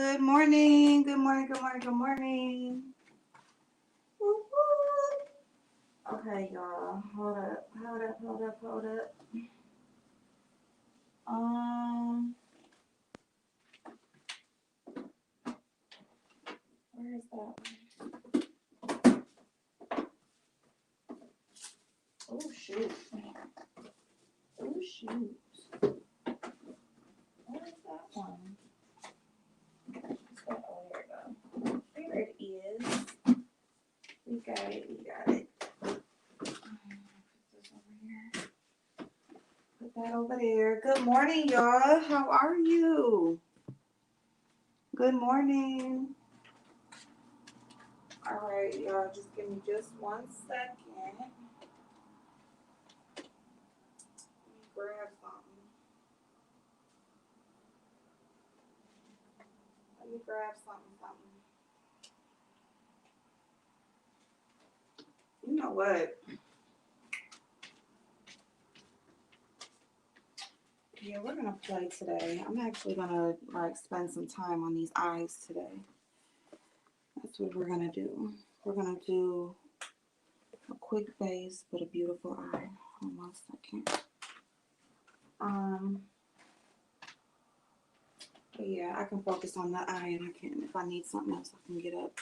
Good morning. Good morning. Good morning. Good morning. Woo-hoo. Okay, y'all. Hold up. Hold up. Hold up. Hold up. Um, where is that one? Oh shoot. Oh shoot. Where is that one? Oh, there it goes. There it is. We got it. We got it. Put this over here. Put that over there. Good morning, y'all. How are you? Good morning. All right, y'all. Just give me just 1 second. Let me grab something. Let me grab something. You know what? Yeah, we're gonna play today. I'm actually gonna spend some time on these eyes today. That's what we're gonna do. We're gonna do a quick base but a beautiful eye. Hold on 1 second. But yeah, I can focus on the eye, and I can, if I need something else, I can get up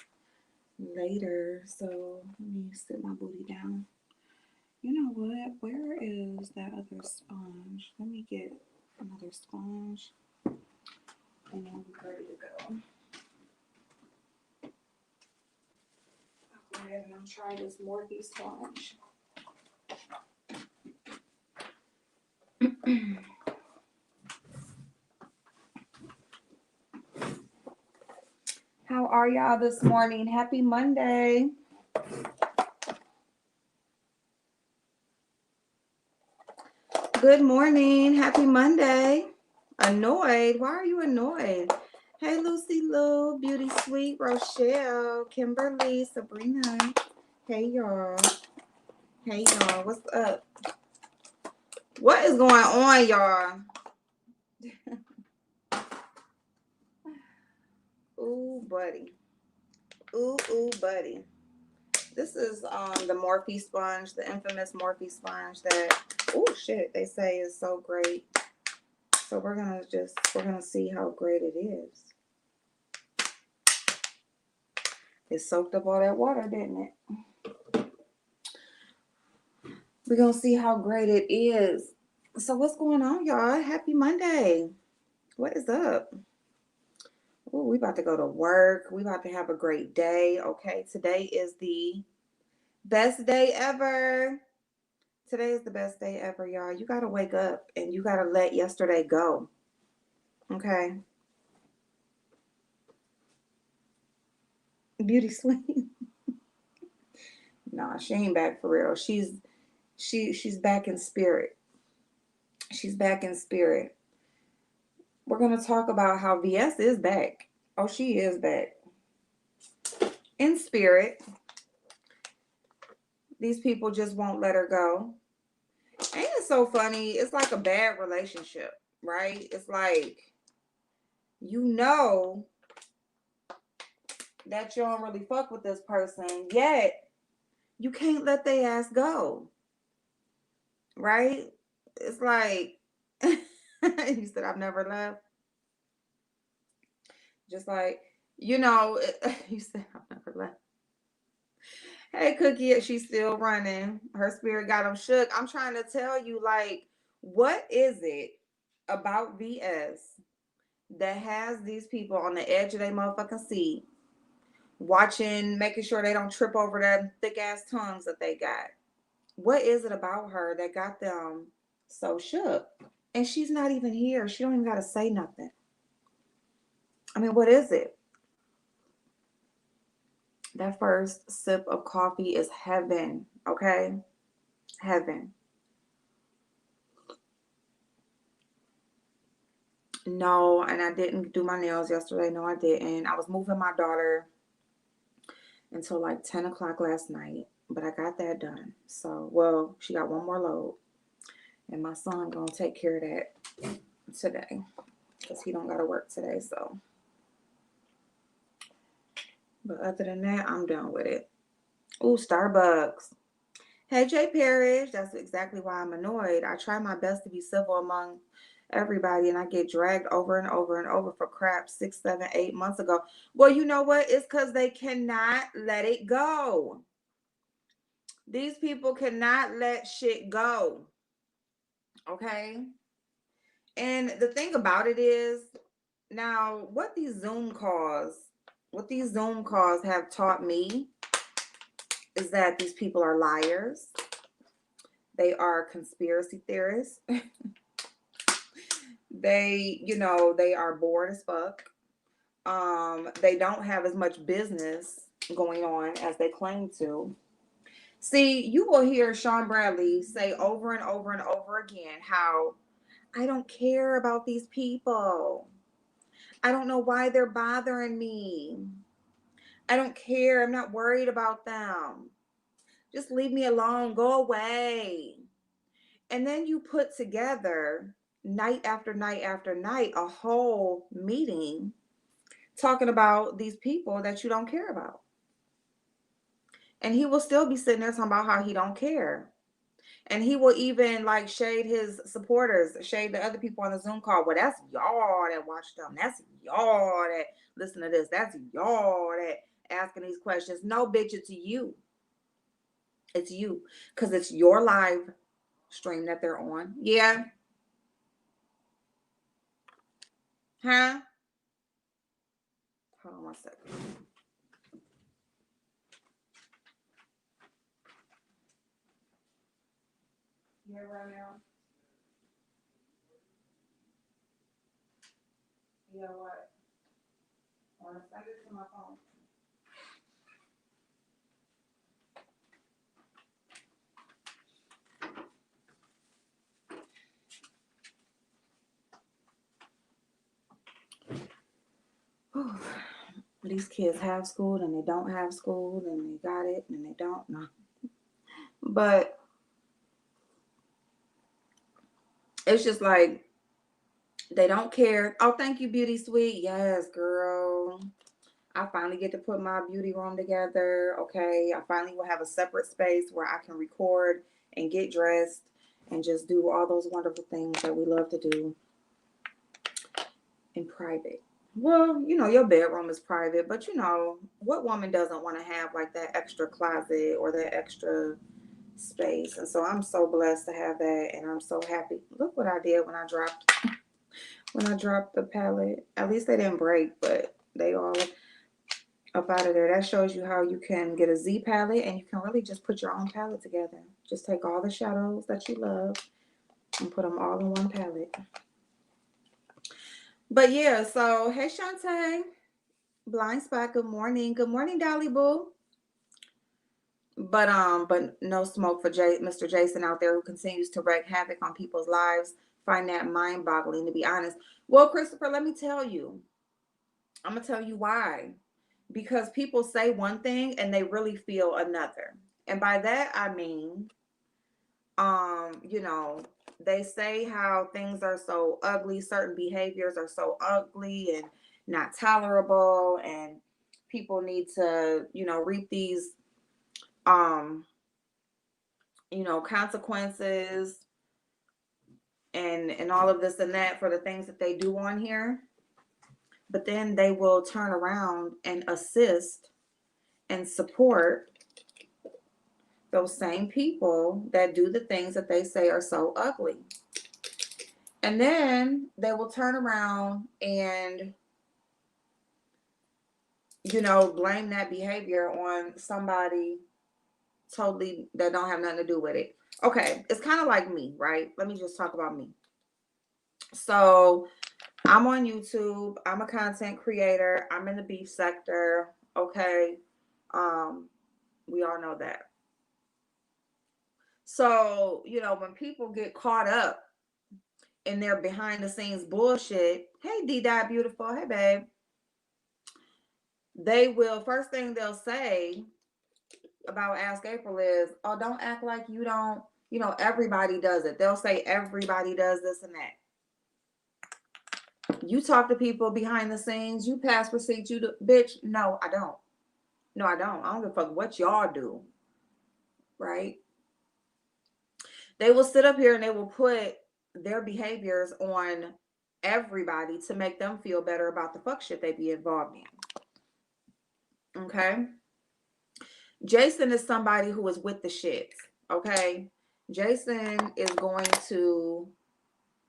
later. So let me sit my booty down. You know what? Where is that other sponge? Let me get another sponge, and then we're ready to go. I'll go ahead and I'll try this Morphe sponge. How are y'all this morning? Happy Monday. Good morning. Happy Monday. Annoyed? Why are you annoyed? Hey, Lucy Lou, Beauty Sweet, Rochelle, Kimberly, Sabrina. Hey, y'all. Hey, y'all. What's up? What is going on, y'all? Ooh, buddy. Ooh, buddy. This is the Morphe sponge, the infamous Morphe sponge that, oh shit, they say is so great. So we're gonna see how great it is. It soaked up all that water, didn't it? We're gonna see how great it is. So what's going on, y'all? Happy Monday. What is up? Oh, we about to go to work. We about to have a great day. Okay, today is the best day ever. Today is the best day ever, y'all. You got to wake up and you got to let yesterday go. Okay? Beauty Sweet. Nah, she ain't back for real. She's back in spirit. She's back in spirit. We're going to talk about how VS is back. Oh, she is back. In spirit. These people just won't let her go. Ain't it so funny? It's like a bad relationship, right? It's like, you know that you don't really fuck with this person, yet you can't let their ass go, right? It's like, you said, I've never left. Just like, you said, I've never left. Hey, Cookie, she's still running. Her spirit got them shook. I'm trying to tell you, like, what is it about VS that has these people on the edge of their motherfucking seat, watching, making sure they don't trip over them thick ass tongues that they got? What is it about her that got them so shook? And she's not even here. She don't even got to say nothing. I mean, what is it? That first sip of coffee is heaven, okay? Heaven. No, and I didn't do my nails yesterday. No, I didn't. I was moving my daughter until like 10 o'clock last night, but I got that done. So, well, she got one more load, and my son gonna take care of that today because he don't gotta work today. So But other than that, I'm done with it. Ooh, Starbucks. Hey, Jay Parrish. That's exactly why I'm annoyed. I try my best to be civil among everybody, and I get dragged over and over and over for crap 6, 7, 8 months ago. Well, you know what? It's because they cannot let it go. These people cannot let shit go. Okay? And the thing about it is, now what these Zoom calls have taught me is that these people are liars. They are conspiracy theorists. They are bored as fuck. They don't have as much business going on as they claim to. See, you will hear Sean Bradley say over and over and over again how I don't care about these people. I don't know why they're bothering me. I don't care. I'm not worried about them. Just leave me alone. Go away. And then you put together night after night after night a whole meeting talking about these people that you don't care about. And he will still be sitting there talking about how he don't care. And he will even like shade his supporters, shade the other people on the Zoom call. Well, that's y'all that watch them. That's y'all that listen to this. That's y'all that asking these questions. No, bitch, it's you. It's you. Because it's your live stream that they're on. Yeah. Huh? Hold on one second. Yeah, right now. Yeah, what? I want to send it to my phone. These kids have school and they don't have school and they got it and they don't. No. But it's just like they don't care. Oh, thank you, Beauty Sweet. Yes, girl. I finally get to put my beauty room together. Okay. I finally will have a separate space where I can record and get dressed and just do all those wonderful things that we love to do in private. Well, your bedroom is private, but what woman doesn't want to have like that extra closet or that extra space? And so I'm so blessed to have that, and I'm so happy. Look what I did when I dropped the palette. At least they didn't break, but they all up out of there. That shows you how you can get a Z palette and you can really just put your own palette together. Just take all the shadows that you love and put them all in one palette. But yeah, so hey Shantae. Blind spot, good morning. Good morning, Dolly Boo. But no smoke for Mr. Jason out there who continues to wreak havoc on people's lives. Find that mind-boggling, to be honest. Well, Christopher, let me tell you. I'm gonna tell you why. Because people say one thing and they really feel another. And by that I mean, you know, they say how things are so ugly, certain behaviors are so ugly and not tolerable, and people need to, reap these um, consequences and all of this and that for the things that they do on here. But then they will turn around and assist and support those same people that do the things that they say are so ugly. And then they will turn around and, blame that behavior on somebody totally that don't have nothing to do with it. Okay, it's kind of like me, right? Let me just talk about me. So I'm on YouTube. I'm a content creator. I'm in the beef sector. Okay. We all know that. So, when people get caught up in their behind the scenes bullshit, hey D Dot Beautiful, hey babe. They will, first thing they'll say about Ask April is, oh, don't act like you don't, everybody does it. They'll say everybody does this and that. You talk to people behind the scenes, you pass receipts, bitch, no, I don't. No, I don't. I don't give a fuck what y'all do, right? They will sit up here and they will put their behaviors on everybody to make them feel better about the fuck shit they be involved in. Okay? Jason is somebody who is with the shits. Okay? Jason is going to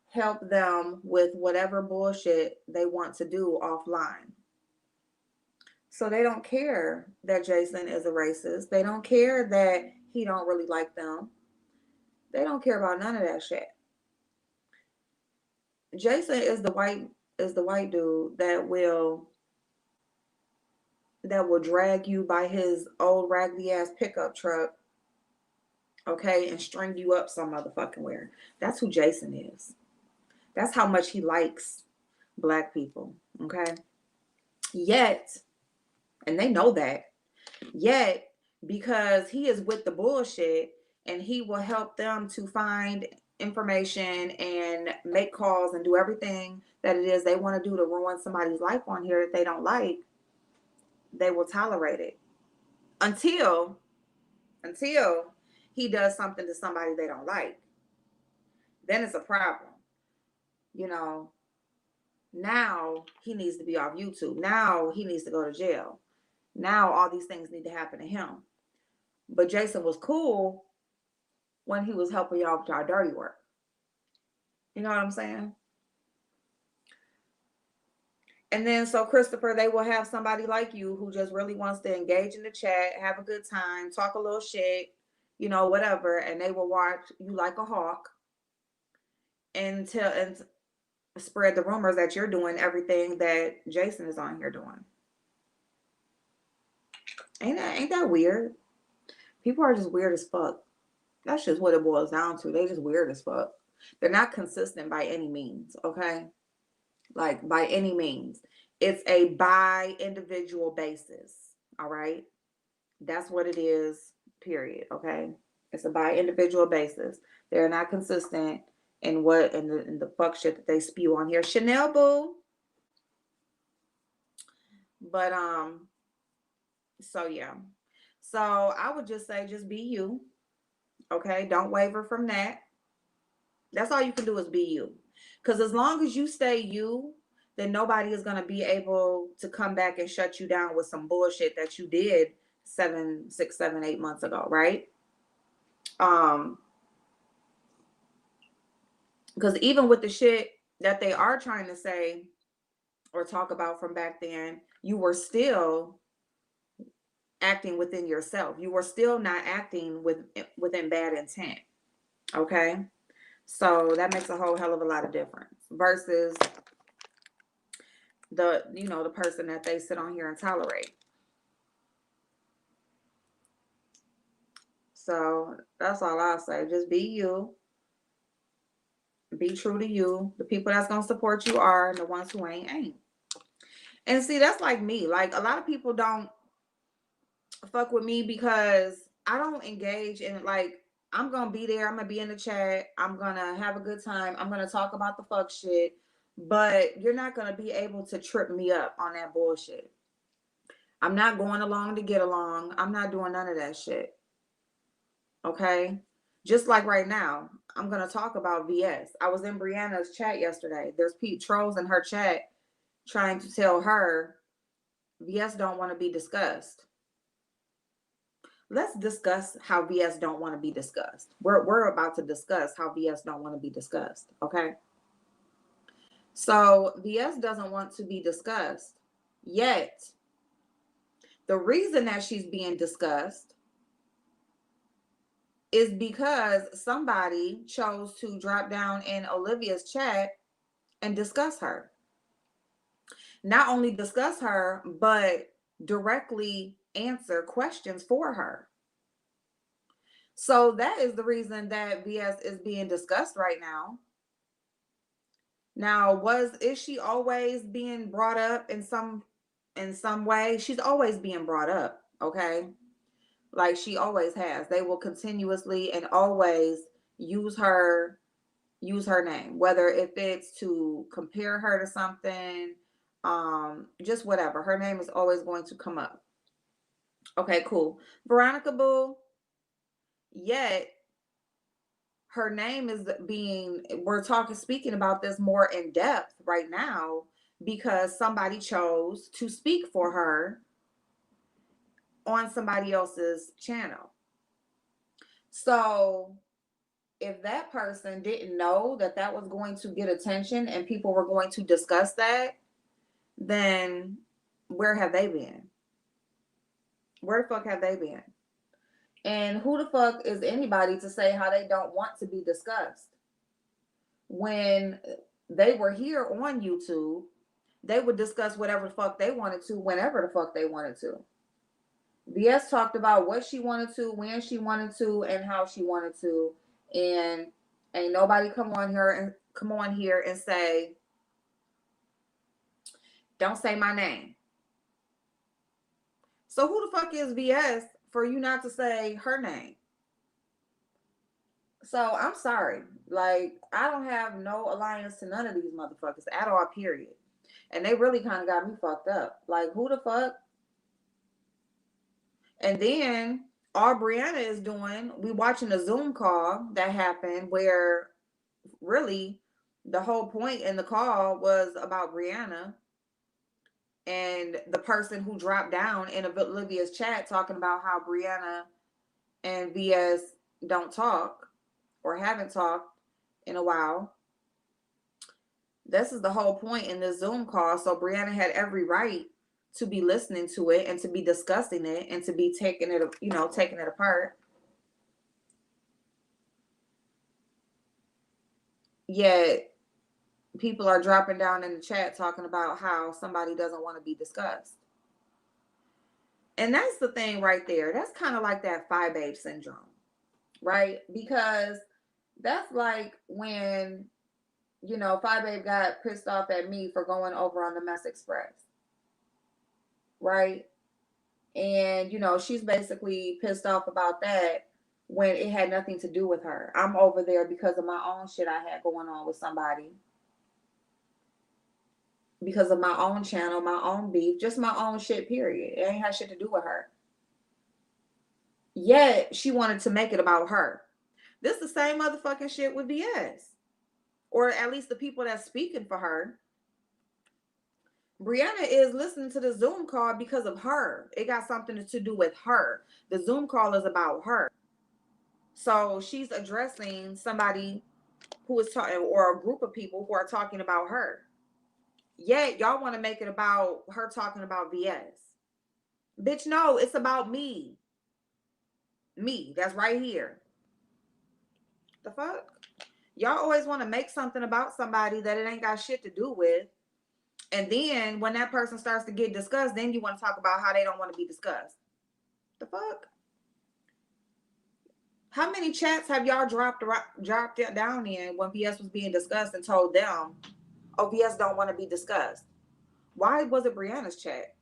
help them with whatever bullshit they want to do offline. So they don't care that Jason is a racist. They don't care that he don't really like them. They don't care about none of that shit. Jason is the white dude that will drag you by his old raggedy ass pickup truck, okay, and string you up some motherfucking where. That's who Jason is. That's how much he likes black people, okay? Yet, and they know that, yet, because he is with the bullshit and he will help them to find information and make calls and do everything that it is they want to do to ruin somebody's life on here that they don't like, they will tolerate it until he does something to somebody they don't like. Then it's a problem. You know, now he needs to be off YouTube. Now he needs to go to jail. Now all these things need to happen to him. But Jason was cool when he was helping y'all with y'all dirty work. You know what I'm saying? And then so Christopher, they will have somebody like you who just really wants to engage in the chat, have a good time, talk a little shit, you know, whatever, and they will watch you like a hawk and spread the rumors that you're doing everything that Jason is on here doing. Ain't that weird? People are just weird as fuck. That's just what it boils down to. They just weird as fuck. They're not consistent by any means, okay? Like by any means. It's a by individual basis, all right? That's what it is, period, okay? It's a by individual basis. They're not consistent in the fuck shit that they spew on here. Chanel boo. But so yeah. So I would just say just be you. Okay? Don't waver from that. That's all you can do is be you. Because as long as you stay you, then nobody is going to be able to come back and shut you down with some bullshit that you did 6, 7, 8 months ago, right? Because even with the shit that they are trying to say or talk about from back then, you were still acting within yourself. You were still not acting within bad intent. Okay? So that makes a whole hell of a lot of difference versus the person that they sit on here and tolerate. So that's all I'll say. Just be you. Be true to you. The people that's gonna support you are, and the ones who ain't. And see, that's like me. Like a lot of people don't fuck with me because I don't engage in like I'm gonna be there, I'm gonna be in the chat, I'm gonna have a good time, I'm gonna talk about the fuck shit, but you're not gonna be able to trip me up on that bullshit. I'm not going along to get along. I'm not doing none of that shit. Okay? Just like right now, I'm gonna talk about VS. I was in Brianna's chat yesterday. There's Pete trolls in her chat trying to tell her VS don't want to be discussed. Let's discuss how VS don't want to be discussed. We're about to discuss how VS don't want to be discussed, okay? So VS doesn't want to be discussed, yet the reason that she's being discussed is because somebody chose to drop down in Olivia's chat and discuss her. Not only discuss her, but directly answer questions for her. So that is the reason that VS is being discussed right now. Now, is she always being brought up in some way? She's always being brought up, okay? Like she always has. They will continuously and always use her name, whether if it's to compare her to something, just whatever. Her name is always going to come up. Okay, cool. Veronica Boo, yet her name is being, we're speaking about this more in depth right now because somebody chose to speak for her on somebody else's channel. So if that person didn't know that that was going to get attention and people were going to discuss that, then where have they been? Where the fuck have they been? And who the fuck is anybody to say how they don't want to be discussed? When they were here on YouTube, they would discuss whatever the fuck they wanted to, whenever the fuck they wanted to. VS talked about what she wanted to, when she wanted to, and how she wanted to. And ain't nobody come on here and say, don't say my name. So who the fuck is VS for you not to say her name? So I'm sorry. Like, I don't have no alliance to none of these motherfuckers at all, period. And they really kind of got me fucked up. Like, who the fuck? And then all Brianna is doing, we watching a Zoom call that happened where really the whole point in the call was about Brianna and the person who dropped down in Olivia's chat talking about how Brianna and VS don't talk or haven't talked in a while. This is the whole point in this Zoom call. So Brianna had every right to be listening to it and to be discussing it and to be taking it, taking it apart. Yet people are dropping down in the chat talking about how somebody doesn't want to be discussed. And that's the thing right there. That's kind of like that Phi Babe syndrome, right? Because that's like when, Phi Babe got pissed off at me for going over on the Mess Express, right? And, she's basically pissed off about that when it had nothing to do with her. I'm over there because of my own shit I had going on with somebody. Because of my own channel, my own beef, just my own shit, period. It ain't had shit to do with her. Yet, she wanted to make it about her. This is the same motherfucking shit with BS. Or at least the people that's speaking for her. Brianna is listening to the Zoom call because of her. It got something to do with her. The Zoom call is about her. So she's addressing somebody who is talking, or a group of people who are talking about her. Yet y'all want to make it about her talking about VS. Bitch, no, it's about me. Me, that's right here. The fuck? Y'all always want to make something about somebody that it ain't got shit to do with. And then when that person starts to get discussed, then you want to talk about how they don't want to be discussed. The fuck? How many chats have y'all dropped it down in when VS was being discussed and told them, oh, VS don't want to be discussed? Why was it Brianna's chat?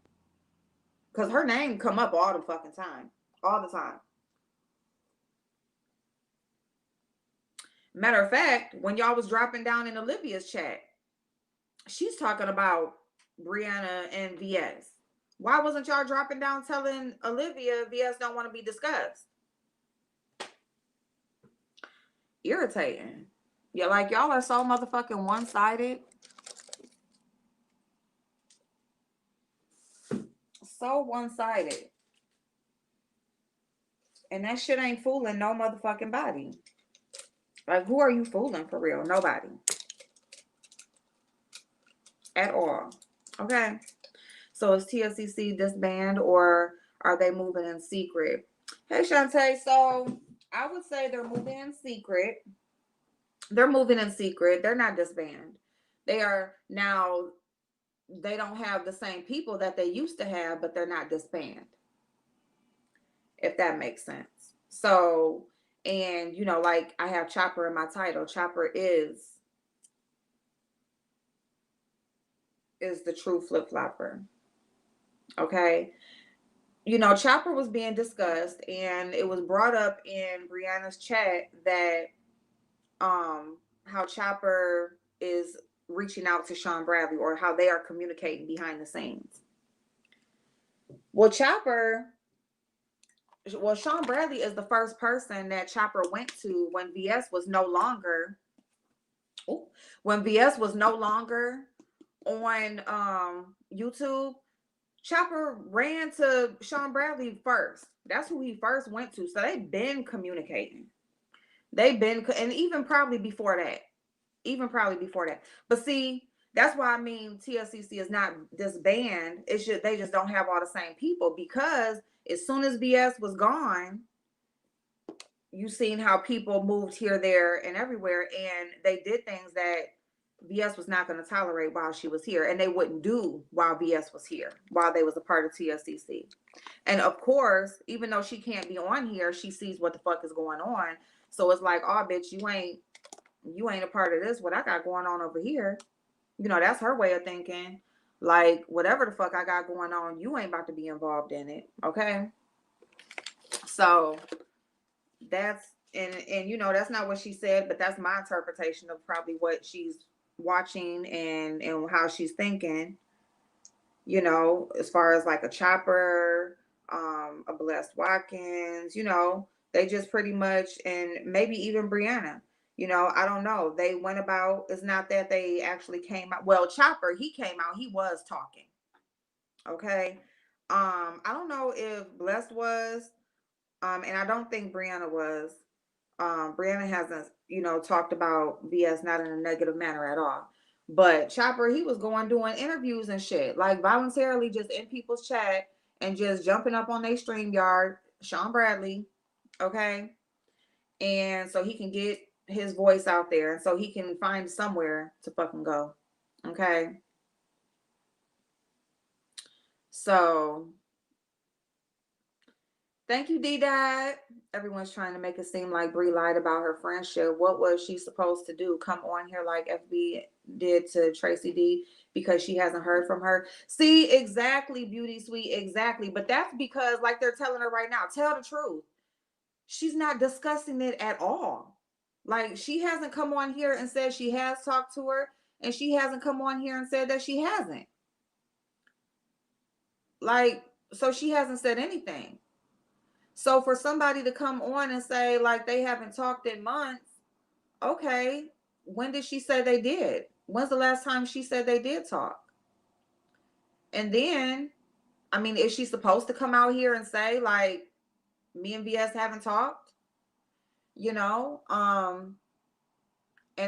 Because her name come up all the fucking time. All the time. Matter of fact, when y'all was dropping down in Olivia's chat, she's talking about Brianna and VS. Why wasn't y'all dropping down telling Olivia VS don't want to be discussed? Irritating. Yeah, like y'all are so motherfucking one-sided. So one-sided. And that shit ain't fooling no motherfucking body. Like, who are you fooling for real? Nobody. At all. Okay? So is TLCC disband or are they moving in secret? Hey, Shantae. So I would say they're moving in secret. They're moving in secret. They're not disbanded. They are now, they don't have the same people that they used to have, but they're not disbanded. If that makes sense. So, and like I have Chopper in my title. Chopper is the true flip-flopper. Okay. Chopper was being discussed and it was brought up in Brianna's chat that how Chopper is reaching out to Sean Bradley or how they are communicating behind the scenes. Well, Chopper well, Sean Bradley is the first person that Chopper went to when VS was no longer, when VS was no longer on YouTube. Chopper ran to Sean Bradley first. That's who he first went to. So they've been communicating. They've been, and even probably before that. Even probably before that. But see, that's why I mean TLCC is not disbanded. It's just they just don't have all the same people, because as soon as BS was gone, you seen how people moved here, there, and everywhere, and they did things that BS was not going to tolerate while she was here, and they wouldn't do while BS was here, while they was a part of TLCC. And of course, even though she can't be on here, she sees what the fuck is going on. So it's like, oh bitch, you ain't a part of this. What I got going on over here, that's her way of thinking. Like, whatever the fuck I got going on, you ain't about to be involved in it. Okay. So that's, and that's not what she said, but that's my interpretation of probably what she's watching and how she's thinking, as far as like a Chopper, a Blessed Watkins, they just pretty much, and maybe even Brianna, I don't know. They went about, it's not that they actually came out. Well, Chopper, he came out, he was talking. Okay. I don't know if Blessed was, and I don't think Brianna was. Brianna hasn't, talked about VS, not in a negative manner at all. But Chopper, he was doing interviews and shit, like voluntarily just in people's chat and just jumping up on their StreamYard, Sean Bradley, okay? And so he can get his voice out there, and so he can find somewhere to fucking go, okay? So thank you, D-Dot. Everyone's trying to make it seem like Brie lied about her friendship. What was she supposed to do? Come on here like FB did to Tracy D because she hasn't heard from her? See, exactly, Beauty Sweet, exactly. But that's because, like they're telling her right now, tell the truth. She's not discussing it at all. Like, she hasn't come on here and said she has talked to her, and she hasn't come on here and said that she hasn't. Like, so she hasn't said anything. So for somebody to come on and say like they haven't talked in months, okay, when did she say they did? When's the last time she said they did talk? And then, I mean, is she supposed to come out here and say like me and VS haven't talked? And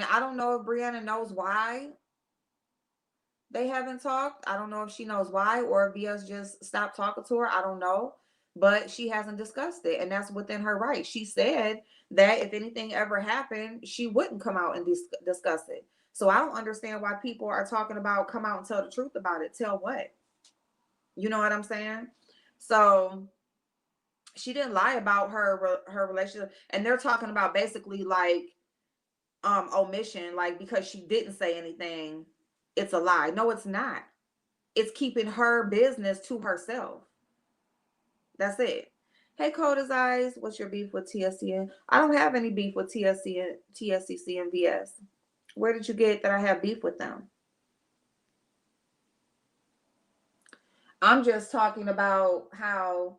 I don't know if Brianna knows why they haven't talked. I don't know if she knows why, or if VS just stopped talking to her. I don't know. But she hasn't discussed it. And that's within her right. She said that if anything ever happened, she wouldn't come out and discuss it. So I don't understand why people are talking about come out and tell the truth about it. Tell what? You know what I'm saying? So she didn't lie about her relationship. And they're talking about basically like omission, like because she didn't say anything, it's a lie. No, it's not. It's keeping her business to herself. That's it. Hey, Cold as Eyes, what's your beef with TSC? I don't have any beef with TSCC and VS. Where did you get that I have beef with them? I'm just talking about how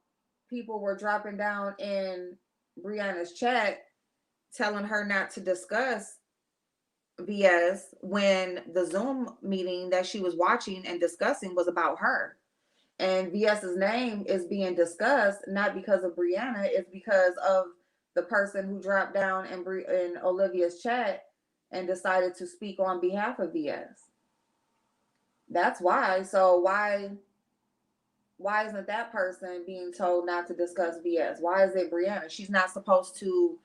people were dropping down in Brianna's chat telling her not to discuss VS when the Zoom meeting that she was watching and discussing was about her. And VS's name is being discussed not because of Brianna, it's because of the person who dropped down in Olivia's chat and decided to speak on behalf of VS. That's why. So why isn't that person being told not to discuss VS? Why is it Brianna? She's not supposed to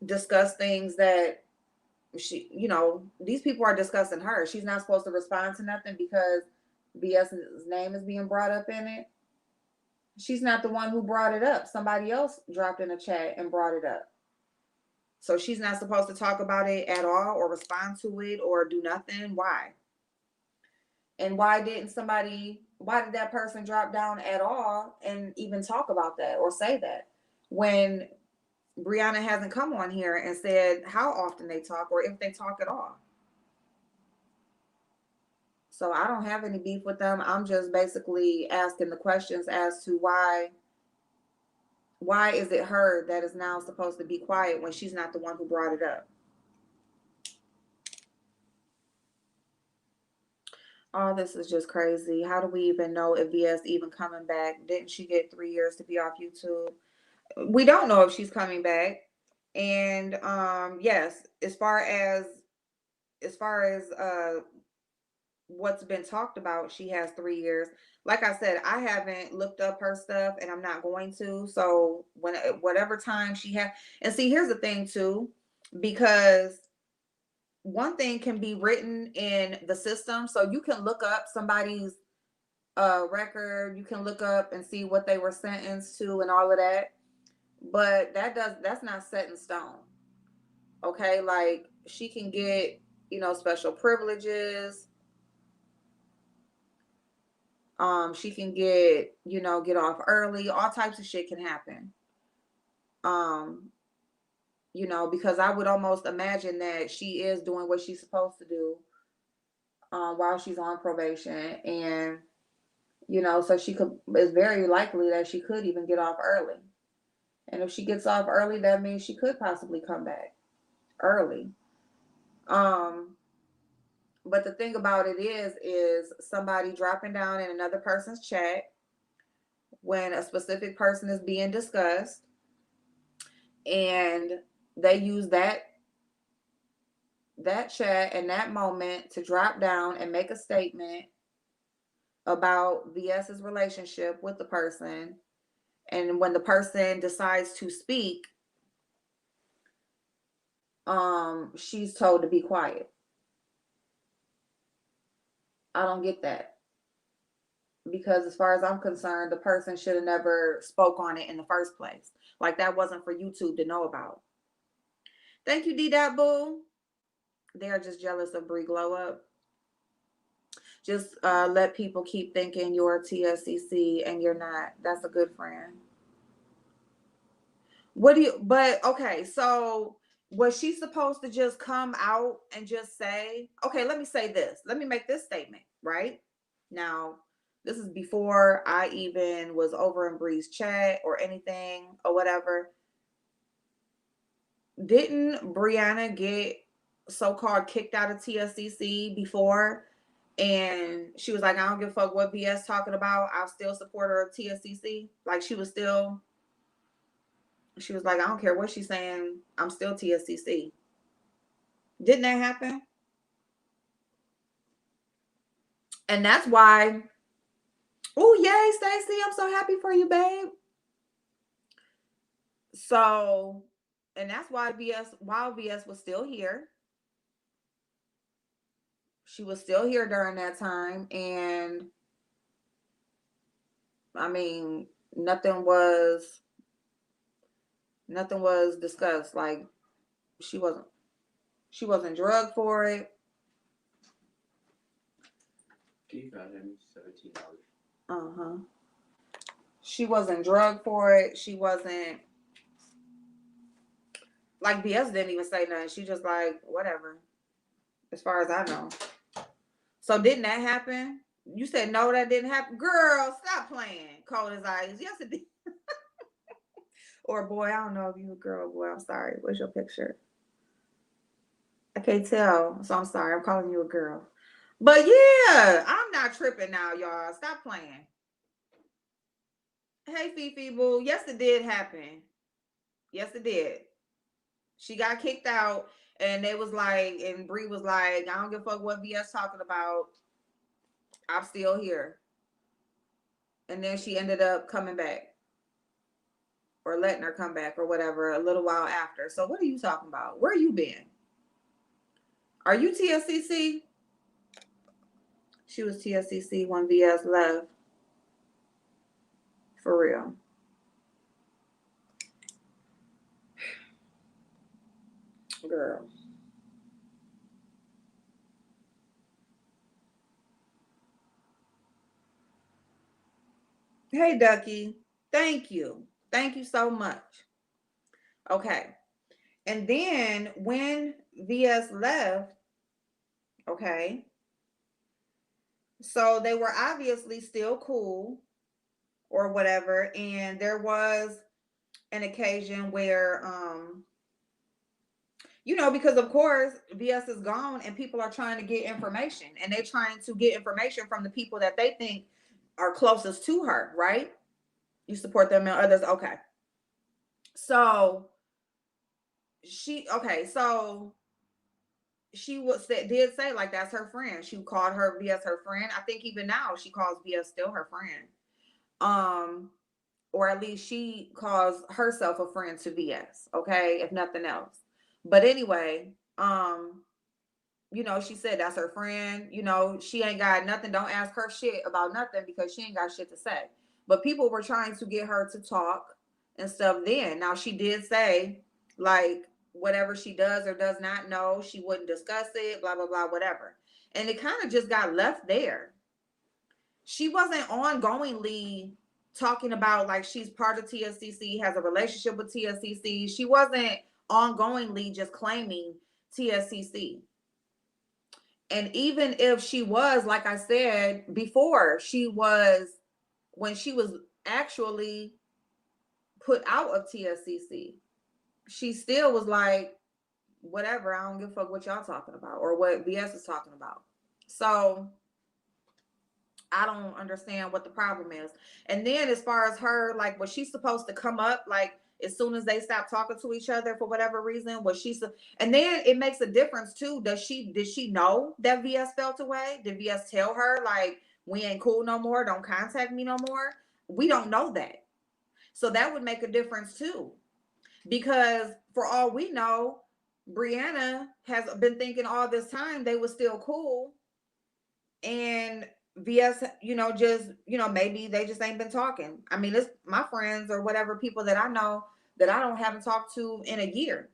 discuss things that these people are discussing her. She's not supposed to respond to nothing because BS's name is being brought up in it. She's not the one who brought it up. Somebody else dropped in a chat and brought it up. So she's not supposed to talk about it at all or respond to it or do nothing. Why? And why did that person drop down at all and even talk about that or say that when Brianna hasn't come on here and said how often they talk or if they talk at all? So I don't have any beef with them. I'm just basically asking the questions as to why Why is it her that is now supposed to be quiet when she's not the one who brought it up? Oh, this is just crazy. How do we even know if VS even coming back? Didn't she get 3 years to be off YouTube? We don't know if she's coming back. And yes, as far as what's been talked about, she has 3 years. Like I said, I haven't looked up her stuff and I'm not going to. So when whatever time she has, and see, here's the thing too, because one thing can be written in the system, so you can look up somebody's record, you can look up and see what they were sentenced to and all of that, but that's not set in stone. Okay, like she can get, special privileges. She can get, get off early. All types of shit can happen. Um, because I would almost imagine that she is doing what she's supposed to do while she's on probation, and so she could. It's very likely that she could even get off early. And if she gets off early, that means she could possibly come back early. Um, but the thing about it is somebody dropping down in another person's chat when a specific person is being discussed, and they use that chat and that moment to drop down and make a statement about VS's relationship with the person. And when the person decides to speak, she's told to be quiet. I don't get that, because as far as I'm concerned, the person should have never spoke on it in the first place. Like, that wasn't for YouTube to know about. Thank you, D Dot Boo. They're just jealous of Brie Glow Up. Just let people keep thinking you're TSCC and you're not. That's a good friend. But okay, so was she supposed to just come out and just say, okay, let me say this. Let me make this statement, right? Now, this is before I even was over in Bree's chat or anything or whatever. Didn't Brianna get so-called kicked out of TSCC before? And she was like, I don't give a fuck what BS talking about. I'll still support her of TSCC. Like, she was like, I don't care what she's saying. I'm still TSCC. Didn't that happen? And that's why, oh, yay, Stacey. I'm so happy for you, babe. So, and that's why while VS was still here, she was still here during that time. And I mean, nothing was discussed. Like, she wasn't drugged for it. He found him $17. Uh-huh. She wasn't drugged for it. She wasn't, like, BS didn't even say nothing. She just like, whatever, as far as I know. So didn't that happen? You said no, that didn't happen. Girl, stop playing. Cold as ice. Yes, it did. Or boy, I don't know if you a girl or boy. I'm sorry. What's your picture? I can't tell. So I'm sorry. I'm calling you a girl. But yeah, I'm not tripping now, y'all. Stop playing. Hey, Fifi Boo. Yes, it did happen. Yes, it did. She got kicked out, and they was like, and Bree was like, I don't give a fuck what VS talking about. I'm still here. And then she ended up coming back, or letting her come back or whatever a little while after. So what are you talking about? Where you been? Are you TSCC? She was TSCC when VS left. For real. Girl. Hey, Ducky. Thank you. Thank you so much. Okay. And then when VS left, okay, so they were obviously still cool or whatever. And there was an occasion where because of course VS is gone and people are trying to get information, and they're trying to get information from the people that they think are closest to her, right? You support them and others. Okay. So she did say like that's her friend. She called her VS her friend. I think even now she calls VS still her friend. Um, or at least she calls herself a friend to VS, okay, if nothing else. But anyway, she said that's her friend. She ain't got nothing. Don't ask her shit about nothing because she ain't got shit to say. But people were trying to get her to talk and stuff then. Now, she did say, like, whatever she does or does not know, she wouldn't discuss it, blah, blah, blah, whatever. And it kind of just got left there. She wasn't ongoingly talking about, like, she's part of TSCC, has a relationship with TSCC. She wasn't ongoingly just claiming TSCC. And even if she was, like I said before, when she was actually put out of TSCC, she still was like, whatever, I don't give a fuck what y'all talking about or what BS is talking about. So I don't understand what the problem is. And then as far as her, like, was she supposed to come up like as soon as they stopped talking to each other for whatever reason? And then it makes a difference too. Did she know that VS felt away? Did VS tell her like we ain't cool no more? Don't contact me no more? We don't know that. So that would make a difference too. Because for all we know, Brianna has been thinking all this time they were still cool. And VS, maybe they just ain't been talking. I mean, it's my friends or whatever people that I know that I don't haven't talked to in a year.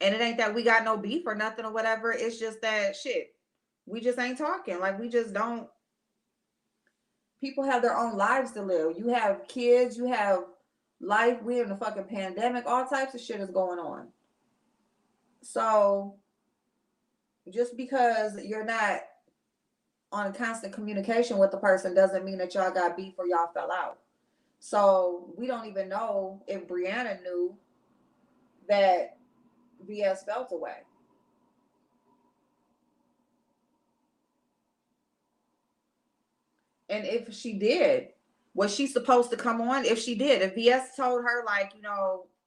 And it ain't that we got no beef or nothing or whatever. It's just that shit. We just ain't talking. Like we just don't. People have their own lives to live. You have kids, you have life. We're in a fucking pandemic. All types of shit is going on. So just because you're not on constant communication with the person doesn't mean that y'all got beef or y'all fell out. So we don't even know if Brianna knew that VS felt away. And if she did, was she supposed to come on? If she did, if VS told her like,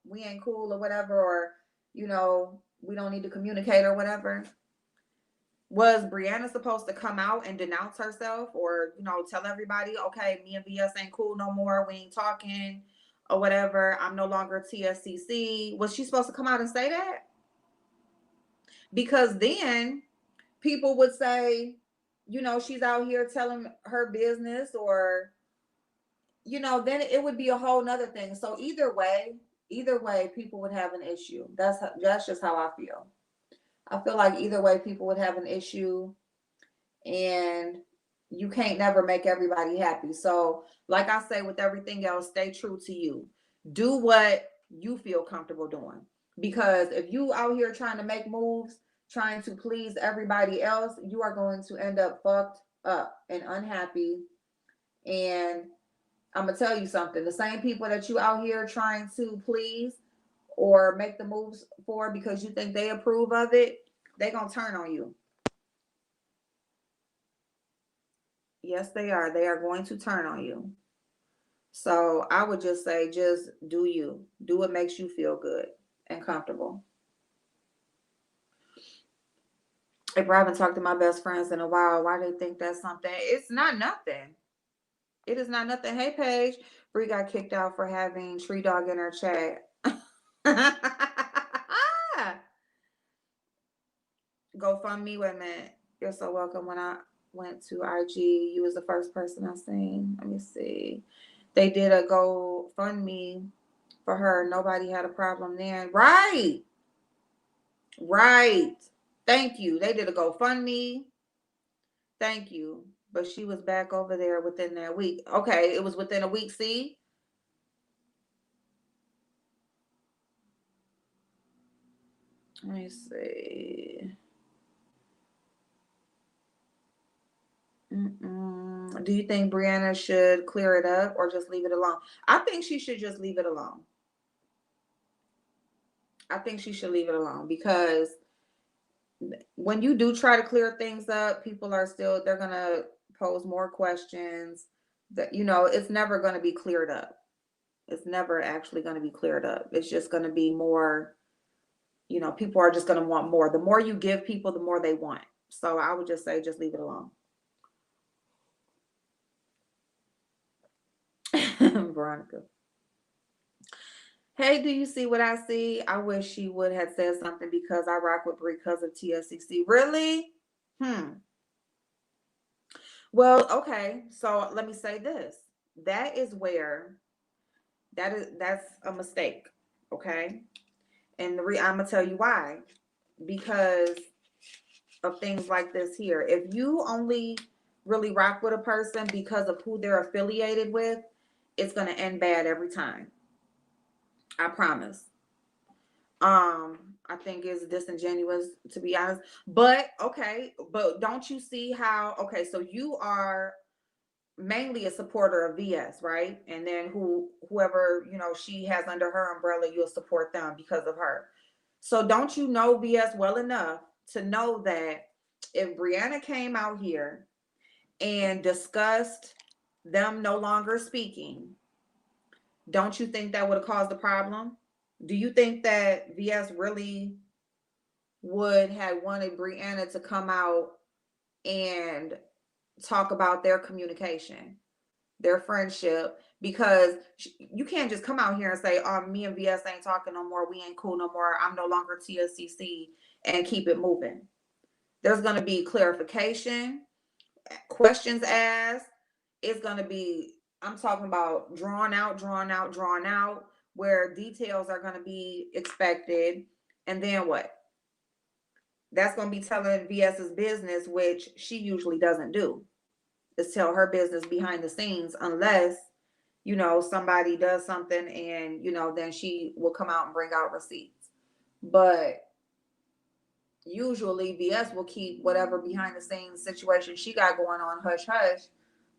we ain't cool or whatever, or we don't need to communicate or whatever, was Brianna supposed to come out and denounce herself or, tell everybody, okay, me and VS ain't cool no more. We ain't talking or whatever. I'm no longer TSCC. Was she supposed to come out and say that? Because then people would say, she's out here telling her business or, then it would be a whole nother thing. So either way, people would have an issue. That's just how I feel. I feel like either way, people would have an issue, and you can't never make everybody happy. So, like I say, with everything else, stay true to you. Do what you feel comfortable doing. Because if you out here trying to make moves, trying to please everybody else, you are going to end up fucked up and unhappy. And I'm gonna tell you something. The same people that you out here trying to please or make the moves for because you think they approve of it, they gonna turn on you. Yes, they are. They are going to turn on you. So I would just say, just do you. Do what makes you feel good and comfortable. If I haven't talked to my best friends in a while, why they think that's something? It's not nothing. It is not nothing. Hey, Paige. Bree got kicked out for having Tree Dog in her chat. Go fund me. Wait a minute. You're so welcome. When I went to IG, you was the first person I seen. Let me see. They did a GoFundMe for her. Nobody had a problem then. Right. Right. Thank you. They did a GoFundMe. Thank you. But she was back over there within that week. Okay. It was within a week. See? Let me see. Do you think Brianna should clear it up or just leave it alone? I think she should just leave it alone. I think she should leave it alone, because when you do try to clear things up, people are still, they're gonna pose more questions. That, it's never gonna be cleared up. It's never actually gonna be cleared up. It's just gonna be more, people are just gonna want more. The more you give people, the more they want. So I would just say, just leave it alone. Veronica. Hey, do you see what I see? I wish she would have said something because I rock with Brie because of TSCC. Really? Hmm. Well, okay. So let me say this. That is where that's a mistake. Okay. And I'm gonna tell you why. Because of things like this here. If you only really rock with a person because of who they're affiliated with, it's gonna end bad every time. I promise. I think it's disingenuous, to be honest. But okay, but don't you see how, okay, so you are mainly a supporter of VS, right? And then whoever, she has under her umbrella, you'll support them because of her. So don't you know VS well enough to know that if Brianna came out here and discussed them no longer speaking, don't you think that would have caused a problem? Do you think that VS really would have wanted Brianna to come out and talk about their communication, their friendship? Because you can't just come out here and say, "Oh, me and VS ain't talking no more. We ain't cool no more. I'm no longer TSCC," and keep it moving. There's going to be clarification, questions asked. It's going to be, I'm talking about drawn out, drawn out, drawn out, where details are going to be expected. And then what? That's going to be telling VS's business, which she usually doesn't do, is tell her business behind the scenes, unless, somebody does something and, then she will come out and bring out receipts. But usually VS will keep whatever behind the scenes situation she got going on hush hush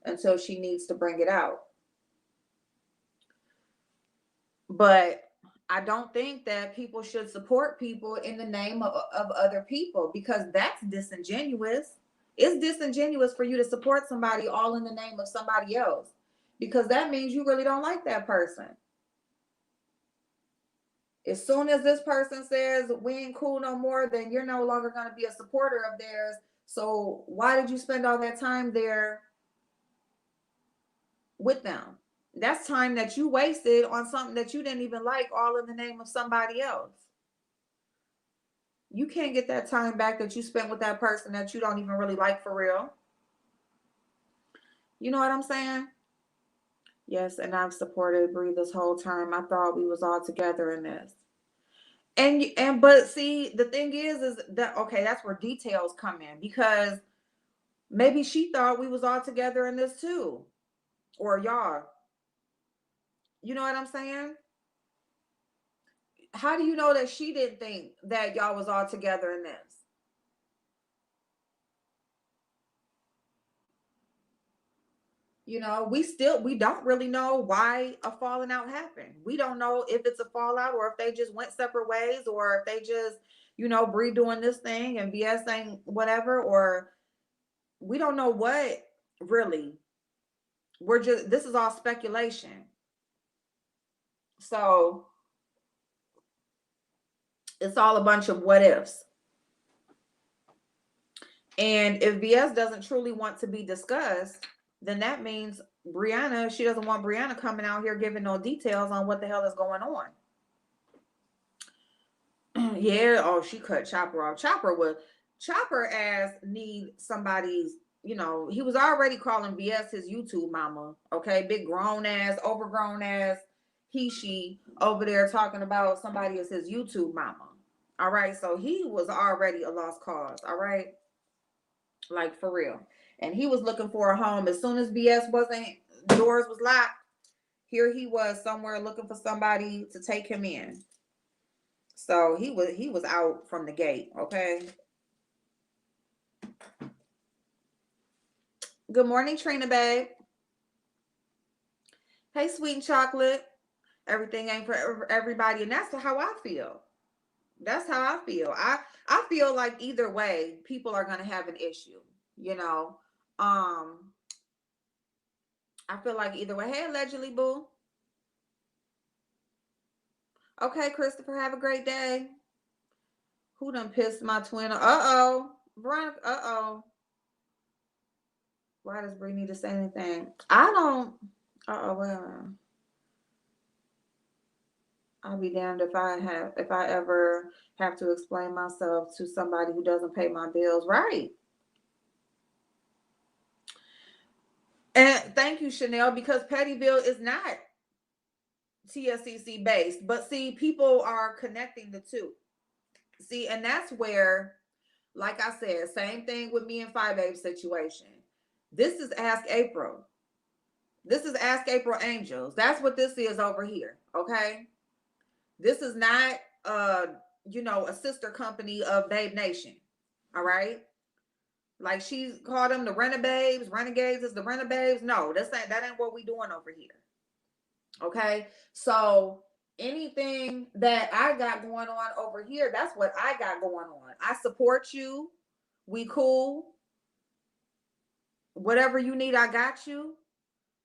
until she needs to bring it out. But I don't think that people should support people in the name of other people, because that's disingenuous. It's disingenuous for you to support somebody all in the name of somebody else, because that means you really don't like that person. As soon as this person says we ain't cool no more, then you're no longer going to be a supporter of theirs. So why did you spend all that time there with them? That's time that you wasted on something that you didn't even like, all in the name of somebody else. You can't get that time back that you spent with that person that you don't even really like for real. You know what I'm saying? Yes, and I've supported Bree this whole time. I thought we was all together in this. And but see, the thing is that, okay, that's where details come in, because maybe she thought we was all together in this too. Or y'all. You know what I'm saying? How do you know that she didn't think that y'all was all together in this? We don't really know why a falling out happened. We don't know if it's a fallout, or if they just went separate ways, or if they just, Bree doing this thing and VS saying whatever, or we don't know what really. This is all speculation. So it's all a bunch of what ifs. And if VS doesn't truly want to be discussed, then that means she doesn't want Brianna coming out here giving no details on what the hell is going on. Yeah, oh, she cut Chopper off. Chopper ass need somebody's, he was already calling VS his YouTube mama. Okay, big grown ass, overgrown ass, she over there talking about somebody as his YouTube mama. All right, so he was already a lost cause. All right, like for real. And he was looking for a home. As soon as VS wasn't, doors was locked, here he was somewhere looking for somebody to take him in. So he was out from the gate. Okay. Good morning, Trina babe. Hey, sweet chocolate. Everything ain't for everybody, and that's how I feel. That's how I feel. I feel like either way, people are gonna have an issue. You know, um, I feel like either way. Hey, allegedly, boo. Okay, Christopher, have a great day. Who done pissed my twin? Uh-oh. Veronica, uh-oh. Why does Bree need to say anything? I don't. Uh-oh, well, I'll be damned if I ever have to explain myself to somebody who doesn't pay my bills. Right. And thank you, Chanel, because Pettyville is not TSCC based. But see, people are connecting the two. See, and that's where, like I said, same thing with me and Five Babe situation. This is Ask April. This is Ask April Angels. That's what this is over here. Okay. This is not a sister company of Babe Nation. All right. Like she called them the Renegades. Renegades is the Renegades. No, that ain't what we doing over here. Okay. So anything that I got going on over here, that's what I got going on. I support you. We cool. Whatever you need, I got you.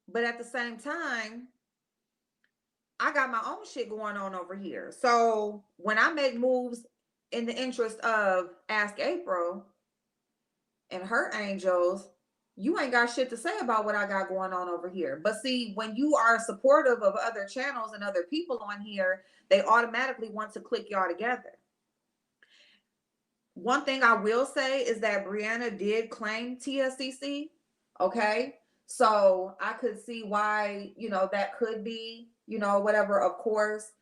But at the same time, I got my own shit going on over here. So when I make moves in the interest of Ask April and her angels, you ain't got shit to say about what I got going on over here. But see, when you are supportive of other channels and other people on here, they automatically want to click y'all together. One thing I will say is that Brianna did claim TSCC. Okay. So I could see why, that could be, whatever. Of course,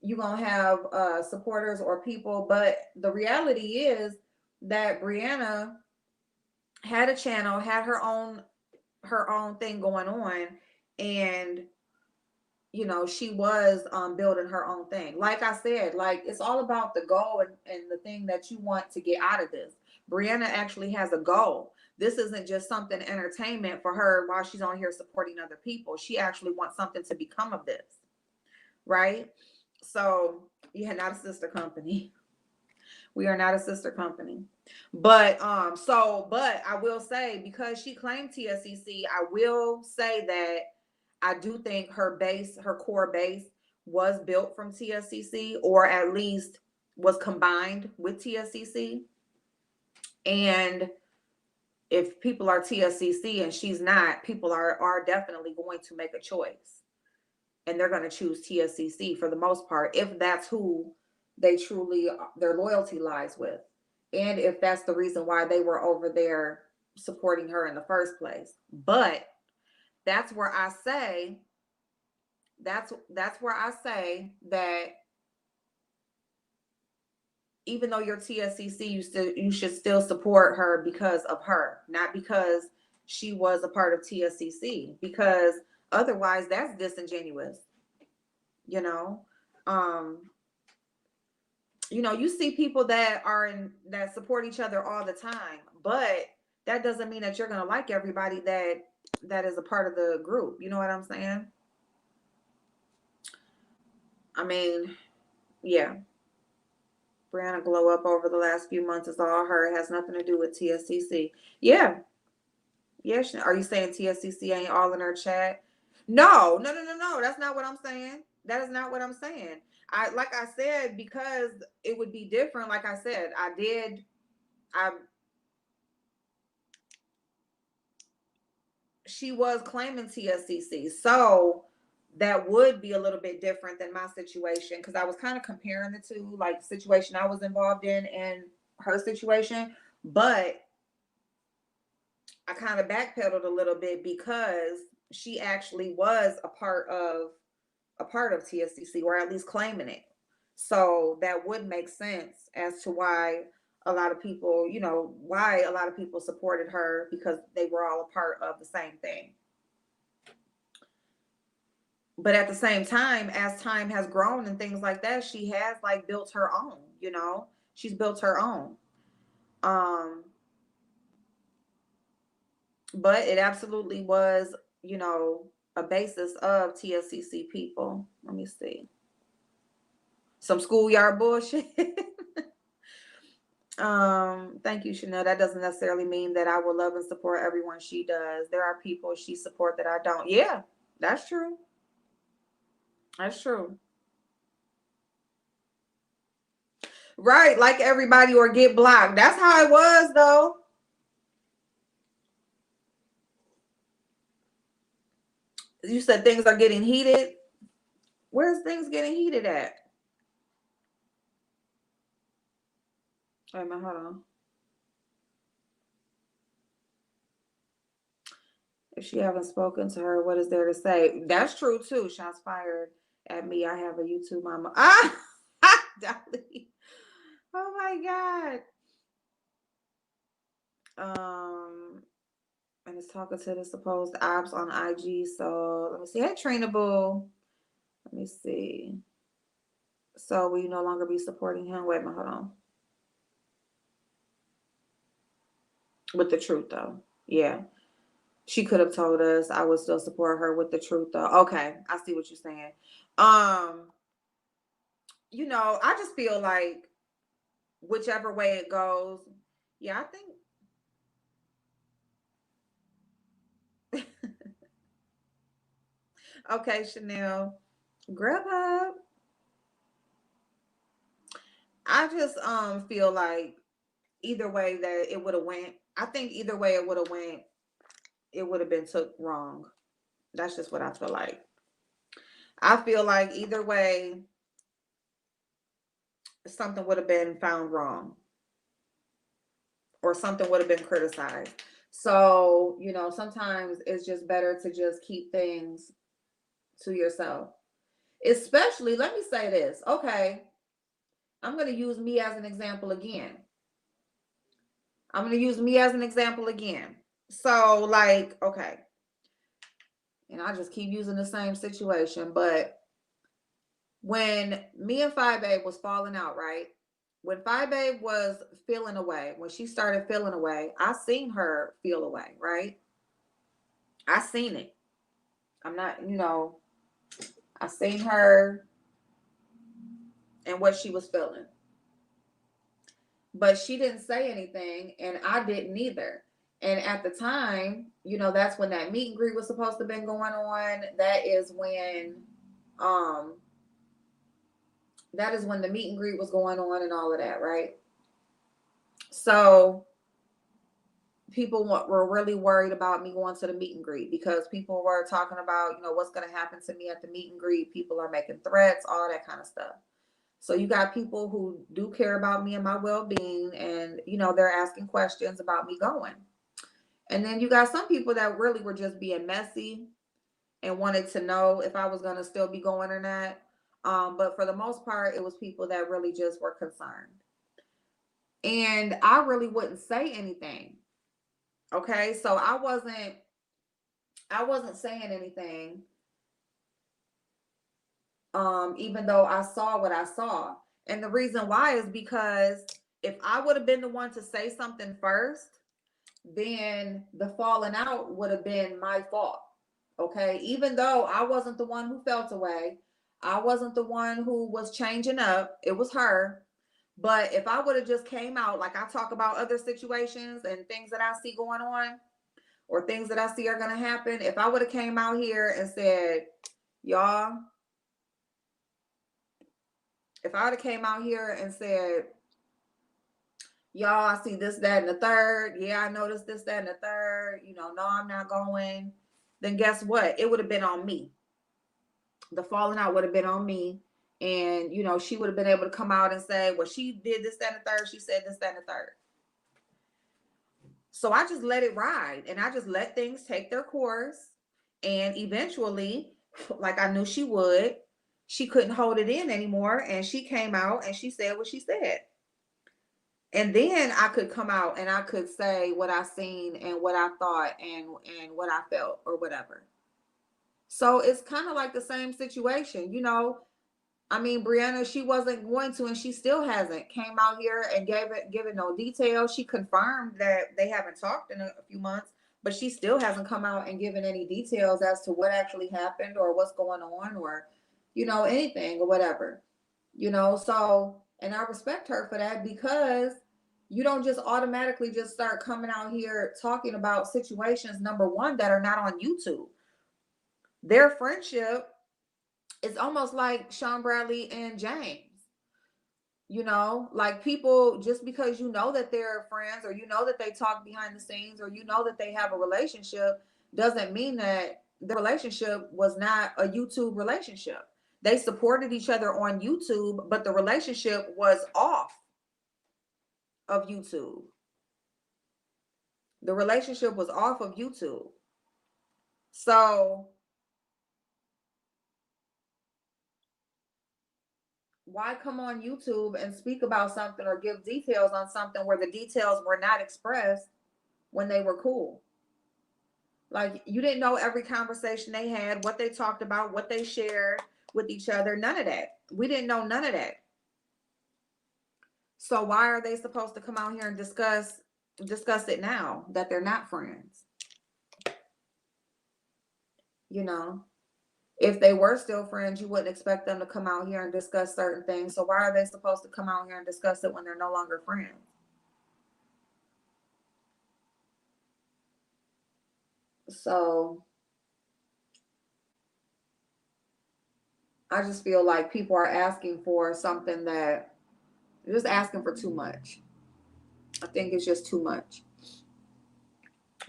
you're going to have supporters or people. But the reality is that Brianna had a channel, had her own thing going on, and she was building her own thing. Like I said, like it's all about the goal and the thing that you want to get out of this. Brianna actually has a goal. This isn't just something entertainment for her while she's on here supporting other people. She actually wants something to become of this, right? So yeah, not a sister company. We are not a sister company. But I will say, because she claimed TSCC, I will say that I do think her core base was built from TSCC, or at least was combined with TSCC. And if people are TSCC and she's not, people are definitely going to make a choice. And they're going to choose TSCC for the most part, if that's who their loyalty lies with. And if that's the reason why they were over there supporting her in the first place. But that's where I say that's where I say that even though you're TSCC, you should still support her because of her, not because she was a part of TSCC, because otherwise that's disingenuous. You know, um, you see people that support each other all the time, but that doesn't mean that you're gonna like everybody that is a part of the group. You know what I'm saying? I mean, yeah. Brianna glow up over the last few months is all her. It has nothing to do with TSCC. Yeah. Yes. Are you saying TSCC ain't all in her chat? No, no, no, no, no. That's not what I'm saying. That is not what I'm saying. Like I said, because it would be different. Like I said, I she was claiming TSCC. So that would be a little bit different than my situation, because I was kind of comparing the two, like the situation I was involved in and her situation. But I kind of backpedaled a little bit because she actually was a part of TSCC, or at least claiming it. So that would make sense as to why a lot of people, why a lot of people supported her, because they were all a part of the same thing. But at the same time, as time has grown and things like that, she has like built her own. She's built her own. Um, but it absolutely was, a basis of TSCC people. Let me see. Some schoolyard bullshit. Thank you, Chanel. That doesn't necessarily mean that I will love and support everyone she does. There are people she support that I don't. Yeah, that's true. That's true. Right, like everybody or get blocked. That's how it was though. You said things are getting heated. Where's things getting heated at? Wait a minute, hold on. If she haven't spoken to her, what is there to say? That's true too. Shots fired at me. I have a YouTube mama. Ah, Dolly. Oh my God. And it's talking to the supposed ops on IG. So let me see. Hey, Trainable. Let me see. So will you no longer be supporting him? Wait a minute, hold on. With the truth though. Yeah. She could have told us. I would still support her with the truth though. Okay. I see what you're saying. Um, I just feel like whichever way it goes, yeah, I think okay, Chanel. Grubhub. I just feel like either way that it would have went. I think either way it would have went, it would have been took wrong. That's just what I feel like. I feel like either way, something would have been found wrong or something would have been criticized. So, sometimes it's just better to just keep things to yourself. Especially, let me say this. Okay, I'm going to use me as an example again. I'm going to use me as an example again. So, like, okay, and I just keep using the same situation, but when me and Five Babe was falling out, right? When Five Babe was feeling away, when she started feeling away, I seen her feel away, right? I seen it. I'm not, I seen her and what she was feeling. But she didn't say anything, and I didn't either. And at the time, that's when that meet and greet was supposed to have been going on. Um, that is when the meet and greet was going on and all of that, right? So people were really worried about me going to the meet and greet because people were talking about, what's going to happen to me at the meet and greet. People are making threats, all that kind of stuff. So you got people who do care about me and my well-being, and they're asking questions about me going. And then you got some people that really were just being messy and wanted to know if I was going to still be going or not. But for the most part, it was people that really just were concerned. And I really wouldn't say anything. Okay? So I wasn't saying anything, even though I saw what I saw. And the reason why is because if I would have been the one to say something first, then the falling out would have been my fault. Okay. Even though I wasn't the one who felt away, I wasn't the one who was changing up, it was her. But if I would have just came out, like I talk about other situations and things that I see going on or things that I see are going to happen, if I would have came out here and said, y'all, if I would have came out here and said, y'all, I see this, that, and the third. Yeah, I noticed this, that, and the third. No, I'm not going. Then guess what? It would have been on me. The falling out would have been on me. And, she would have been able to come out and say, well, she did this, that, and the third. She said this, that, and the third. So I just let it ride and I just let things take their course. And eventually, like I knew she would, she couldn't hold it in anymore. And she came out and she said what she said. And then I could come out and I could say what I seen and what I thought and what I felt or whatever. So it's kind of like the same situation, I mean, Brianna, she wasn't going to, and she still hasn't came out here and given no details. She confirmed that they haven't talked in a few months, but she still hasn't come out and given any details as to what actually happened or what's going on or, anything or whatever. you know. So, and I respect her for that, because you don't just automatically just start coming out here talking about situations, number one, that are not on YouTube. Their friendship is almost like Sean Bradley and James. You know, like, people, just because you know that they're friends, or you know that they talk behind the scenes, or you know that they have a relationship, doesn't mean that the relationship was not a YouTube relationship. They supported each other on YouTube, but the relationship was off of YouTube. The relationship was off of YouTube. So why come on YouTube and speak about something or give details on something where the details were not expressed when they were cool? Like, you didn't know every conversation they had, what they talked about, what they shared with each other. None of that. We didn't know none of that. So why are they supposed to come out here and discuss it now that they're not friends? You know, if they were still friends, you wouldn't expect them to come out here and discuss certain things. So why are they supposed to come out here and discuss it when they're no longer friends? So I just feel like people are asking for something that, they're just asking for too much. I think it's just too much.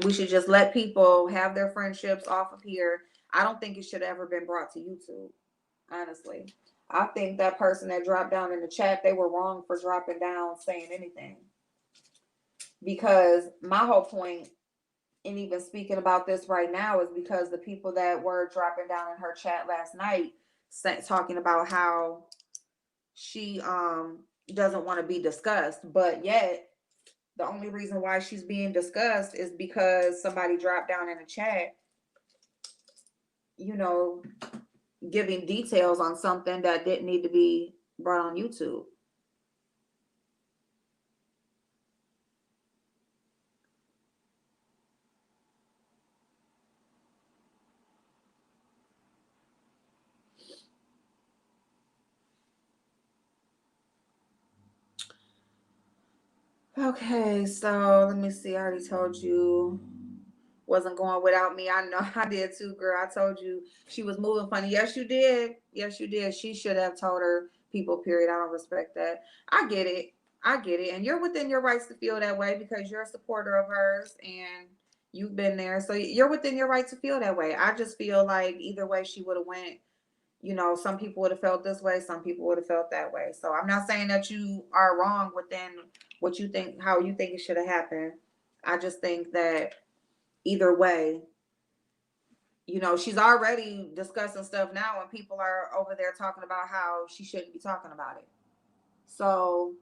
We should just let people have their friendships off of here. I don't think it should have ever been brought to YouTube, honestly. I think that person that dropped down in the chat, they were wrong for dropping down saying anything. Because my whole point in even speaking about this right now is because the people that were dropping down in her chat last night, talking about how she doesn't want to be discussed, but yet the only reason why she's being discussed is because somebody dropped down in the chat, you know, giving details on something that didn't need to be brought on YouTube. Okay, so let me see. I already told you wasn't going without me. I know I did too, girl. I told you she was moving funny. Yes, you did. Yes, you did. She should have told her people, period. I don't respect that. I get it. I get it. And you're within your rights to feel that way because you're a supporter of hers and you've been there. So you're within your right to feel that way. I just feel like either way she would have went, you know, some people would have felt this way, some people would have felt that way. So I'm not saying that you are wrong within what you think, how you think it should have happened. I just think that either way, you know, she's already discussing stuff now and people are over there talking about how she shouldn't be talking about it. So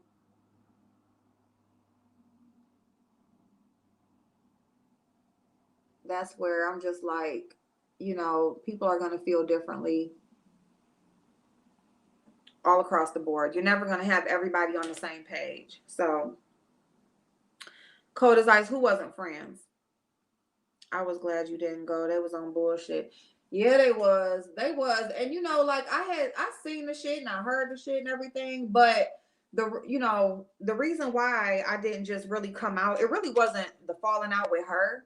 that's where I'm just like, you know, people are going to feel differently all across the board. You're never going to have everybody on the same page. So, Cold as Ice, who wasn't friends? I was glad you didn't go. They was on bullshit. Yeah, they was. They was. And you know, like I seen the shit and I heard the shit and everything, but the reason why I didn't just really come out, it really wasn't the falling out with her.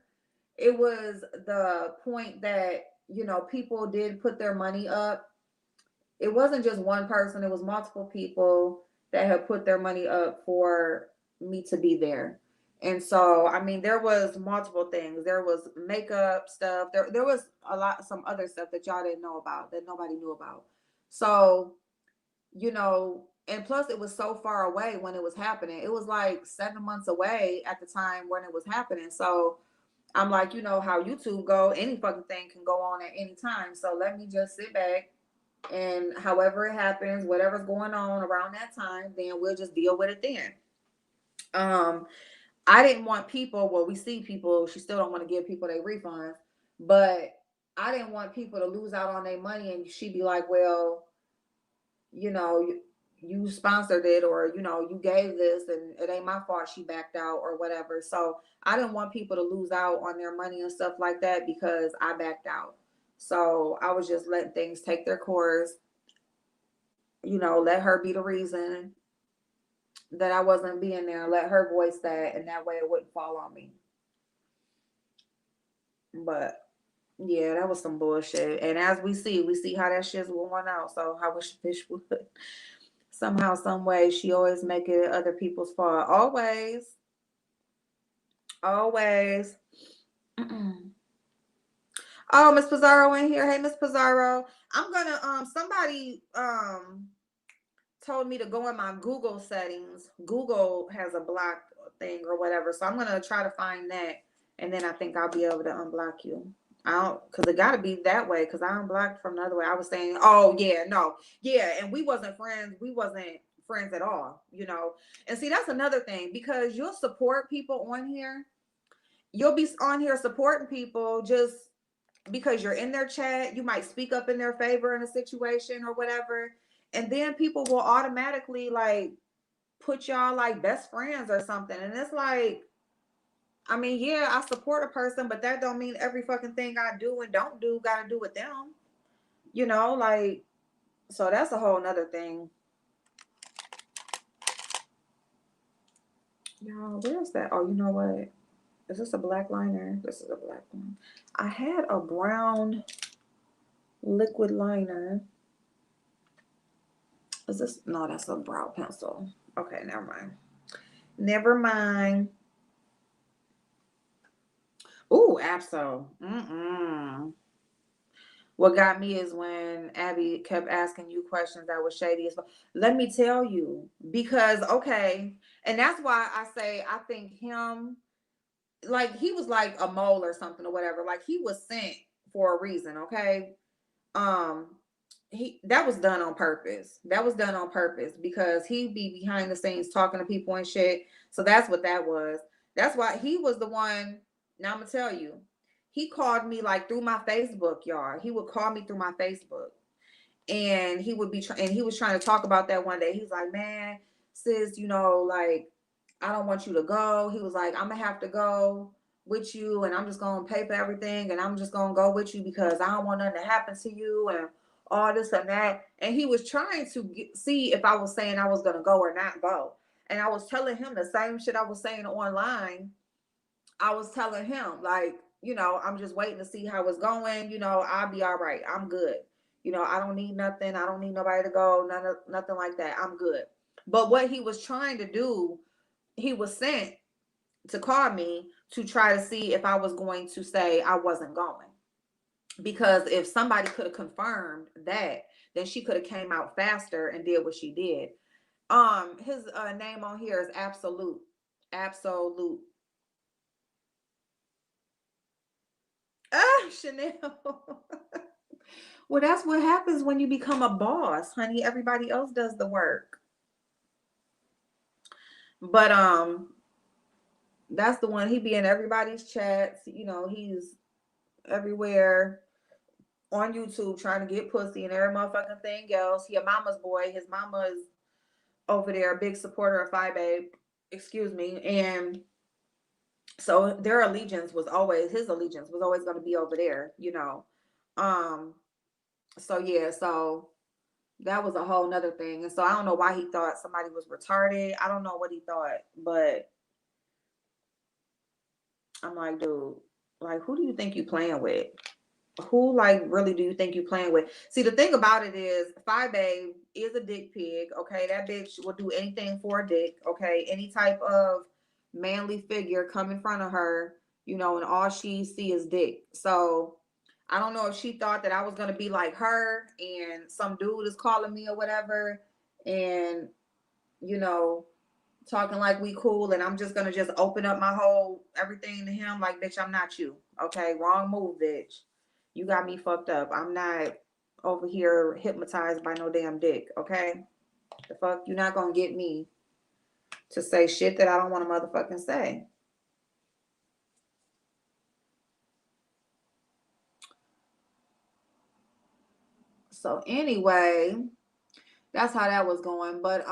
It was the point that, you know, people did put their money up. It wasn't just one person, it was multiple people that had put their money up for me to be there. And so, I mean, there was multiple things. There was makeup stuff. There was some other stuff that y'all didn't know about, that nobody knew about. So, you know, and plus it was so far away when it was happening. It was like 7 months away at the time when it was happening. So I'm like, you know how YouTube go, any fucking thing can go on at any time. So let me just sit back, and however it happens, whatever's going on around that time, then we'll just deal with it then. Um, I didn't want people, well, we see people, she still don't want to give people their refunds, but I didn't want people to lose out on their money and she'd be like, well, you know, you sponsored it, or, you know, you gave this and it ain't my fault she backed out or whatever. So I didn't want people to lose out on their money and stuff like that because I backed out. So I was just letting things take their course. You know, let her be the reason that I wasn't being there. Let her voice that, and that way it wouldn't fall on me. But yeah, that was some bullshit. And as we see how that shit's going out. So I wish bitch would somehow, some way. She always make it other people's fault. Always, always. Oh, Miss Pizarro in here. Hey, Miss Pizarro. I'm gonna somebody told me to go in my Google settings. Google has a block thing or whatever. So I'm gonna try to find that, and then I think I'll be able to unblock you. I don't, cause it gotta be that way. Cause I unblocked from the other way. I was saying, oh yeah, no, yeah, and we wasn't friends. We wasn't friends at all, you know. And see, that's another thing because you'll support people on here. You'll be on here supporting people just because you're in their chat. You might speak up in their favor in a situation or whatever, and then people will automatically like put y'all like best friends or something. And it's like, I mean, yeah, I support a person, but that don't mean every fucking thing I do and don't do gotta do with them, you know. Like, so that's a whole nother thing. Y'all, where's that? Oh, you know what, is this a black liner? This is a black one. I had a brown liquid liner. Is this? No, that's a brow pencil. Okay, never mind. Never mind. Ooh, Absol. What got me is when Abby kept asking you questions that was shady as well. Let me tell you, because okay, and that's why I say I think him, like he was like a mole or something or whatever. Like he was sent for a reason, okay? Um, he, that was done on purpose. That was done on purpose because he'd be behind the scenes talking to people and shit. So that's what that was. That's why he was the one. Now I'm gonna tell you, he called me like through my Facebook, y'all. He would call me through my Facebook, and he would be and he was trying to talk about that one day. He was like, "Man, sis, you know, like I don't want you to go." He was like, "I'm gonna have to go with you, and I'm just gonna pay for everything, and I'm just gonna go with you because I don't want nothing to happen to you, and all this and that." And he was trying to see if I was saying I was gonna go or not go. And I was telling him the same shit I was saying online. I was telling him, like, you know, I'm just waiting to see how it's going. You know, I'll be all right. I'm good. You know, I don't need nothing. I don't need nobody to go. Nothing like that. I'm good. But what he was trying to do, he was sent to call me to try to see if I was going to say I wasn't going. Because if somebody could have confirmed that, then she could have came out faster and did what she did. His name on here is Absolute. Absolute. Ah, Chanel. Well, that's what happens when you become a boss, honey. Everybody else does the work. But that's the one. He be in everybody's chats. You know, he's everywhere on YouTube trying to get pussy and every motherfucking thing else. He a mama's boy. His mama is over there, a big supporter of Phi Babe. Excuse me. And so their allegiance was always, his allegiance was always going to be over there, you know. Um, so yeah, so that was a whole nother thing. And so I don't know why he thought somebody was retarded. I don't know what he thought, but I'm like, dude, like, who do you think you playing with? Who like really do you think you playing with? See, the thing about it is, Phi Babe is a dick pig. Okay, that bitch will do anything for a dick. Okay, any type of manly figure come in front of her, you know, and all she see is dick. So I don't know if she thought that I was gonna be like her, and some dude is calling me or whatever, and you know, talking like we cool, and I'm just gonna just open up my whole everything to him. Like, bitch, I'm not you. Okay, wrong move, bitch. You got me fucked up. I'm not over here hypnotized by no damn dick. Okay, the fuck, you're not gonna get me to say shit that I don't want to motherfucking say. So anyway, that's how that was going. But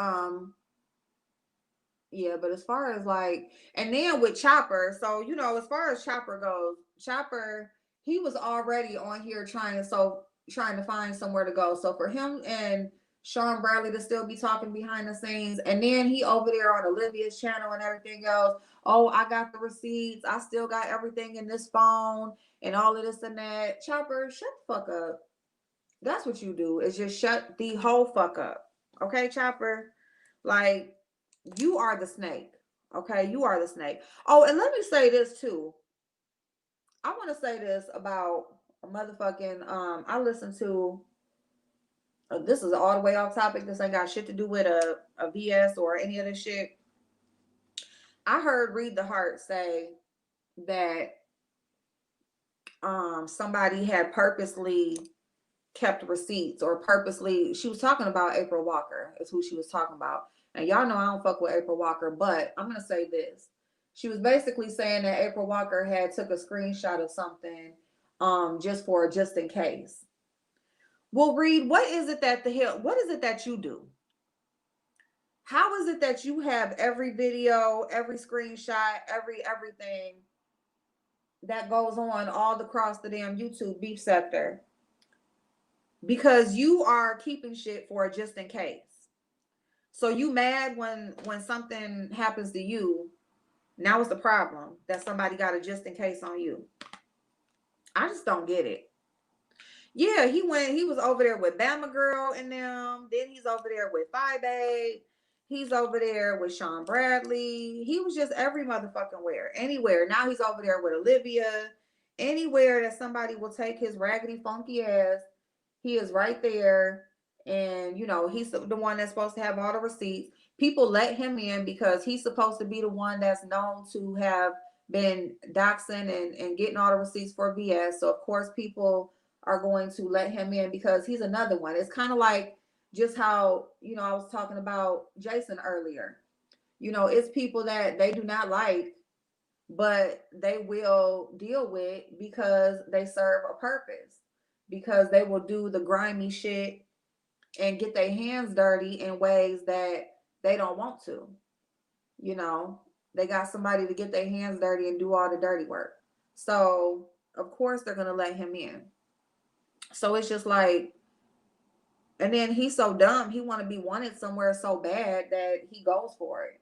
yeah, but as far as like, and then with Chopper, so you know, as far as Chopper goes, Chopper, he was already on here trying to find somewhere to go. So for him and Sean Bradley to still be talking behind the scenes. And then he over there on Olivia's channel and everything else. Oh, I got the receipts. I still got everything in this phone and all of this and that. Chopper, shut the fuck up. That's what you do, is just shut the whole fuck up. Okay, Chopper? Like, you are the snake. Okay, you are the snake. Oh, and let me say this too. I want to say this about a motherfucking I listened to this is all the way off topic. This ain't got shit to do with a VS or any of this shit. I heard Read the Heart say that somebody had purposely kept receipts, or purposely, she was talking about April Walker is who she was talking about. And y'all know I don't fuck with April Walker, but I'm gonna say this. She was basically saying that April Walker had took a screenshot of something just in case. Well, Reed, what is it that you do? How is it that you have every video, every screenshot, everything that goes on all across the damn YouTube beef sector? Because you are keeping shit for just in case. So you mad when something happens to you. Now it's the problem that somebody got a just in case on you. I just don't get it. Yeah, he was over there with Bama Girl and them. Then he's over there with 5A. He's over there with Sean Bradley. He was just every motherfucking where. Anywhere. Now he's over there with Olivia. Anywhere that somebody will take his raggedy, funky ass, he is right there. And, he's the one that's supposed to have all the receipts. People let him in because he's supposed to be the one that's known to have been doxing and getting all the receipts for VS. So, of course, people are going to let him in because he's another one. It's kind of like just how, I was talking about Jason earlier. It's people that they do not like, but they will deal with because they serve a purpose, because they will do the grimy shit and get their hands dirty in ways that they don't want to. They got somebody to get their hands dirty and do all the dirty work. So, of course, they're going to let him in. So it's just like, and then he's so dumb. He want to be wanted somewhere so bad that he goes for it.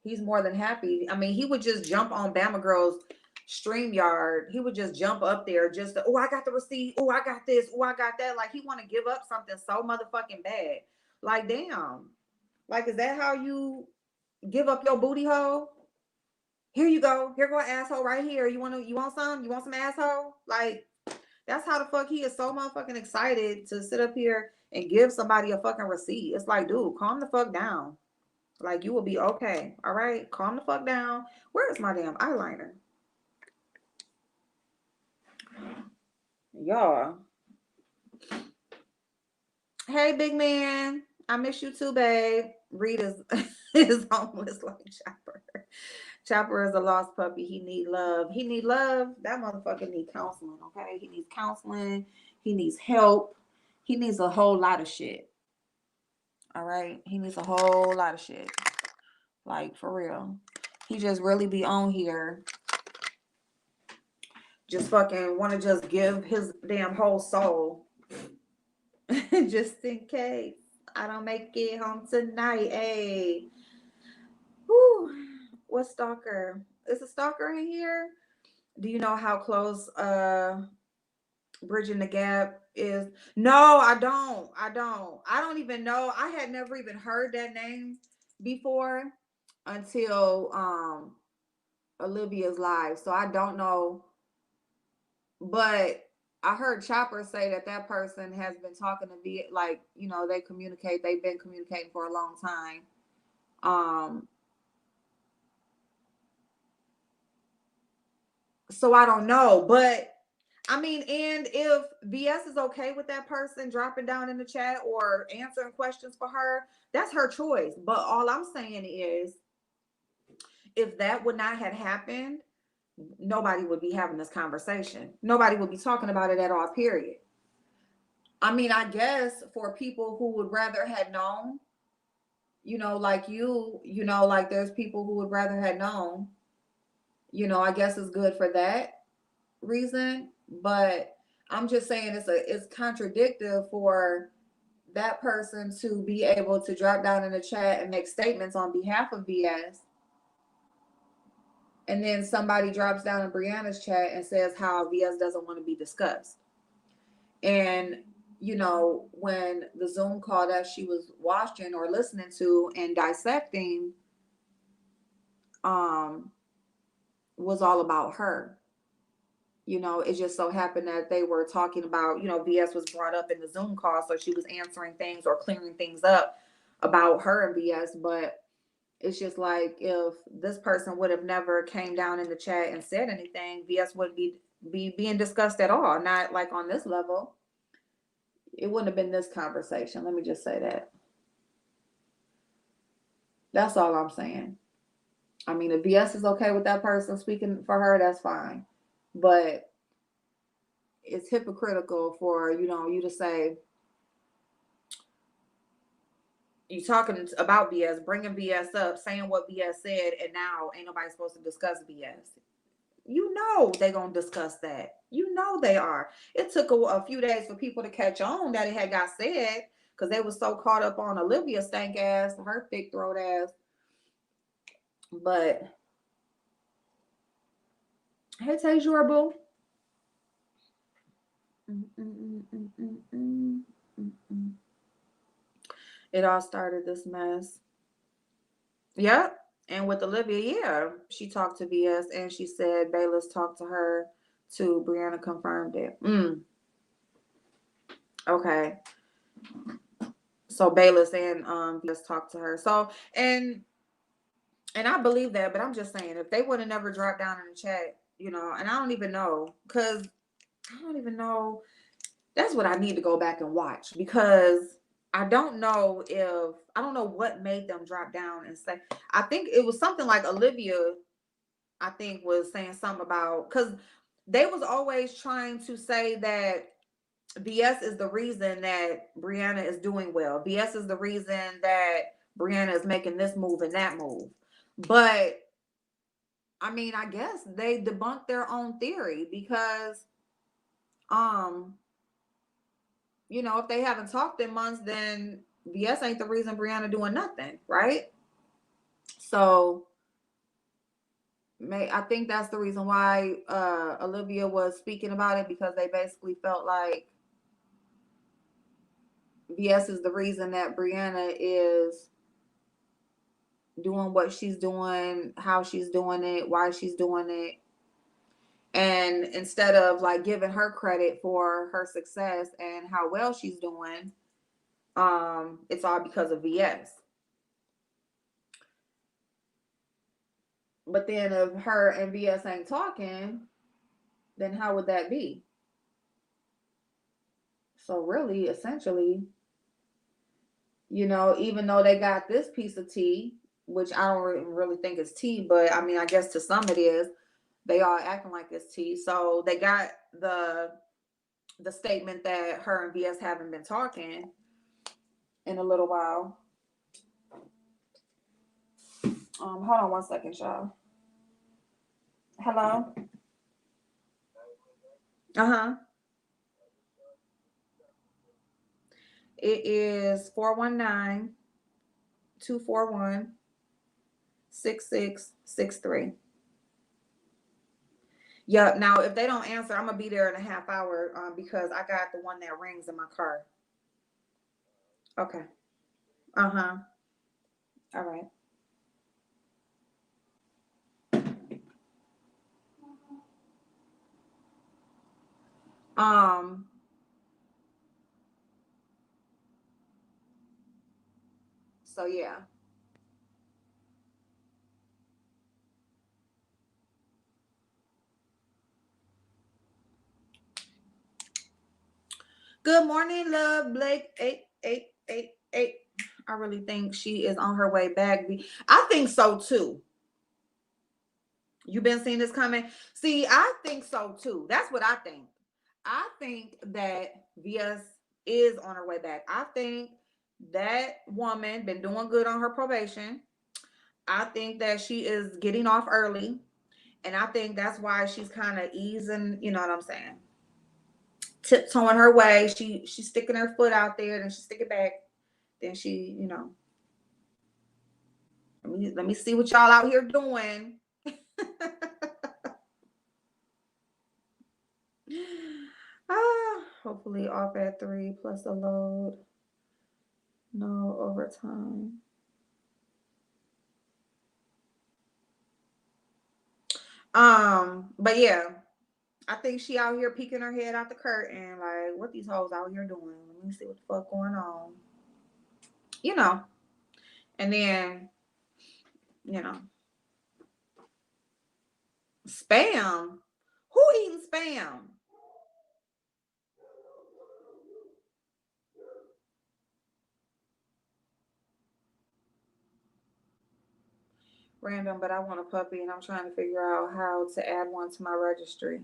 He's more than happy. I mean, he would just jump on Bama Girl's StreamYard. He would just jump up there just to, oh, I got the receipt. Oh, I got this. Oh, I got that. Like, he want to give up something so motherfucking bad. Like, damn. Like, is that how you give up your booty hole? Here you go. Here go an asshole right here. You want some? You want some asshole? Like, that's how the fuck he is so motherfucking excited to sit up here and give somebody a fucking receipt. It's like, dude, calm the fuck down. Like, you will be okay. All right? Calm the fuck down. Where is my damn eyeliner? Y'all. Hey, big man. I miss you too, babe. Reed is homeless like Chopper. Chopper is a lost puppy. He need love. He need love. That motherfucker need counseling, okay? He needs counseling. He needs help. He needs a whole lot of shit. All right? He needs a whole lot of shit. Like, for real. He just really be on here. Just fucking want to just give his damn whole soul. Just in case I don't make it home tonight. Hey. Whew. What stalker? Is a stalker in here? Do you know how close Bridging the Gap is? No, I don't. I don't even know. I had never even heard that name before until Olivia's live. So I don't know. But I heard Chopper say that person has been talking to be like, they communicate. They've been communicating for a long time. So I don't know, but I mean, and if VS is okay with that person dropping down in the chat or answering questions for her, that's her choice. But all I'm saying is, if that would not have happened, nobody would be having this conversation. Nobody would be talking about it at all, period. I mean, I guess for people who would rather have known, like like there's people who would rather have known, I guess it's good for that reason. But I'm just saying it's contradictory for that person to be able to drop down in the chat and make statements on behalf of VS, and then somebody drops down in Brianna's chat and says how VS doesn't want to be discussed. And you know, when the Zoom call that she was watching or listening to and dissecting was all about her. You know, it just so happened that they were talking about, you know, VS was brought up in the Zoom call, so she was answering things or clearing things up about her and VS. But it's just like, if this person would have never came down in the chat and said anything, VS wouldn't be being discussed at all. Not like on this level. It wouldn't have been this conversation. Let me just say that. That's all I'm saying. I mean, if VS is okay with that person speaking for her, that's fine. But it's hypocritical for, you know, you to say, you talking about BS, bringing BS up, saying what BS said, and now ain't nobody supposed to discuss BS. You know they gonna discuss that. You know they are. It took a few days for people to catch on that it had got said, because they were so caught up on Olivia stank ass, her thick throat ass. But hey, Tajura boo. It all started this mess. Yep. And with Olivia, yeah, she talked to VS and she said Bayless talked to her too. Brianna confirmed it. Okay. So Bayless and VS talked to her. So and I believe that, but I'm just saying, if they would have never dropped down in the chat, you know, and I don't even know, because I don't even know. That's what I need to go back and watch, because I don't know what made them drop down and say. I think it was something like Olivia, I think, was saying something about, because they was always trying to say that BS is the reason that Brianna is doing well. BS is the reason that Brianna is making this move and that move. But I mean, I guess they debunked their own theory, because you know, if they haven't talked in months, then BS ain't the reason Brianna doing nothing, right? So I think that's the reason why Olivia was speaking about it, because they basically felt like BS is the reason that Brianna is doing what she's doing, how she's doing it, why she's doing it. And instead of like giving her credit for her success and how well she's doing, it's all because of VS. But then if her and VS ain't talking, then how would that be? So really, essentially, you know, even though they got this piece of tea, which I don't really think is tea, but I mean, I guess to some it is, they all acting like it's tea. So they got the statement that her and VS haven't been talking in a little while. Hold on one second, y'all. Hello? Uh-huh. It is 419-241-6663. Yeah, now if they don't answer, I'm gonna be there in a half hour, because I got the one that rings in my car. Okay. Uh-huh. All right. Um, so yeah. Good morning, love. Blake 8888. I really think she is on her way back. I think so too. You've been seeing this coming. See, I think so too. That's what I think. I think that VS is on her way back. I think that woman been doing good on her probation. I think that she is getting off early. And I think that's why she's kind of easing, you know what I'm saying? tiptoeing her way. She's sticking her foot out there, then she stick it back. Then she, let me see what y'all out here doing. Hopefully off at 3 plus a load. No overtime. But yeah, I think she out here peeking her head out the curtain, like, what these hoes out here doing? Let me see what the fuck going on. And then, spam. Who eating spam? Random, but I want a puppy and I'm trying to figure out how to add one to my registry.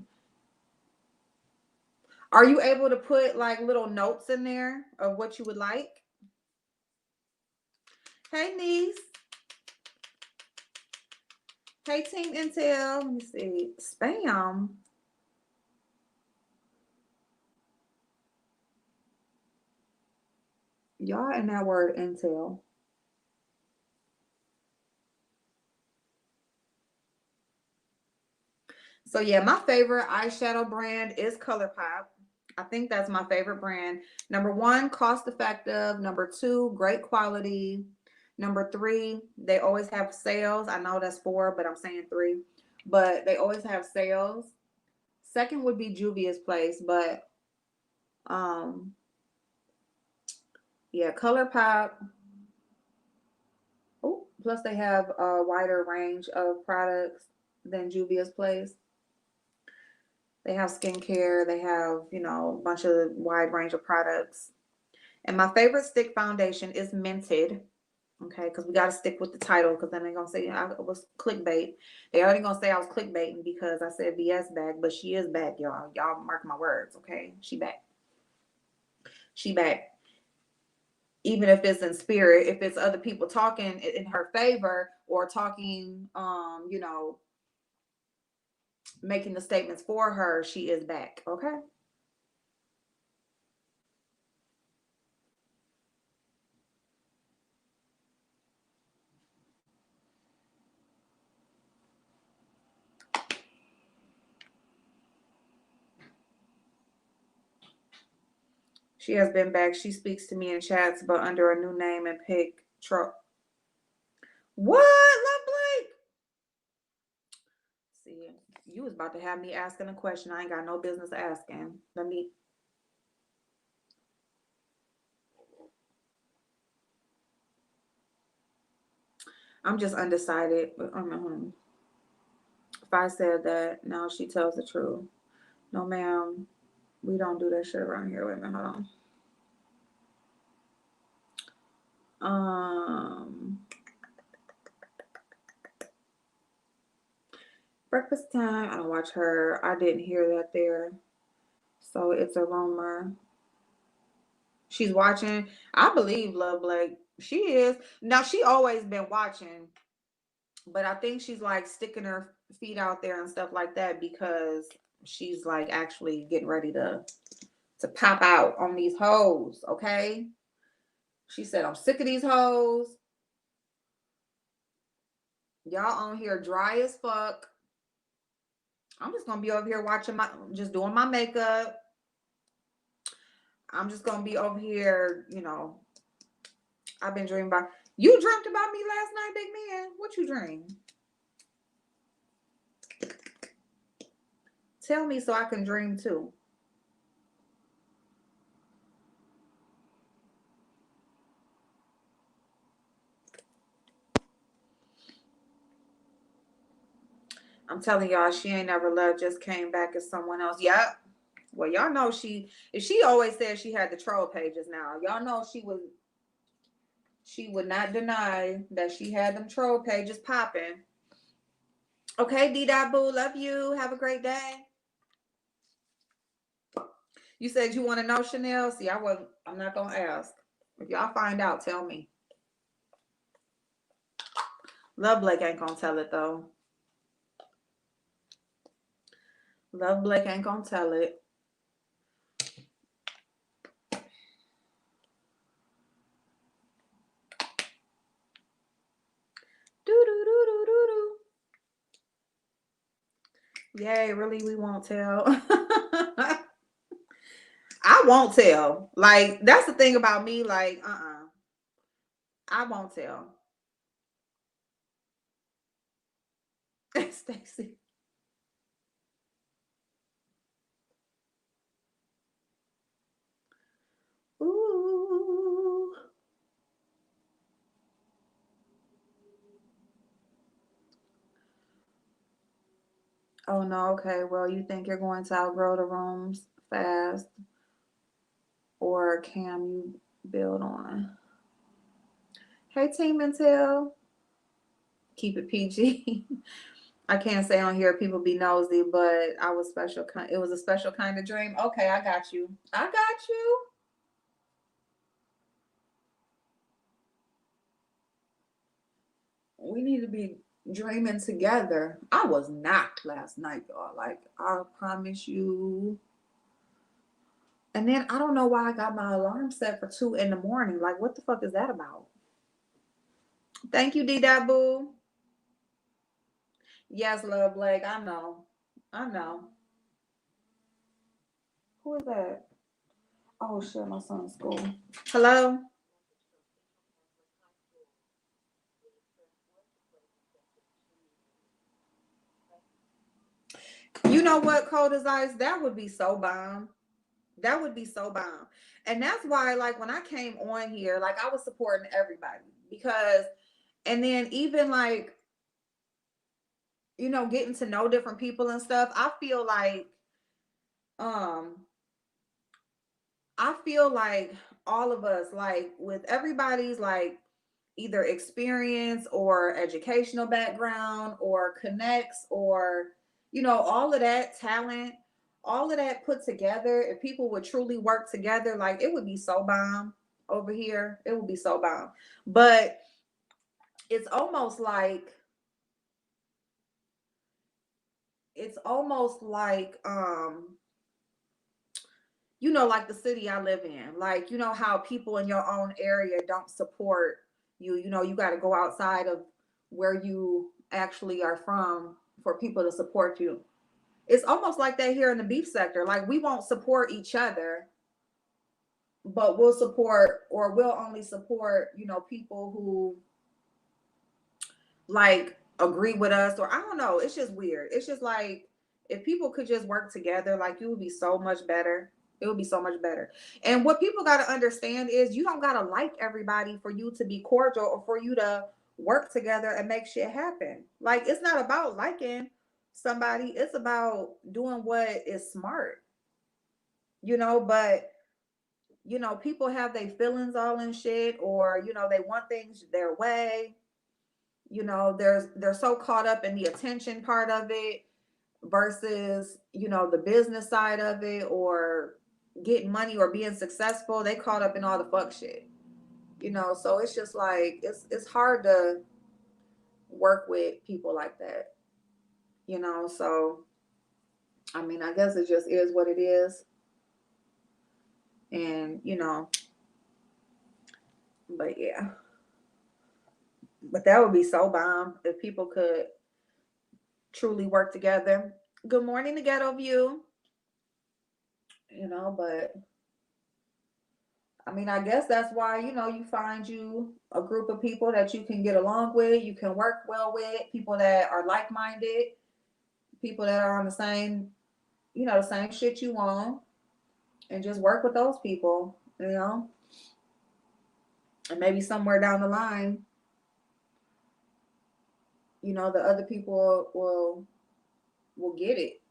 Are you able to put like little notes in there of what you would like? Hey, niece. Hey, Team Intel. Let me see. Spam. Y'all in that word Intel. So yeah, my favorite eyeshadow brand is ColourPop. I think that's my favorite brand. Number 1, cost effective. Number 2, great quality. Number 3, they always have sales. I know that's 4, but I'm saying 3. But they always have sales. Second would be Juvia's Place, but yeah, ColourPop. Oh, plus they have a wider range of products than Juvia's Place. They have skincare. They have, a bunch of wide range of products. And my favorite stick foundation is Minted. Okay, because we got to stick with the title because then they're going to say I was clickbait. They already going to say I was clickbaiting because I said BS back, but she is back, y'all. Y'all mark my words, okay? She back. She back. Even if it's in spirit, if it's other people talking in her favor or talking, making the statements for her, she is back, okay? She has been back. She speaks to me in chats, but under a new name and pick truck. What, Love Blake? See, you was about to have me asking a question I ain't got no business asking. I'm just undecided. If I said that, now she tells the truth. No, ma'am, we don't do that shit around here. Wait a minute, hold on. Breakfast time. I don't watch her. I didn't hear that there. So it's a rumor. She's watching. I believe Love Blake. She is. Now she always been watching, but I think she's like sticking her feet out there and stuff like that because she's like actually getting ready to pop out on these hoes. Okay. She said, I'm sick of these hoes. Y'all on here dry as fuck. I'm just gonna be over here watching just doing my makeup. I'm just gonna be over here, I've been dreaming about you dreamt about me last night, big man. What you dream? Tell me so I can dream too. I'm telling y'all, she ain't never left, just came back as someone else. Yep. Well, y'all know she always said she had the troll pages now. Y'all know she would not deny that she had them troll pages popping. Okay, D-Dot-Boo, love you. Have a great day. You said you want to know, Chanel. See, I'm not gonna ask. If y'all find out, tell me. Love Blake ain't gonna tell it though. Love Blake ain't gonna tell it. Yay, really, we won't tell. I won't tell. Like, that's the thing about me. Like, I won't tell. Stacy. Ooh. Oh no, okay. Well, you think you're going to outgrow the rooms fast, or can you build on? Hey, Team Intel, keep it PG. I can't say on here people be nosy, but I was special. It was a special kind of dream. Okay, I got you. I got you. We need to be dreaming together. I was knocked last night, y'all. Like, I promise you. And then I don't know why I got my alarm set for 2 in the morning. Like, what the fuck is that about? Thank you, D Boo. Yes, love Blake. I know. I know. Who is that? Oh shit, my son's school. Hello? You know what, Cold as Ice? That would be so bomb. That would be so bomb. And that's why, like, when I came on here, like, I was supporting everybody because, and then even like, getting to know different people and stuff, um, I feel like all of us, like, with everybody's, like, either experience or educational background or connects or, all of that talent, all of that put together, if people would truly work together, like, it would be so bomb over here. It would be so bomb. But it's almost like, it's almost like, like the city I live in, like, how people in your own area don't support you. You got to go outside of where you actually are from for people to support you. It's almost like that here in the beef sector. Like, we won't support each other, but we'll only support, people who, like, agree with us, or I don't know. It's just weird. It's just like, if people could just work together, like, it would be so much better. It would be so much better. And what people got to understand is you don't got to like everybody for you to be cordial or for you to work together and make shit happen. Like, it's not about liking somebody. It's about doing what is smart, but people have their feelings all in shit, or, they want things their way. They're so caught up in the attention part of it versus, the business side of it, or getting money or being successful. They caught up in all the fuck shit. So it's just like, it's hard to work with people like that. So I mean, I guess it just is what it is. And but yeah. But that would be so bomb if people could truly work together. Good morning, the ghetto view. But I mean, I guess that's why, you find you a group of people that you can get along with, you can work well with, people that are like-minded, people that are on the same, the same shit you want, and just work with those people. And maybe somewhere down the line, the other people will get it,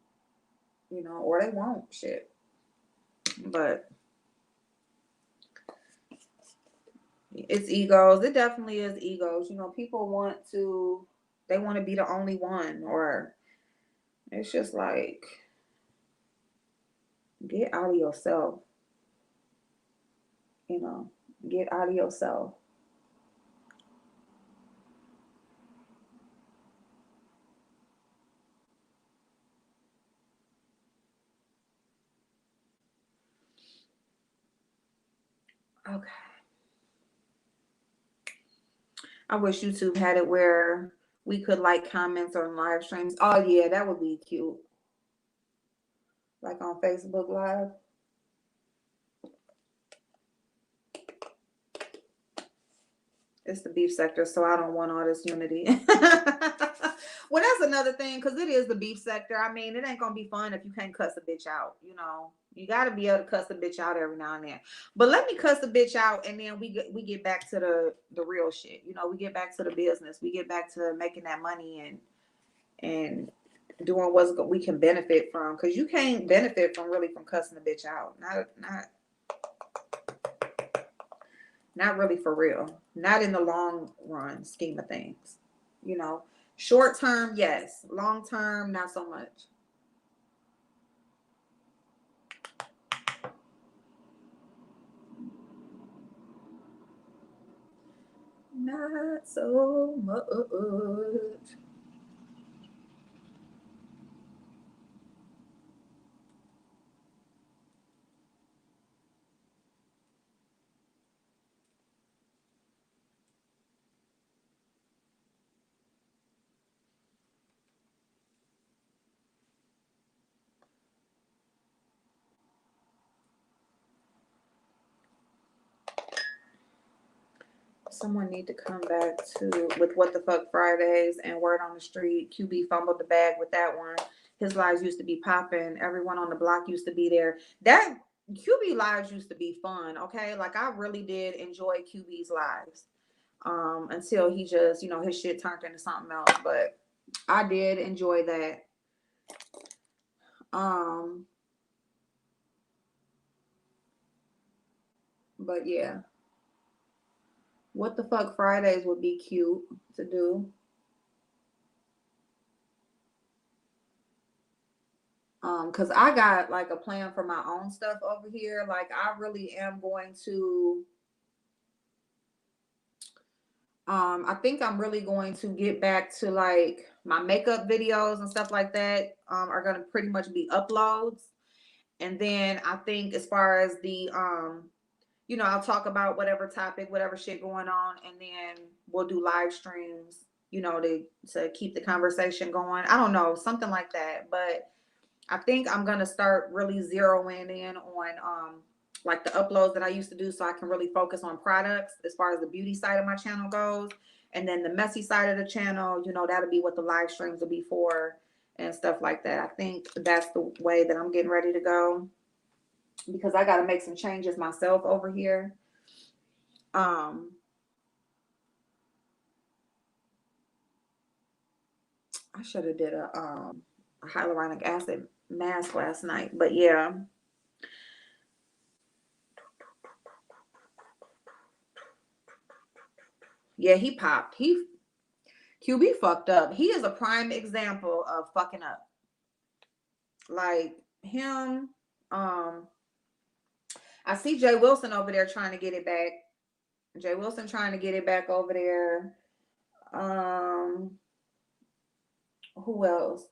or they won't. Shit. But it's egos. It definitely is egos. People they want to be the only one, or it's just like, get out of yourself, you know, get out of yourself. Okay. I wish YouTube had it where we could like comments on live streams. Oh yeah, that would be cute. like on Facebook Live. It's the beef sector, so I don't want all this unity. Well, that's another thing, because it is the beef sector. I mean, it ain't gonna be fun if you can't cuss a bitch out. You know, you got to be able to cuss a bitch out every now and then. But let me cuss a bitch out, and then we get back to the real shit. You know, we get back to the business. We get back to making that money and doing what we can benefit from. Because you can't benefit from really from cussing a bitch out. Not really for real. Not in the long run scheme of things. You know, short term, yes. Long term, not so much. Not so much. Someone need to come back to with What the Fuck Fridays and Word on the Street. QB fumbled the bag with that one. His lives used to be popping. Everyone on the block used to be there. That QB lives used to be fun. Okay, like I really did enjoy QB's lives. Until he just, his shit turned into something else. But I did enjoy that. Um, but yeah, What the Fuck Fridays would be cute to do. Cause I got like a plan for my own stuff over here. Like I really am going to I think I'm really going to get back to like my makeup videos and stuff like that are going to pretty much be uploads. And then I think as far as the I'll talk about whatever topic, whatever shit going on, and then we'll do live streams, to keep the conversation going. I don't know, something like that. But I think I'm gonna start really zeroing in on like the uploads that I used to do, so I can really focus on products as far as the beauty side of my channel goes. And then the messy side of the channel, that'll be what the live streams will be for and stuff like that. I think that's the way that I'm getting ready to go, because I got to make some changes myself over here. Um, I should have did a hyaluronic acid mask last night, but yeah. Yeah, he popped. He QB fucked up. He is a prime example of fucking up. Like him, I see Jay Wilson over there trying to get it back. Jay Wilson trying to get it back over there. Um, who else?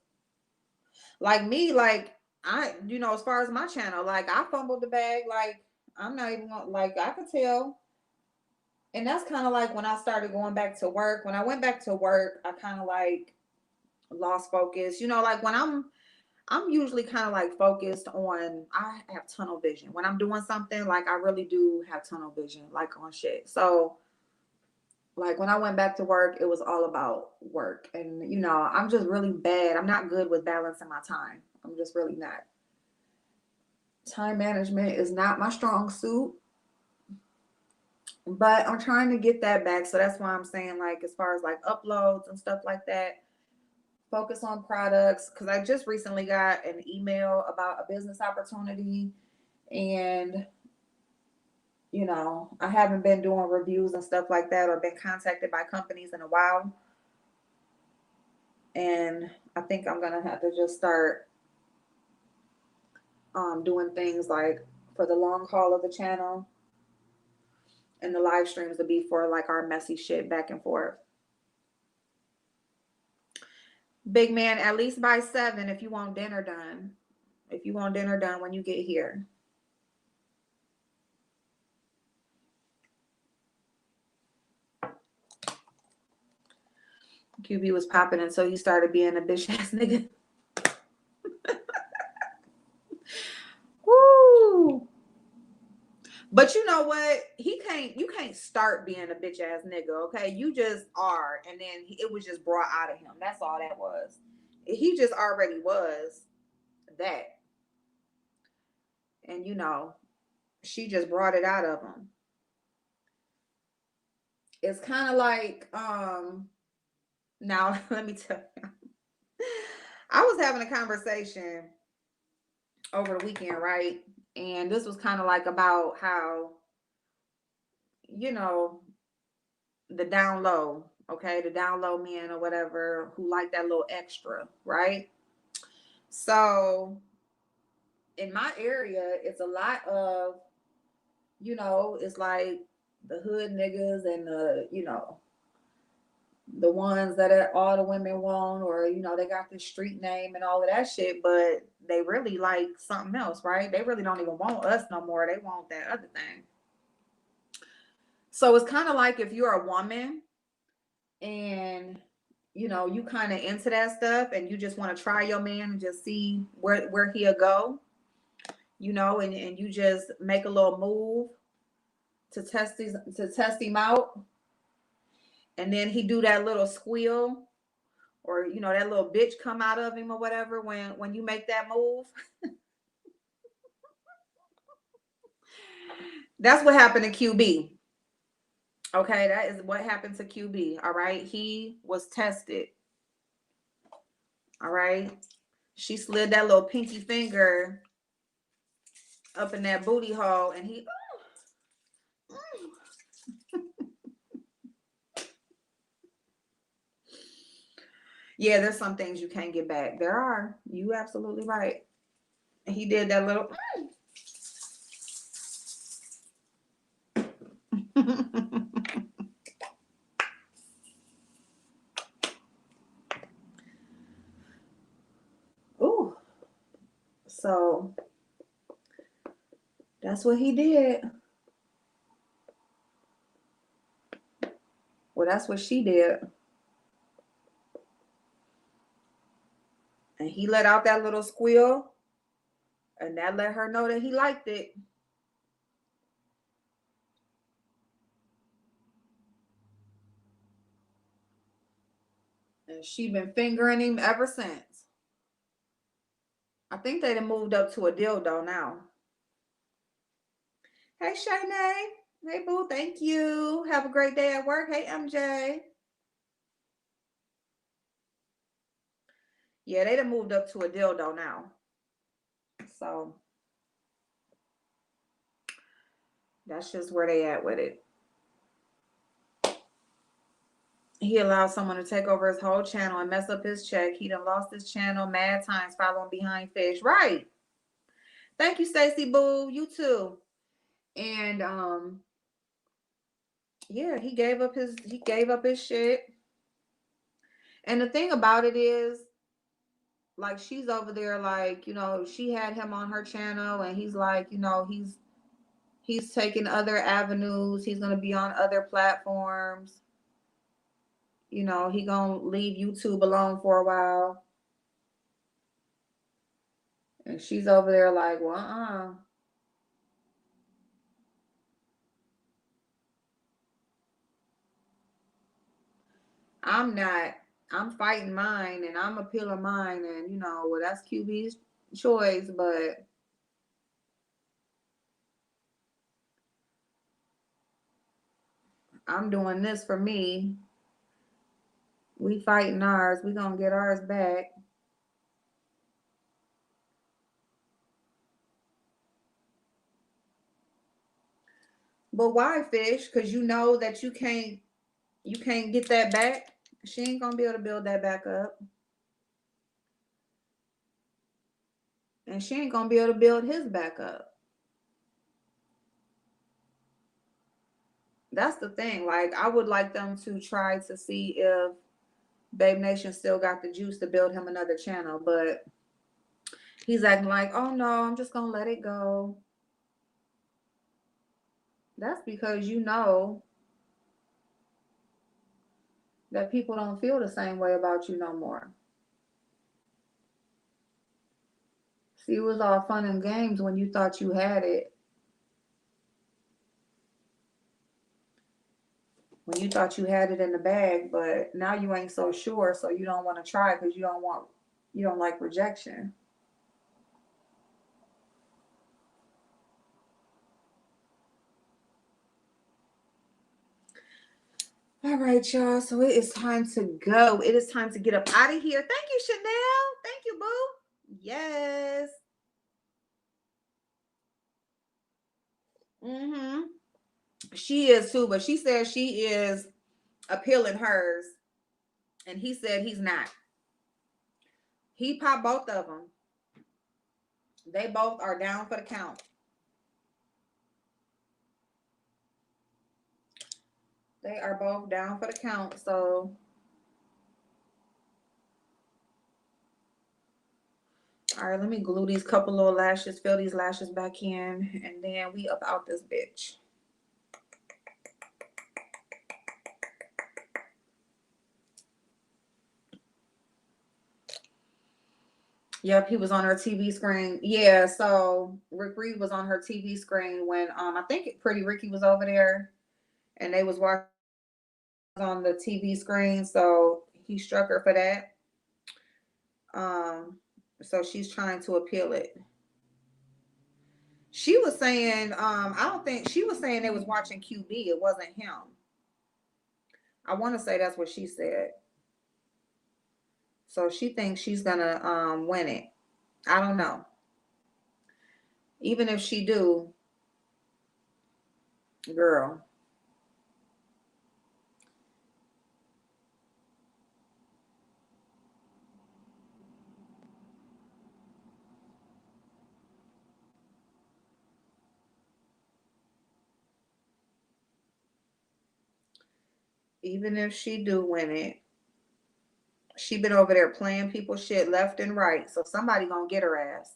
Like me, like I, as far as my channel, like I fumbled the bag. Like I'm not even like I could tell. And that's kind of like when I started going back to work. When I went back to work, I kind of like lost focus. Like when I'm usually kind of like focused on, I have tunnel vision. When I'm doing something, like I really do have tunnel vision, like on shit. So like when I went back to work, it was all about work. And I'm just really bad. I'm not good with balancing my time. I'm just really not. Time management is not my strong suit, but I'm trying to get that back. So that's why I'm saying, like, as far as like uploads and stuff like that, focus on products. Because I just recently got an email about a business opportunity, and I haven't been doing reviews and stuff like that or been contacted by companies in a while. And I think I'm gonna have to just start doing things like for the long haul of the channel, and the live streams to be for like our messy shit back and forth. Big man, at least by 7 if you want dinner done. If you want dinner done when you get here. QB was popping until he started being a bitch ass nigga. But you know what? You can't start being a bitch ass nigga, okay? You just are. And then it was just brought out of him. That's all that was. He just already was that. And she just brought it out of him. It's kind of like, now let me tell you. I was having a conversation over the weekend, right? And this was kind of like about how, you know, the down low, okay, the down low men or whatever who like that little extra, right? So in my area, it's a lot of, it's like the hood niggas and the ones that all the women want, or they got the street name and all of that shit, but they really like something else, right? They really don't even want us no more. They want that other thing. So it's kind of like if you're a woman and you kind of into that stuff and you just want to try your man and just see where he'll go, and you just make a little move to test him out, and then he do that little squeal, or that little bitch come out of him or whatever when you make that move. That's what happened to QB. Okay, that is what happened to QB. All right, he was tested. All right, she slid that little pinky finger up in that booty hole, and he. Yeah, there's some things you can't get back. There are. You absolutely right. He did that little. Ooh. So that's what he did. Well, that's what she did. And he let out that little squeal, and that let her know that he liked it. And she been fingering him ever since. I think they done moved up to a dildo now. Hey, Shanae. Hey, boo. Thank you. Have a great day at work. Hey, MJ. Yeah, they done moved up to a dildo now. So that's just where they at with it. He allowed someone to take over his whole channel and mess up his check. He done lost his channel mad times following behind fish. Right. Thank you, Stacy Boo. You too. And yeah, he gave up his shit. And the thing about it is, like, she's over there, like, she had him on her channel, and he's like, he's taking other avenues. He's gonna be on other platforms. He gonna leave YouTube alone for a while. And she's over there like, well, I'm not. I'm fighting mine, and I'm appealing mine, and well, that's QB's choice, but I'm doing this for me. We fighting ours. We gonna get ours back. But why, fish? Because you know that you can't get that back. She ain't gonna be able to build that back up. And she ain't gonna be able to build his back up. That's the thing. Like, I would like them to try to see if Babe Nation still got the juice to build him another channel, but he's acting like, oh no, I'm just gonna let it go. That's because that people don't feel the same way about you no more. See, it was all fun and games when you thought you had it. when you thought you had it in the bag, but now you ain't so sure, so you don't want to try because you don't like rejection. All right, y'all. So it is time to go. It is time to get up out of here. Thank you, Chanel. Thank you, boo. Yes. Mm-hmm. She is too, but she says she is appealing hers, and he said he's not. He popped both of them. They both are down for the count. They are both down for the count. So, all right, let me glue these couple little lashes, fill these lashes back in, and then we up out this bitch. Yep, he was on her TV screen. Yeah, so Rick Reed was on her TV screen when I think Pretty Ricky was over there and they was watching on the TV screen, so he struck her for that. Um so she's trying to appeal it. She was saying I don't think she was saying they was watching QB, it wasn't him. I want to say that's what she said. So she thinks she's gonna win it. I don't know. Even if she do, girl. Even if she do win it, she been over there playing people shit left and right. So somebody gonna get her ass.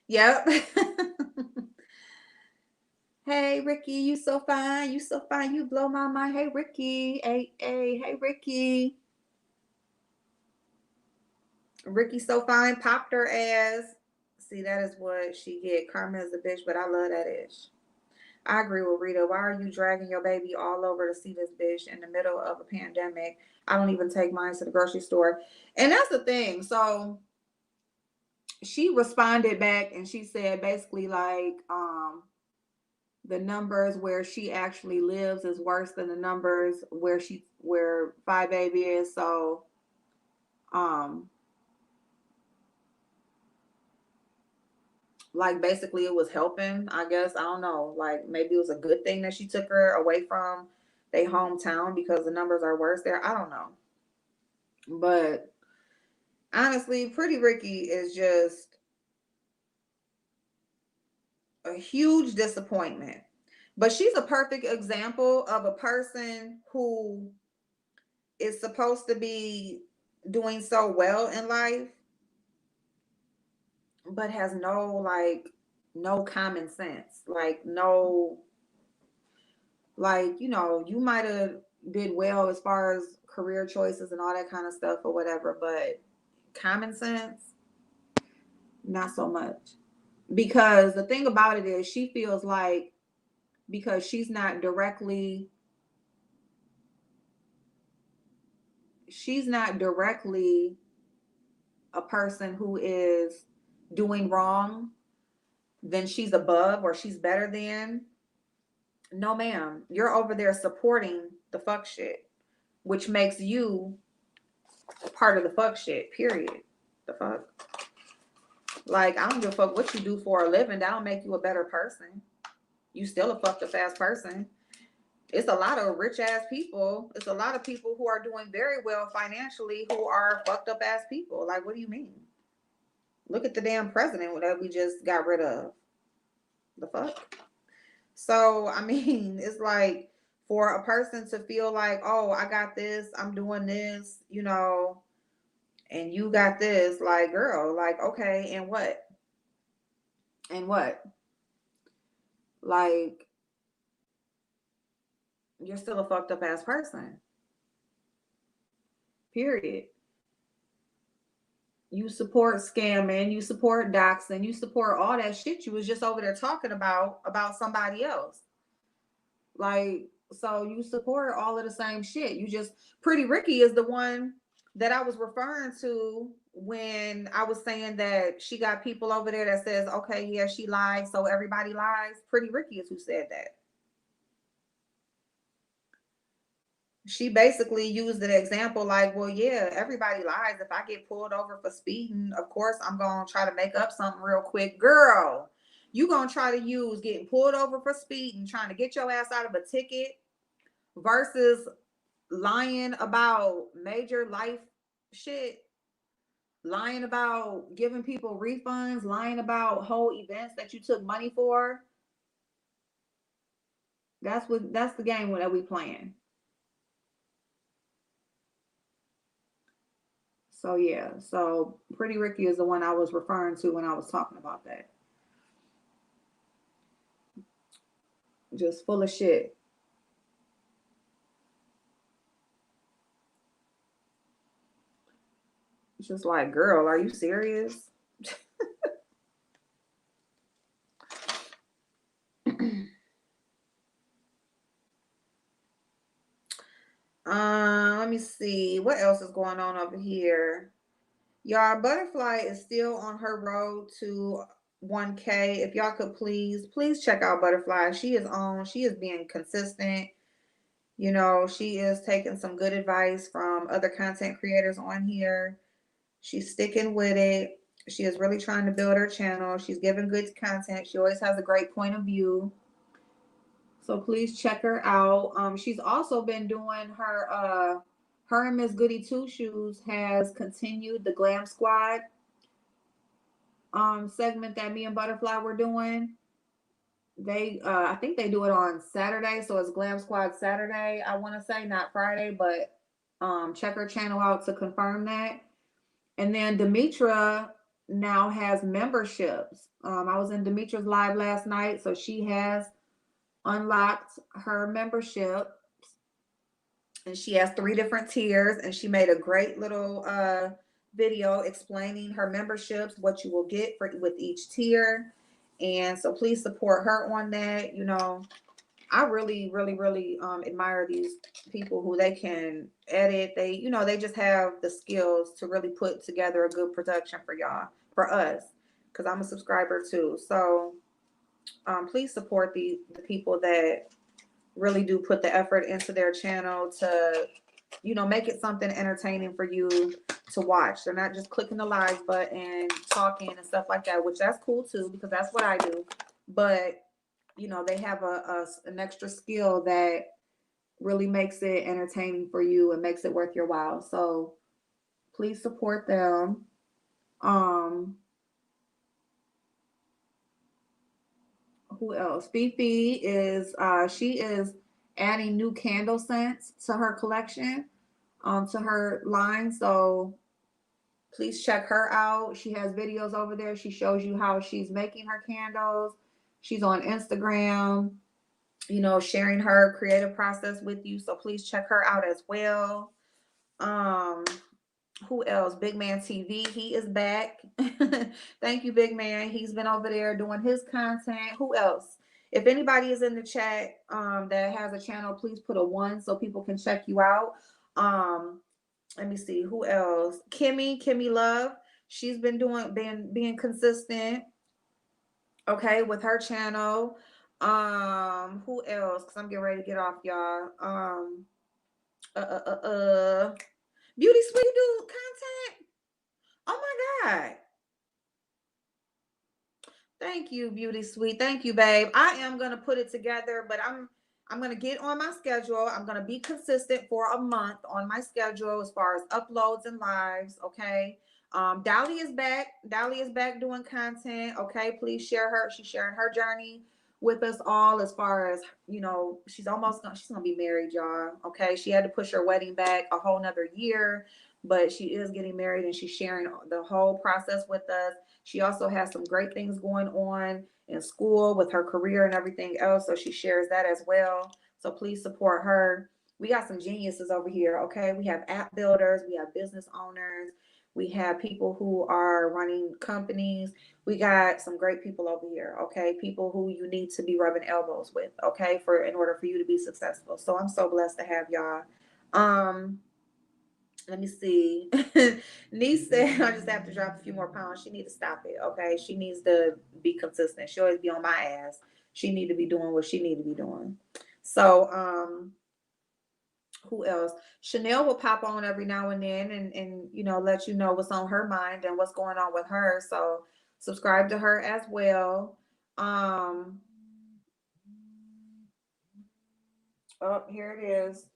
Yep. Hey Ricky, you so fine. You so fine. You blow my mind. Hey Ricky. Hey Ricky. Ricky so fine. Popped her ass. See, that is what she get. Karma is a bitch, but I love that ish. I agree with Rita. Why are you dragging your baby all over to see this bitch in the middle of a pandemic? I don't even take mine to the grocery store. And that's the thing. So she responded back and she said basically like the numbers where she actually lives is worse than the numbers where Phi Baby is. So um like basically it was helping, I guess. I don't know. Like maybe it was a good thing that she took her away from their hometown because the numbers are worse there. I don't know. But honestly, Pretty Ricky is just a huge disappointment. But she's a perfect example of a person who is supposed to be doing so well in life, but has no common sense. Like, no, like, you might have did well as far as career choices and all that kind of stuff or whatever, but common sense, not so much. Because the thing about it is, she feels like because she's not directly a person who is doing wrong, then she's above or she's better than. No, ma'am. You're over there supporting the fuck shit, which makes you part of the fuck shit, period. The fuck? Like, I don't give a fuck what you do for a living. That don't make you a better person. You still a fucked up ass person. It's a lot of rich ass people. It's a lot of people who are doing very well financially who are fucked up ass people. Like, what do you mean? Look at the damn president that we just got rid of. The fuck? So, I mean, it's like for a person to feel like, oh, I got this, I'm doing this, and you got this, like, girl, like, okay, and what? And what? Like, you're still a fucked up ass person. Period. You support scamming, you support doxing, you support all that shit you was just over there talking about somebody else. Like, so you support all of the same shit. You just, Pretty Ricky is the one that I was referring to when I was saying that she got people over there that says, okay, yeah, she lied, so everybody lies. Pretty Ricky is who said that. She basically used an example like, well, yeah, everybody lies. If I get pulled over for speeding, of course I'm gonna try to make up something real quick. Girl, you gonna try to use getting pulled over for speeding, trying to get your ass out of a ticket versus lying about major life shit, lying about giving people refunds, lying about whole events that you took money for. That's the game that we playing. So yeah, so Pretty Ricky is the one I was referring to when I was talking about that. Just full of shit. It's just like, girl, are you serious? Let me see what else is going on over here. Y'all, Butterfly is still on her road to 1K. If y'all could please check out Butterfly. She is being consistent. You know, she is taking some good advice from other content creators on here. She's sticking with it. She is really trying to build her channel. She's giving good content. She always has a great point of view. So please check her out. She's also been doing her and Miss Goody Two Shoes has continued the Glam Squad segment that me and Butterfly were doing. They I think they do it on Saturday, so it's Glam Squad Saturday, I want to say, not Friday, but check her channel out to confirm that. And then Demetra now has memberships. I was in Demetra's live last night, so she has unlocked her membership, and she has 3 different tiers, and she made a great little video explaining her memberships, what you will get for with each tier. And so please support her on that. You know, I really, really, really admire these people who they can edit. They, you know, they just have the skills to really put together a good production for y'all, for us, because I'm a subscriber too. So please support the people that really do put the effort into their channel to, you know, make it something entertaining for you to watch. They're not just clicking the like button, talking and stuff like that, which that's cool too, because that's what I do. But you know, they have an extra skill that really makes it entertaining for you and makes it worth your while. So please support them. Who else? Fifi is she is adding new candle scents to her collection, to her line. So please check her out. She has videos over there. She shows you how she's making her candles. She's on Instagram, you know, sharing her creative process with you. So please check her out as well. Um, who else? Big Man TV. He is back. Thank you, Big Man. He's been over there doing his content. Who else? If anybody is in the chat that has a channel, please put a 1 so people can check you out. Let me see who else. Kimmy Love. She's been being consistent. Okay, with her channel. Who else? Because I'm getting ready to get off, y'all. Uh, uh, uh, uh. Beauty Sweet do content. Oh my God. Thank you, Beauty Sweet. Thank you, babe. I am gonna put it together, but I'm gonna get on my schedule. I'm gonna be consistent for a month on my schedule as far as uploads and lives. Okay. Dolly is back. Dolly is back doing content. Okay, please share her. She's sharing her journey with us all as far as, you know, she's gonna be married, y'all. Okay. She had to push her wedding back a whole nother year, but she is getting married and she's sharing the whole process with us. She also has some great things going on in school with her career and everything else. So she shares that as well. So please support her. We got some geniuses over here. Okay. We have app builders, we have business owners, We have people who are running companies. We got some great people over here, okay? People who you need to be rubbing elbows with, okay, for in order for you to be successful. So I'm so blessed to have y'all. Um, let me see. Niece said I just have to drop a few more pounds. She need to stop it, okay? She needs to be consistent. She always be on my ass. She need to be doing what she need to be doing. So, who else? Chanel will pop on every now and then and let you know what's on her mind and what's going on with her. So subscribe to her as well. Oh, here it is.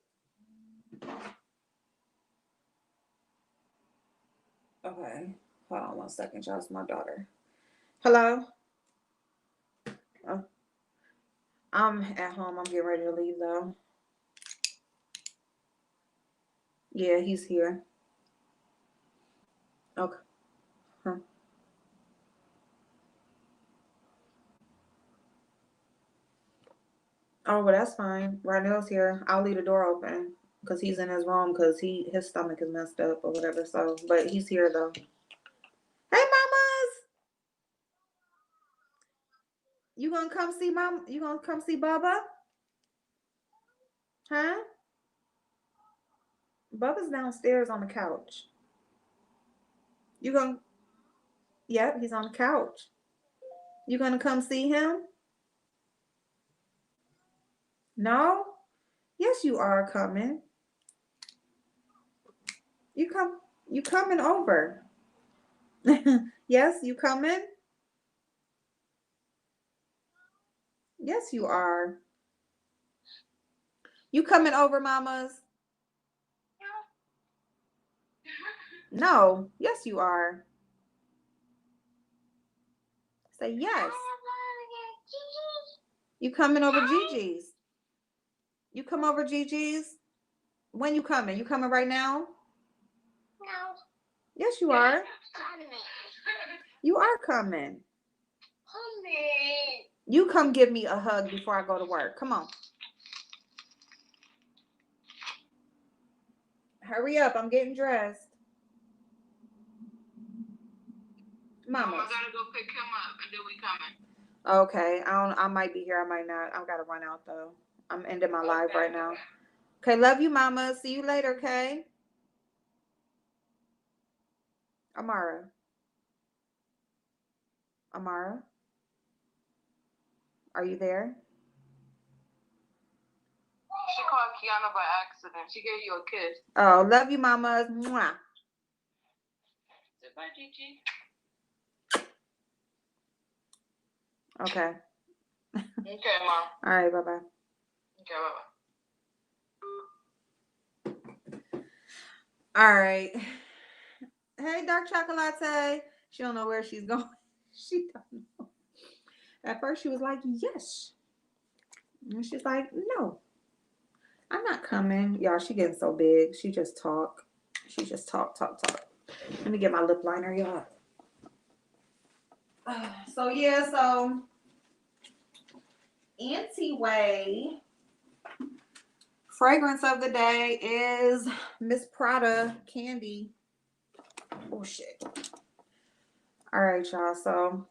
Okay. Hold on one second, y'all. It's my daughter. Hello? Oh, I'm at home. I'm getting ready to leave though. Yeah, he's here. Okay. Huh. Oh, well, that's fine. Rydell's here. I'll leave the door open because he's in his room because his stomach is messed up or whatever. So, but he's here though. Hey, mamas, you gonna come see mom? You gonna come see Bubba? Huh? Bubba's downstairs on the couch. You gonna? Yep, he's on the couch. You gonna come see him? No? Yes, you are coming. You come. You coming over? Yes, you coming? Yes, you are. You coming over, mamas? No. Yes, you are. Say yes. You coming over Gigi's? You come over Gigi's? When you coming? You coming right now? No. Yes, you are. You are coming. You come give me a hug before I go to work. Come on. Hurry up. I'm getting dressed. Mama. I gotta go pick him up and then we coming. Okay. I might be here. I might not. I gotta run out though. I'm ending my live right now. Okay, love you, mama. See you later, okay? Amara. Amara, are you there? She called Kiana by accident. She gave you a kiss. Oh, love you, mamas. Mwah. Say bye, Gigi. Okay. Okay, mom. All right, bye-bye. Okay, bye-bye. All right. Hey, dark chocolate. She don't know where she's going. She don't know. At first, she was like, yes. And she's like, no. I'm not coming. Y'all, she getting so big. She just talk. She just talk. Let me get my lip liner, y'all. So anyway, fragrance of the day is Miss Prada Candy. Oh, shit. All right, y'all. So,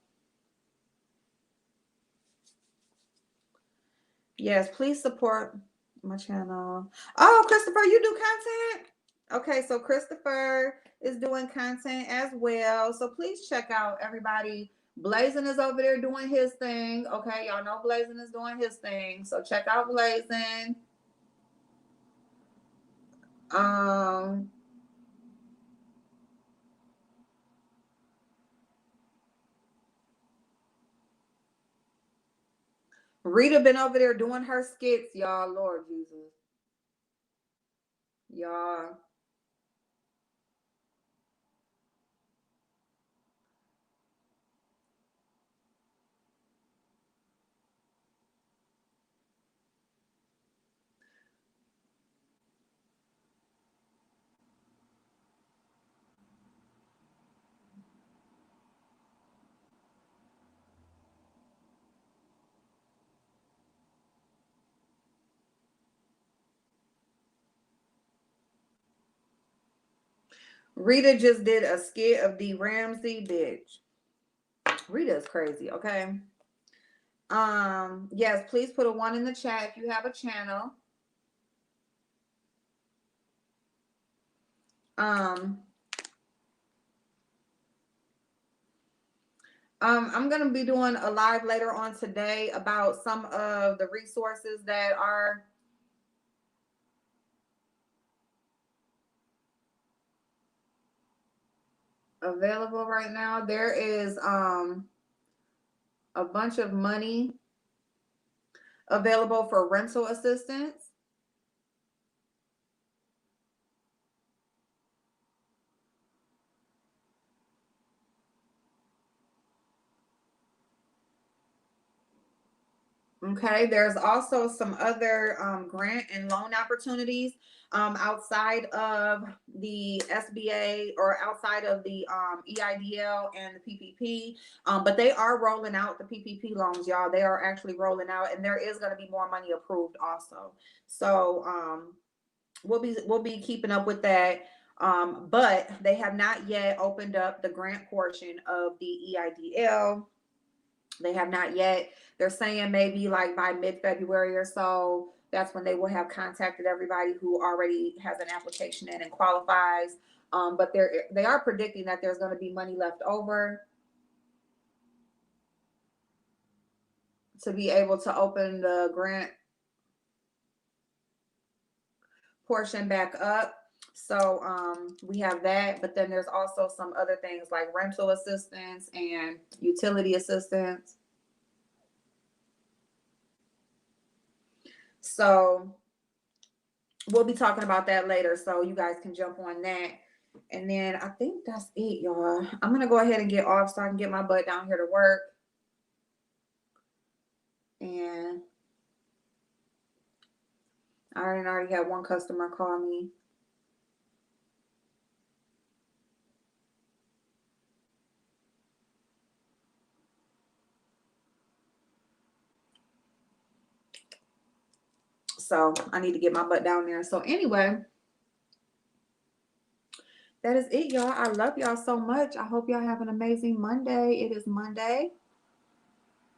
yes, please support my channel. Oh, Christopher, you do content? Okay, so Christopher is doing content as well. So please check out everybody. Blazing is over there doing his thing. Okay, y'all know Blazing is doing his thing. So check out Blazing. Rita been over there doing her skits, y'all. Lord Jesus. Y'all. Rita just did a skit of D Ramsey, bitch. Rita is crazy, okay? Yes, please put a 1 in the chat if you have a channel. I'm gonna be doing a live later on today about some of the resources that are available right now. There is a bunch of money available for rental assistance. Okay, there's also some other grant and loan opportunities outside of the SBA or outside of the EIDL and the PPP. But they are rolling out the PPP loans, y'all. They are actually rolling out, and there is going to be more money approved also. So we'll be keeping up with that. But they have not yet opened up the grant portion of the EIDL. They have not yet. They're saying maybe like by mid-February or so, that's when they will have contacted everybody who already has an application in and qualifies. But they are predicting that there's going to be money left over to be able to open the grant portion back up. So we have that, but then there's also some other things like rental assistance and utility assistance. So we'll be talking about that later, so you guys can jump on that. And then I think that's it, y'all. I'm gonna go ahead and get off so I can get my butt down here to work. And I already had one customer call me. So I need to get my butt down there. So anyway, that is it, y'all. I love y'all so much. I hope y'all have an amazing Monday. It is Monday.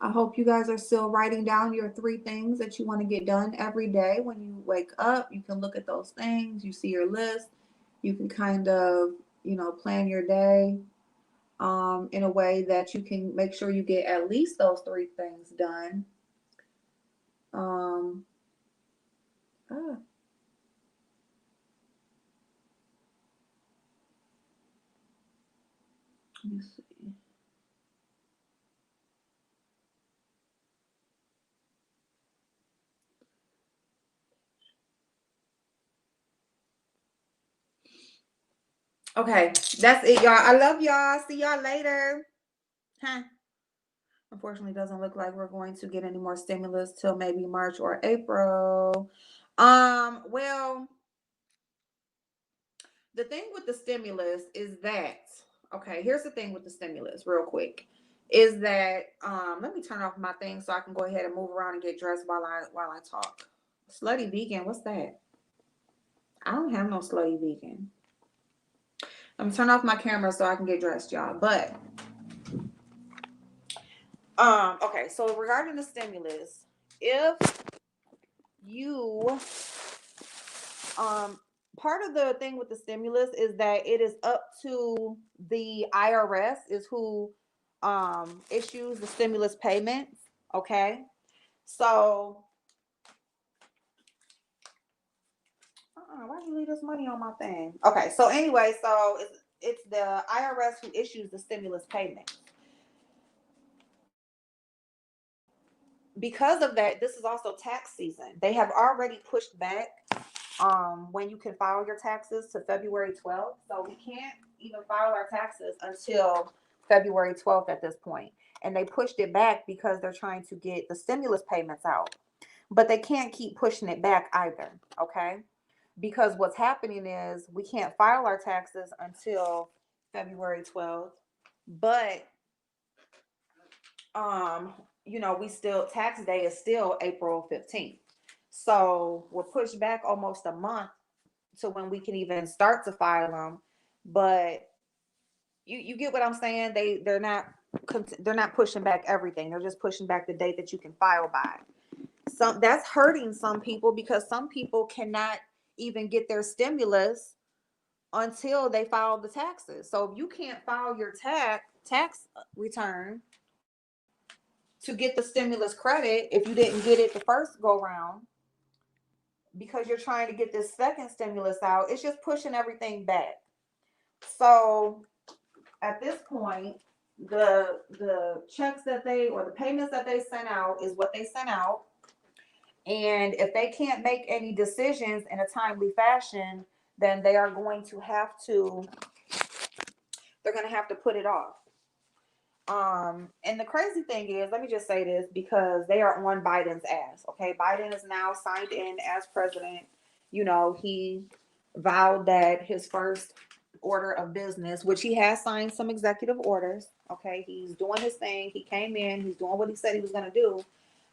I hope you guys are still writing down your 3 things that you want to get done every day. When you wake up, you can look at those things. You see your list. You can kind of, plan your day in a way that you can make sure you get at least those 3 things done. Let me see. Okay, that's it, y'all. I love y'all. See y'all later. Huh. Unfortunately, doesn't look like we're going to get any more stimulus till maybe March or April. Well, the thing with the stimulus is that, okay, here's the thing with the stimulus, real quick, is that let me turn off my thing so I can go ahead and move around and get dressed while I talk. Slutty vegan, what's that? I don't have no slutty vegan. Let me turn off my camera so I can get dressed, y'all. But okay, so regarding the stimulus, if you part of the thing with the stimulus is that it is up to the IRS is who issues the stimulus payments. Okay, so why did you leave this money on my thing? Okay, so anyway, so it's the IRS who issues the stimulus payments. Because of that, this is also tax season. They have already pushed back when you can file your taxes to February 12th. So we can't even file our taxes until February 12th at this point. And they pushed it back because they're trying to get the stimulus payments out. But they can't keep pushing it back either, okay? Because what's happening is we can't file our taxes until February 12th. But we still, tax day is still April 15th. So we're pushed back almost a month to when we can even start to file them. But you get what I'm saying? They're not pushing back everything. They're just pushing back the date that you can file by. Some That's hurting some people because some people cannot even get their stimulus until they file the taxes. So if you can't file your tax return to get the stimulus credit, if you didn't get it the first go round, because you're trying to get this second stimulus out, it's just pushing everything back. So at this point, the checks that they or the payments that they sent out is what they sent out. And if they can't make any decisions in a timely fashion, then they're going to have to put it off. And the crazy thing is, let me just say this because they are on Biden's ass. Okay, Biden is now signed in as president. You know, he vowed that his first order of business, which he has signed some executive orders. Okay, he's doing his thing. He came in. He's doing what he said he was going to do.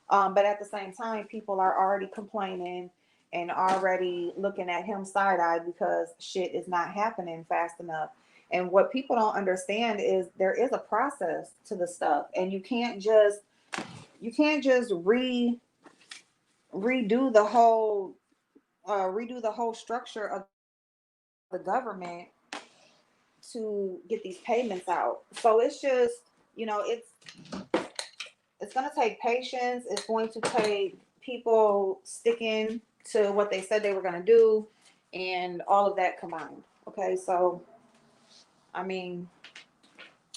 But at the same time, people are already complaining and already looking at him side eyed because shit is not happening fast enough. And what people don't understand is there is a process to the stuff, and you can't just redo the whole structure of the government to get these payments out. So it's just, it's going to take patience. It's going to take people sticking to what they said they were going to do and all of that combined. Okay, so I mean,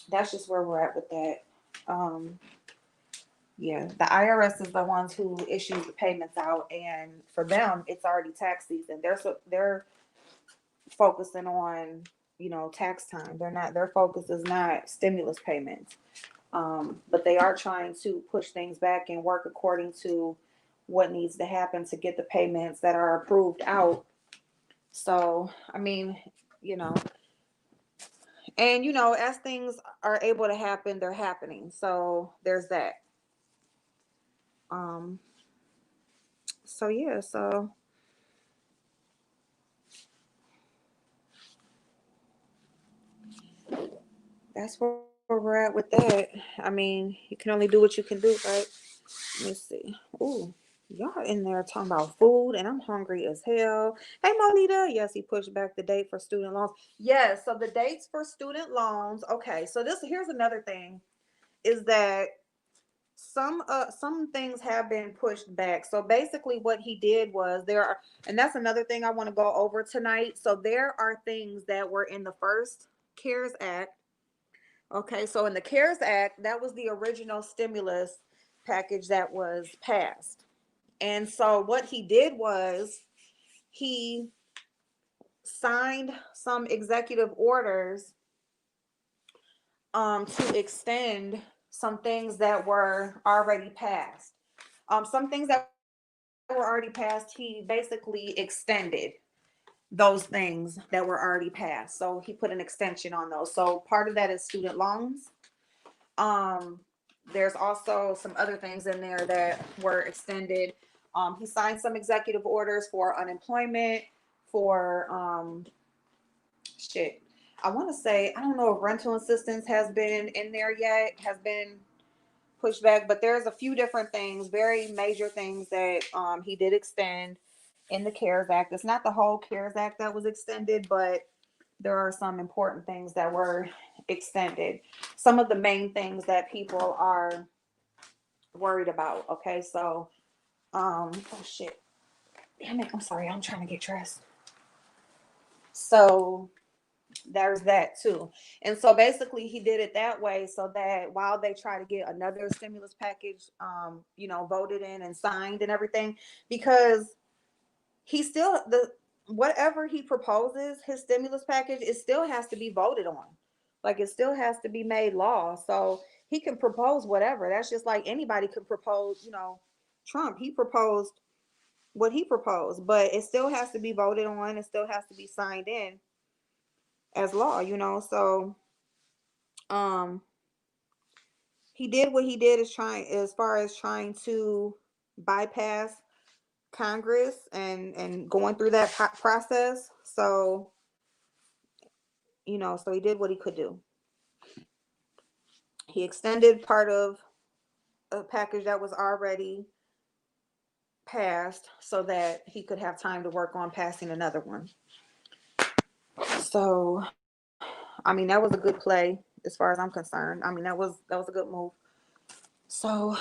that's just where we're at with that. Um, yeah, the IRS is the ones who issues the payments out, and for them, it's already tax season. They're focusing on tax time. Their focus is not stimulus payments. But they are trying to push things back and work according to what needs to happen to get the payments that are approved out. So, I mean, you know, and as things are able to happen, they're happening. So there's that. Um, so yeah, so that's where we're at with that. I mean, you can only do what you can do, right? Let me see. Ooh, y'all in there talking about food, and I'm hungry as hell. Hey, Monita. Yes, he pushed back the date for student loans. Yes, so the dates for student loans. Okay, so here's another thing is that some things have been pushed back. So basically, what he did was and that's another thing I want to go over tonight. So there are things that were in the first CARES Act. Okay, so in the CARES Act, that was the original stimulus package that was passed. And so what he did was he signed some executive orders to extend some things that were already passed. Some things that were already passed, he basically extended those things that were already passed. So he put an extension on those. So part of that is student loans. Um, there's also some other things in there that were extended. He signed some executive orders for unemployment, for shit. I want to say, I don't know if rental assistance has been in there yet, has been pushed back, but there's a few different things, very major things that he did extend in the CARES Act. It's not the whole CARES Act that was extended, but there are some important things that were extended. Some of the main things that people are worried about. Okay, so oh shit. Damn it, I'm sorry, I'm trying to get dressed. So there's that too. And so basically he did it that way so that while they try to get another stimulus package voted in and signed and everything, because he still the whatever he proposes, his stimulus package, it still has to be voted on. Like it still has to be made law. So he can propose whatever. That's just like anybody could propose, Trump, he proposed what he proposed, but it still has to be voted on. It still has to be signed in as law. So um he did what he did is trying as far as trying to bypass Congress and going through that process. So You know, so he did what he could do. He extended part of a package that was already passed so that he could have time to work on passing another one. So, I mean, that was a good play as far as I'm concerned. I mean, that was a good move. So,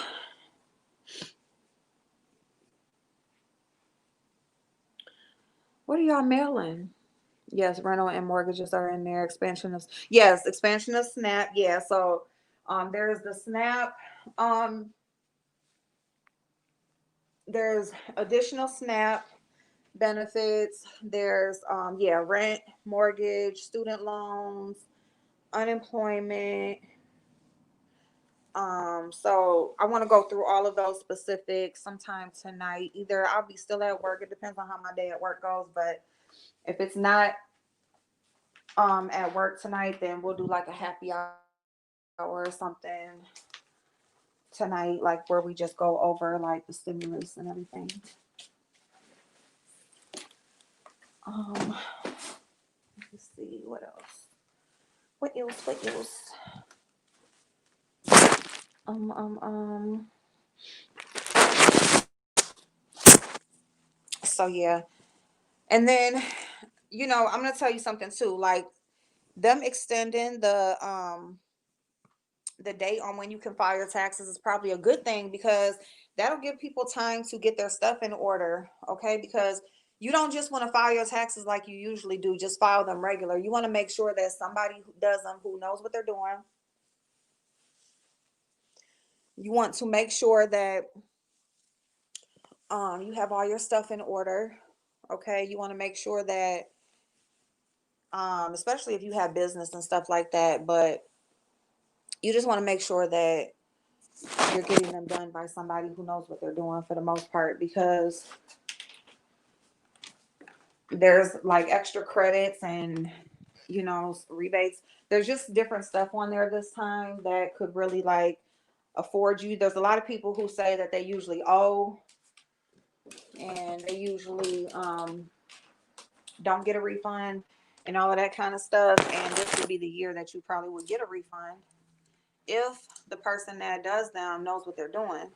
what are y'all mailing? Yes, rental and mortgages are in there. Expansion of SNAP. Yeah, so there's the SNAP. Um, there's additional SNAP benefits. There's rent, mortgage, student loans, unemployment. So I want to go through all of those specifics sometime tonight. Either I'll be still at work. It depends on how my day at work goes. But if it's not at work tonight, then we'll do like a happy hour or something tonight, like where we just go over like the stimulus and everything. Um, let's see what else. What else? Um, um, um. So yeah, and then I'm gonna tell you something too. Like them extending the date on when you can file your taxes is probably a good thing because that'll give people time to get their stuff in order. Okay, because you don't just want to file your taxes like you usually do. Just file them regular. You want to make sure that somebody who does them who knows what they're doing. You want to make sure that you have all your stuff in order. Okay, you want to make sure that especially if you have business and stuff like that, but you just want to make sure that you're getting them done by somebody who knows what they're doing for the most part, because there's like extra credits and rebates. There's just different stuff on there this time that could really like afford you. There's a lot of people who say that they usually owe and they usually don't get a refund and all of that kind of stuff, and this would be the year that you probably would get a refund if the person that does them knows what they're doing.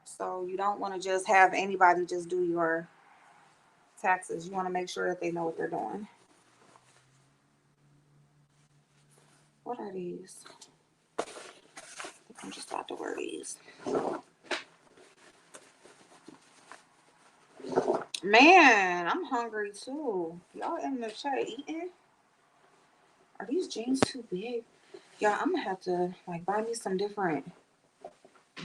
So you don't want to just have anybody just do your taxes. You want to make sure that they know what they're doing. What are these? I'm just about to wear these. Man, I'm hungry too. Y'all in the chat eating? Are these jeans too big? Y'all, I'm gonna have to like buy me some different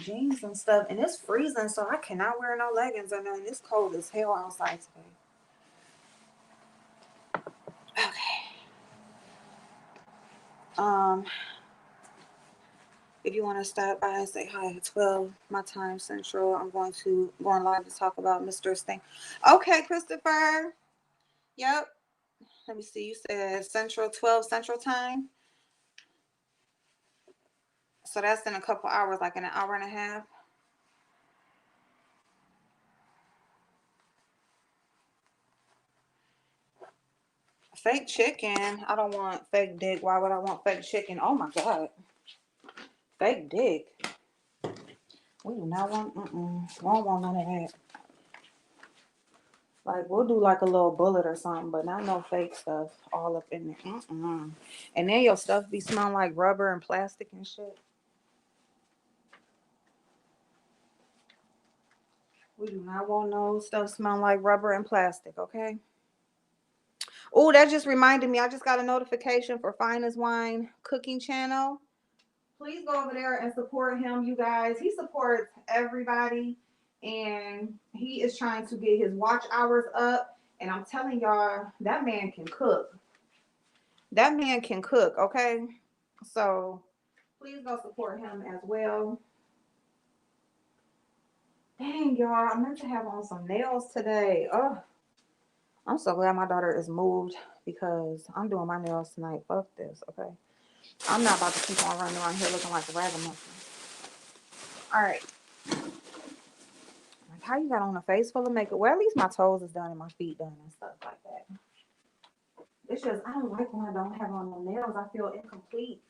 jeans and stuff. And it's freezing, so I cannot wear no leggings or nothing. It's cold as hell outside today. Okay. Um, if you want to stop by and say hi at 12 my time central, I'm going live to talk about Mr. Sting. Okay, Christopher. Yep. Let me see. You said Central 12 Central time. So that's in a couple hours, like in an hour and a half. Fake chicken. I don't want fake dick. Why would I want fake chicken? Oh my God. Fake dick. We do not want, we don't want none of that. Like, we'll do like a little bullet or something, but not no fake stuff all up in there. And then your stuff be smelling like rubber and plastic and shit. We do not want no stuff smelling like rubber and plastic, okay? Oh, that just reminded me. I just got a notification for Finest Wine Cooking Channel. Please go over there and support him, you guys. He supports everybody, and he is trying to get his watch hours up. And I'm telling y'all, that man can cook. That man can cook, okay? So please go support him as well. Dang, y'all, I meant to have on some nails today. Oh, I'm so glad my daughter is moved because I'm doing my nails tonight. Fuck this, okay? I'm not about to keep on running around here looking like a ragamuffin. All right. Like, how you got on a face full of makeup? Well, at least my toes is done and my feet done and stuff like that. It's just I don't like when I don't have on no nails. I feel incomplete.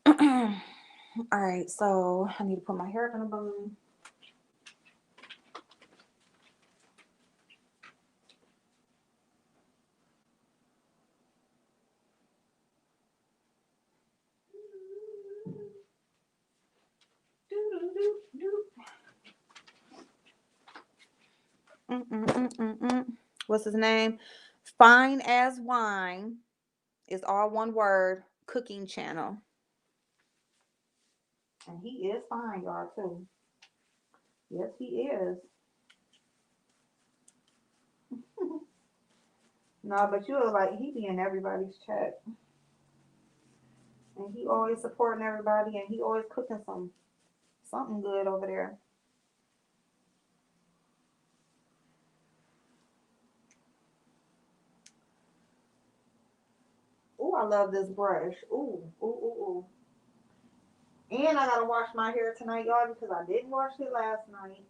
All right, so I need to put my hair up in a bun. What's his name? Fine as Wine is all one word. Cooking channel, and he is fine, y'all too. Yes, he is. No, but you look like he be in everybody's chat, and he always supporting everybody, and he always cooking something good over there. Ooh, I love this brush. Ooh, ooh, ooh, ooh. And I gotta wash my hair tonight, y'all, because I didn't wash it last night.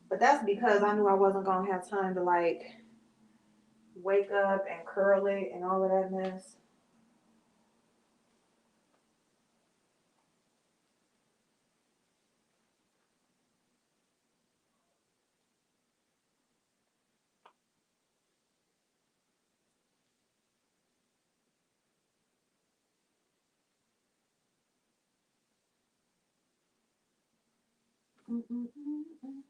But that's because I knew I wasn't gonna have time to like wake up and curl it and all of that mess. Mm-mm-mm-mm.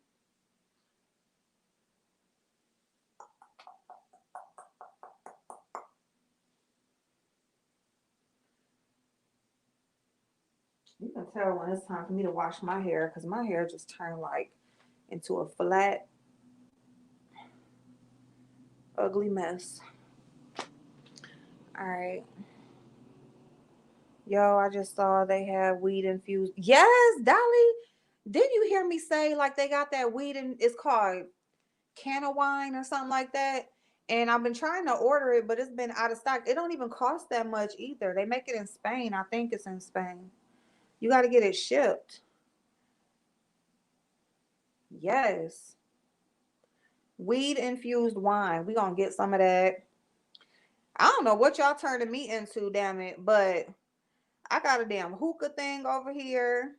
You can tell when it's time for me to wash my hair because my hair just turned like into a flat, ugly mess. All right. Yo, I just saw they have weed infused. Yes, Dolly. Didn't you hear me say like they got that weed and it's called can of wine or something like that? And I've been trying to order it, but it's been out of stock. It don't even cost that much either. They make it in Spain. I think it's in Spain. You got to get it shipped. Yes. Weed infused wine. We gonna get some of that. I don't know what y'all turning me into, damn it, but I got a damn hookah thing over here.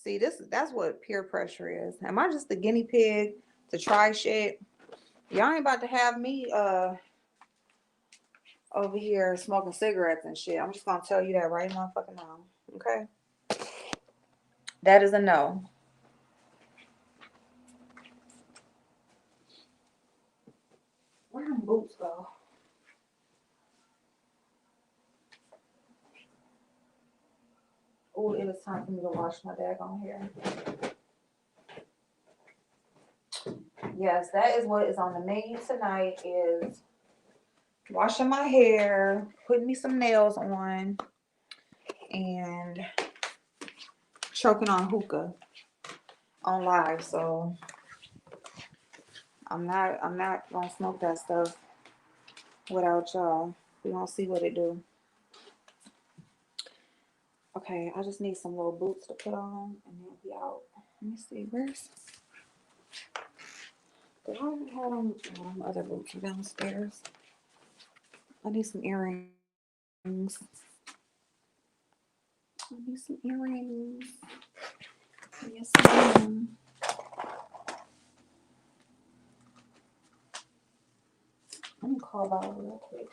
See, that's what peer pressure is. Am I just the guinea pig to try shit? Y'all ain't about to have me over here smoking cigarettes and shit. I'm just gonna tell you that right motherfucking now. Okay? That is a no. Where them boots go? Oh, it is time for me to wash my daggone hair. Yes, that is what is on the menu tonight is washing my hair, putting me some nails on, and choking on hookah on live. So I'm not gonna smoke that stuff without y'all. We gonna see what it do. Okay, I just need some little boots to put on and then be out. Let me see, did I have them? Oh, other boots are downstairs. I need some earrings. I need some earrings. Yes, ma'am. Let me call out real quick.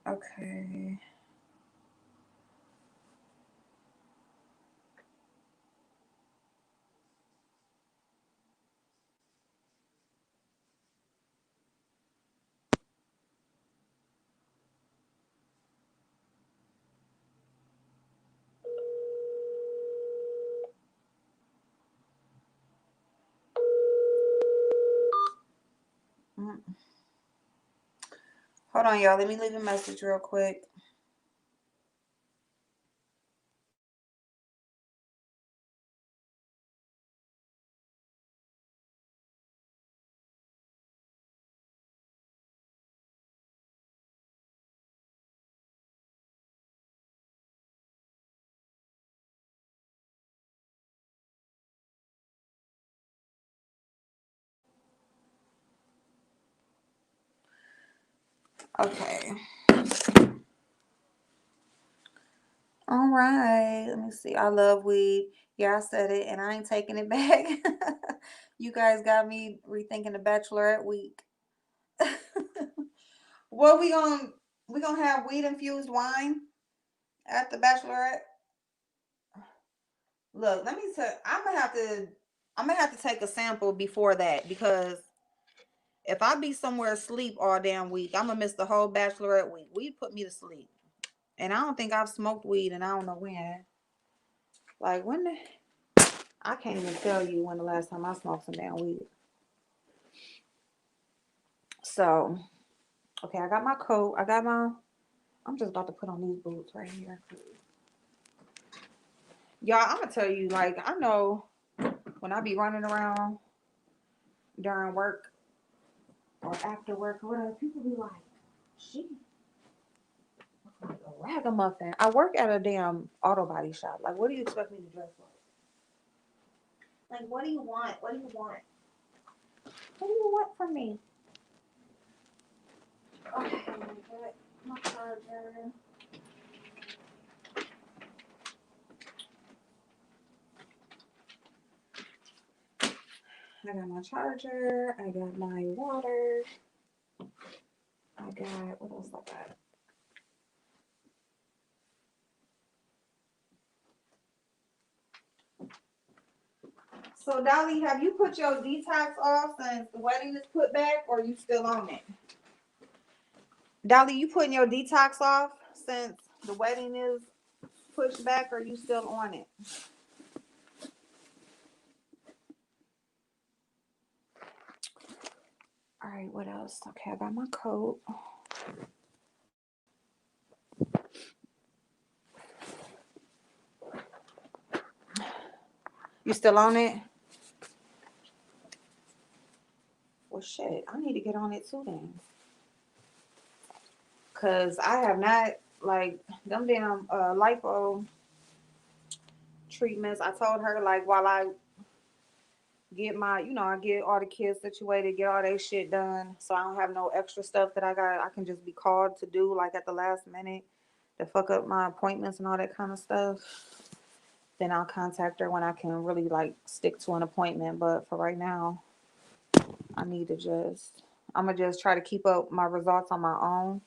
Okay. Mm. Hold on, y'all. Let me leave a message real quick. Okay. All right. Let me see. I love weed. Yeah, I said it and I ain't taking it back. You guys got me rethinking the Bachelorette week. Well, we gonna have weed infused wine at the Bachelorette. Look, let me tell. I'm gonna have to take a sample before that because if I be somewhere asleep all damn week, I'm gonna miss the whole Bachelorette week. Weed put me to sleep, and I don't think I've smoked weed, and I don't know when. Like when I can't even tell you when the last time I smoked some damn weed. So, okay, I got my coat. I'm just about to put on these boots right here. Y'all, I'm gonna tell you, like, I know when I be running around during work or after work or whatever, people be like, she like a ragamuffin. I work at a damn auto body shop. Like, what do you expect me to dress like? Like, what do you want? What do you want? What do you want from me? Okay, get my charger. I got my charger. I got my water. I got, what else I got? So, Dolly, have you put your detox off since the wedding is put back, or you still on it? Dolly, you putting your detox off since the wedding is pushed back, or you still on it? All right, what else? Okay, I got my coat. You still on it? Well, shit, I need to get on it too then. Because I have not, like, them damn lipo treatments. I told her, like, while I get my, I get all the kids situated, get all their shit done. So I don't have no extra stuff that I can just be called to do, like, at the last minute to fuck up my appointments and all that kind of stuff. Then I'll contact her when I can really, like, stick to an appointment. But for right now, I'm going to just try to keep up my results on my own.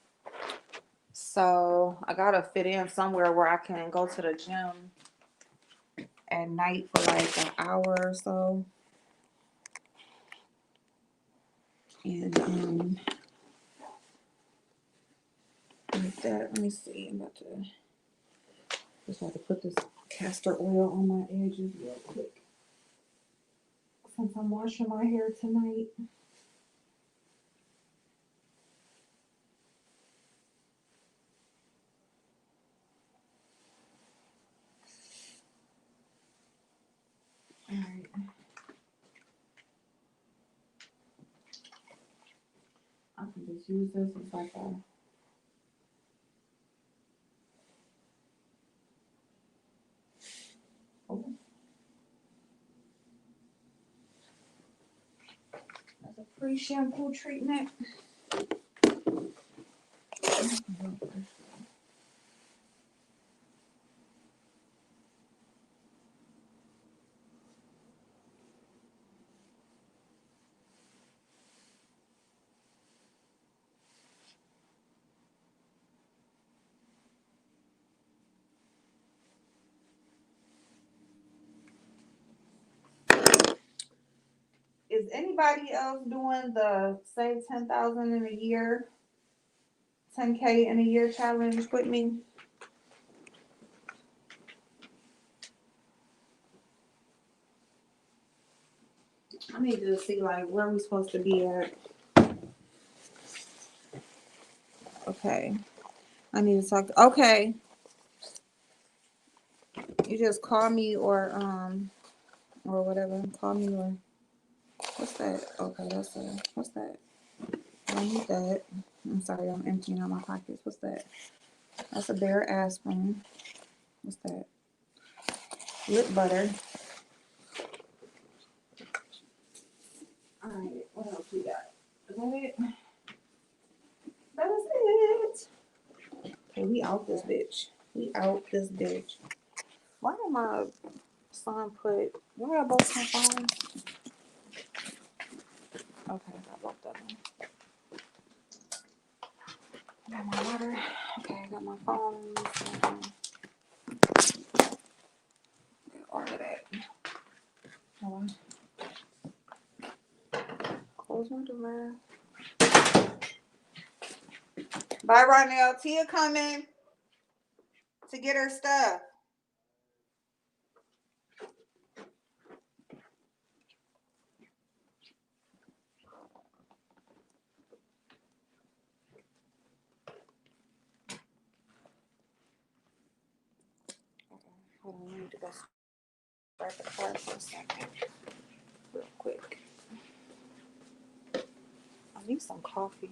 So I got to fit in somewhere where I can go to the gym at night for like an hour or so. And like that. Let me see. I'm about to just have to put this castor oil on my edges real quick since I'm washing my hair tonight. All right. I can just use this as like a as a pre-shampoo treatment. Is anybody else doing the save 10,000 in a year, 10K in a year challenge with me? I need to see like where we supposed to be at. Okay. I need to talk. Okay. You just call me or whatever. Call me or what's that? Okay, what's that? I don't need that. I'm sorry, I'm emptying out my pockets. What's that? That's a bare aspirin. What's that? Lip butter. All right, what else we got? Is that it? That is this bitch. We out this bitch. Why did my son put? Where are both my phones? Okay, I got both of them. I got my water. Okay, I got my phones. All of that. Hold on. Close my door. Bye, Ronell. Tia coming to get her stuff. Hold on, I need to go start the car for a second. Real quick. I need some coffee.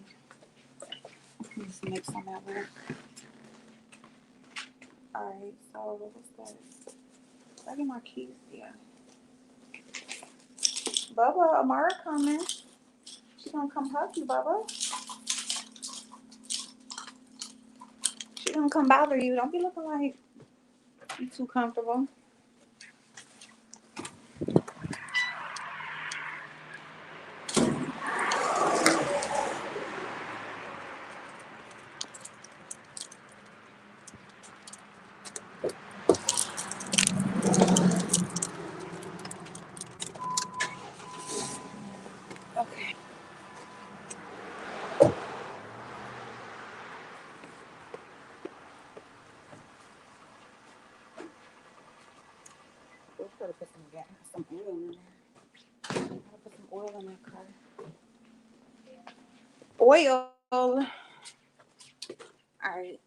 Just make some at work. Alright, so what's that? Did I get my keys? Yeah. Bubba, Amara coming. She gonna come hug you, Bubba. She gonna come bother you. Don't be looking like you too comfortable. Okay. We gotta put some oil in there. Gotta put some oil in that car. Oil. Alright.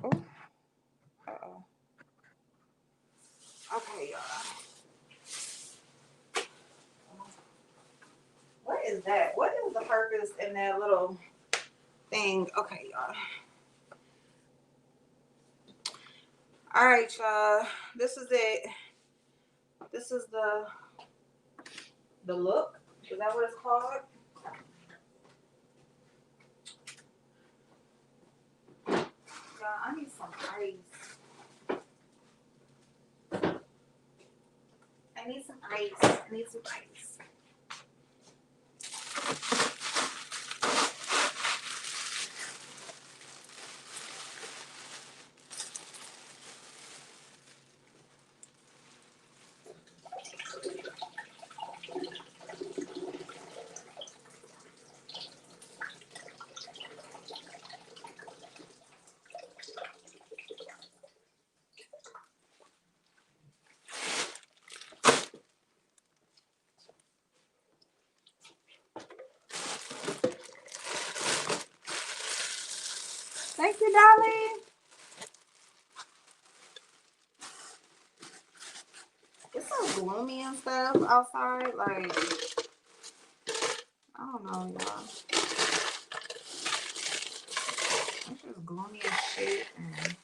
Oh. Uh-oh. Okay, y'all. What is that? What is the purpose in that little thing? Okay, y'all. Alright, y'all. This is it. This is the look. Is that what it's called? Y'all, I need some ice. I need some ice. I need some ice. Thank you, darling. It's so gloomy and stuff outside. Like, I don't know, y'all. It's just gloomy as shit. And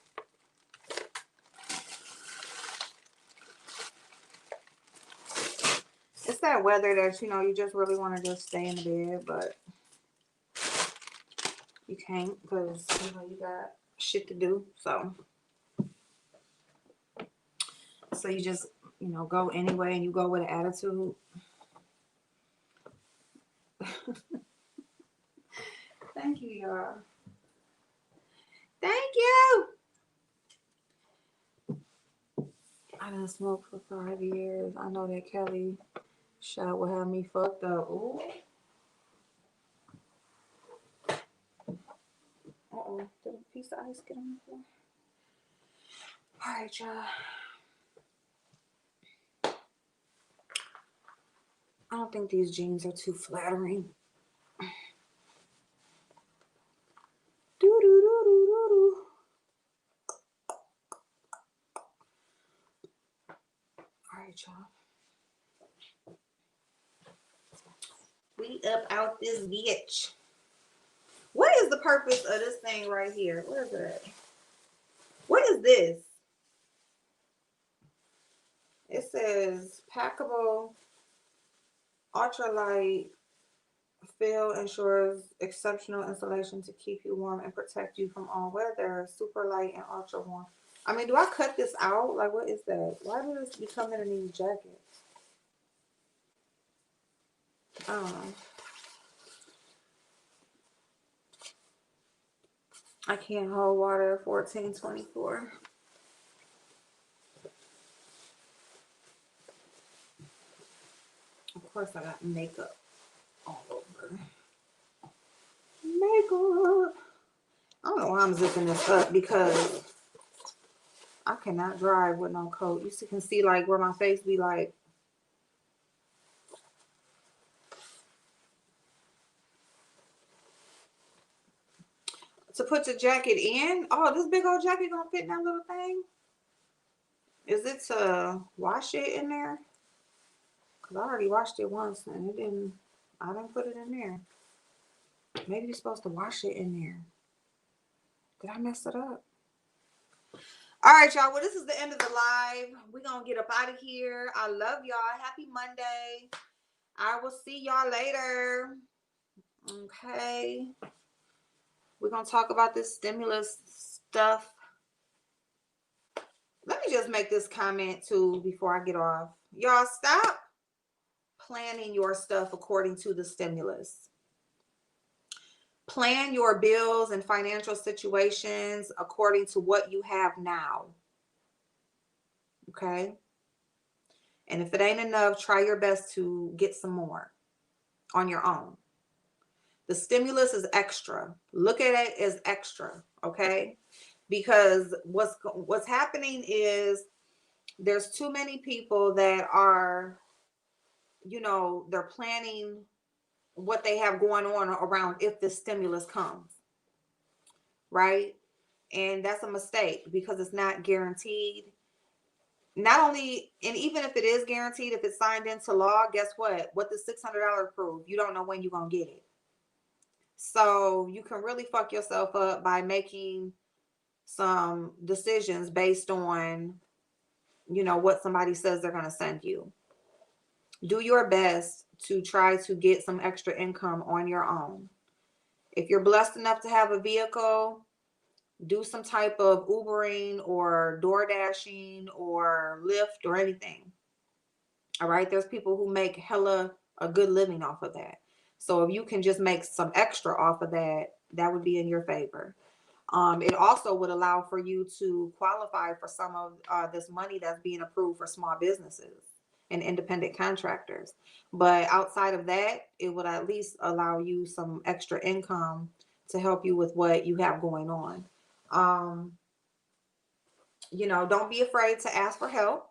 it's that weather that, you know, you just really want to just stay in the bed, but you can't because, you know, you got shit to do. So you just, you know, go anyway and you go with an attitude. Thank you, y'all. Thank you. I done smoked for 5 years. I know that Kelly shot will have me fucked up. Ooh. Uh-oh. Did a piece of ice get on the floor? All right, y'all. I don't think these jeans are too flattering. Do-do-do-do-do-do. All right, y'all. We up out this bitch. What is the purpose of this thing right here? Where is it at? What is this? It says packable ultralight Fill ensures exceptional insulation to keep you warm and protect you from all weather. Super light and ultra warm. I mean, do I cut this out? Like, what is that? Why did this become in these jackets? I don't know. I can't hold water. 1424. Of course, I got makeup all over. Makeup. I don't know why I'm zipping this up because I cannot drive with no coat. You can see like where my face be like. To put the jacket in. Oh, this big old jacket gonna fit in that little thing? Is it to wash it in there? Cause I already washed it once and it didn't. I didn't put it in there. Maybe you're supposed to wash it in there. Did I mess it up? All right, y'all. Well, this is the end of the live. We're gonna get up out of here. I love y'all. Happy Monday. I will see y'all later. Okay. We're gonna talk about this stimulus stuff. Let me just make this comment too before I get off. Y'all stop planning your stuff according to the stimulus. Plan your bills and financial situations according to what you have now. Okay? And if it ain't enough, try your best to get some more on your own. The stimulus is extra. Look at it as extra, okay? Because what's happening is there's too many people that are, they're planning what they have going on around if the stimulus comes, right? And that's a mistake because it's not guaranteed. Not only, and even if it is guaranteed, if it's signed into law, guess what? What the $600 prove? You don't know when you're going to get it. So you can really fuck yourself up by making some decisions based on, what somebody says they're going to send you. Do your best to try to get some extra income on your own. If you're blessed enough to have a vehicle, do some type of Ubering or door dashing or Lyft or anything. All right. There's people who make hella a good living off of that. So if you can just make some extra off of that, that would be in your favor. It also would allow for you to qualify for some of this money that's being approved for small businesses and independent contractors. But outside of that, it would at least allow you some extra income to help you with what you have going on. Don't be afraid to ask for help.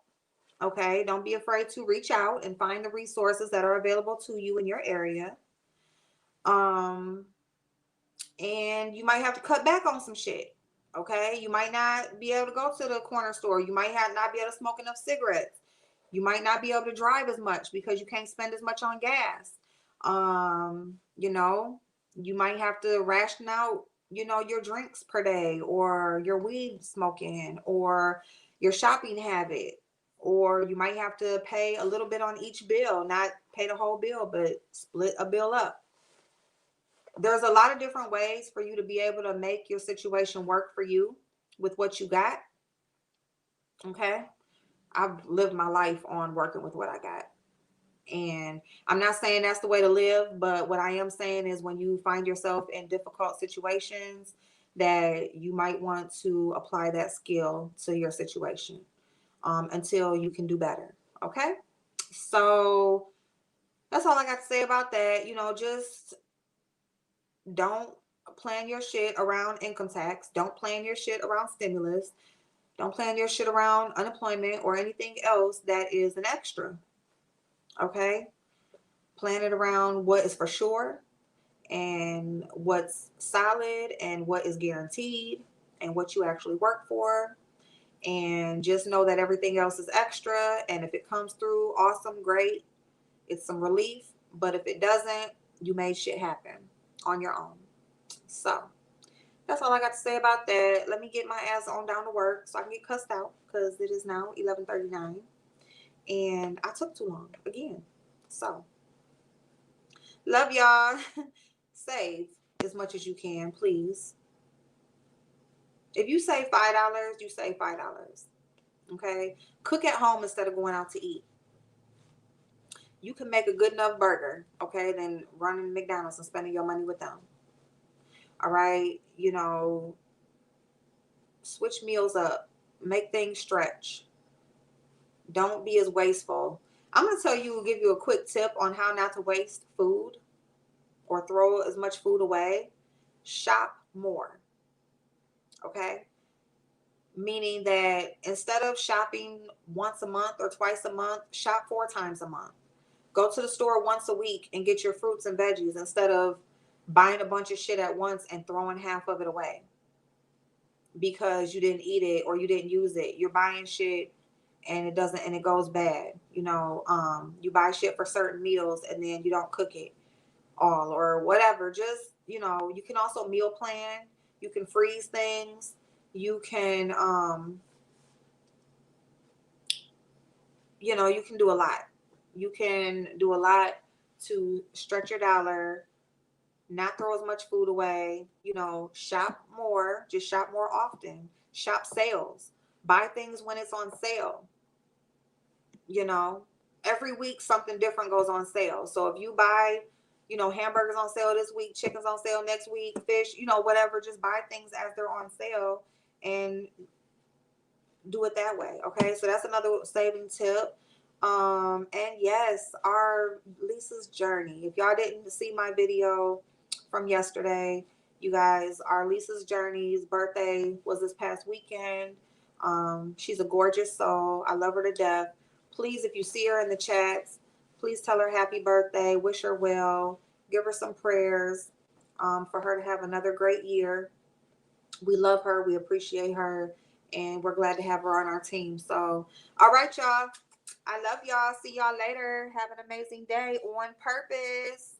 Okay. Don't be afraid to reach out and find the resources that are available to you in your area. And you might have to cut back on some shit. Okay. You might not be able to go to the corner store. You might not be able to smoke enough cigarettes. You might not be able to drive as much because you can't spend as much on gas. You might have to ration out, your drinks per day or your weed smoking or your shopping habit. Or you might have to pay a little bit on each bill, not pay the whole bill, but split a bill up. There's a lot of different ways for you to be able to make your situation work for you with what you got. Okay. I've lived my life on working with what I got. And I'm not saying that's the way to live, but what I am saying is when you find yourself in difficult situations, that you might want to apply that skill to your situation until you can do better. Okay. So that's all I got to say about that. Just don't plan your shit around income tax. Don't plan your shit around stimulus. Don't plan your shit around unemployment or anything else that is an extra. Okay? Plan it around what is for sure and what's solid and what is guaranteed and what you actually work for. And just know that everything else is extra. And if it comes through, awesome, great. It's some relief. But if it doesn't, you made shit happen on your own. So that's all I got to say about that. Let me get my ass on down to work so I can get cussed out because it is now 11:39 and I took too long again. So Love y'all. Save as much as you can, please. If you save $5, you save $5. Okay? Cook at home instead of going out to eat. You can make a good enough burger, okay, than running to McDonald's and spending your money with them. All right? Switch meals up. Make things stretch. Don't be as wasteful. I'm going to give you a quick tip on how not to waste food or throw as much food away. Shop more. Okay? Meaning that instead of shopping once a month or twice a month, shop 4 times a month. Go to the store once a week and get your fruits and veggies instead of buying a bunch of shit at once and throwing half of it away because you didn't eat it or you didn't use it. You're buying shit and it goes bad. You buy shit for certain meals and then you don't cook it all or whatever. Just, you can also meal plan. You can freeze things. You can, you can do a lot. You can do a lot to stretch your dollar, not throw as much food away, shop more, just shop more often, shop sales, buy things when it's on sale, you know, every week something different goes on sale. So if you buy, hamburgers on sale this week, chicken's on sale next week, fish, whatever, just buy things as they're on sale and do it that way. Okay, so that's another saving tip. And yes, our Lisa's journey. If y'all didn't see my video from yesterday, you guys, our Lisa's journey's birthday was this past weekend. She's a gorgeous soul. I love her to death. Please, if you see her in the chats, please tell her happy birthday, wish her well, give her some prayers for her to have another great year. We love her. We appreciate her. And we're glad to have her on our team. So, all right, y'all. I love y'all. See y'all later. Have an amazing day on purpose.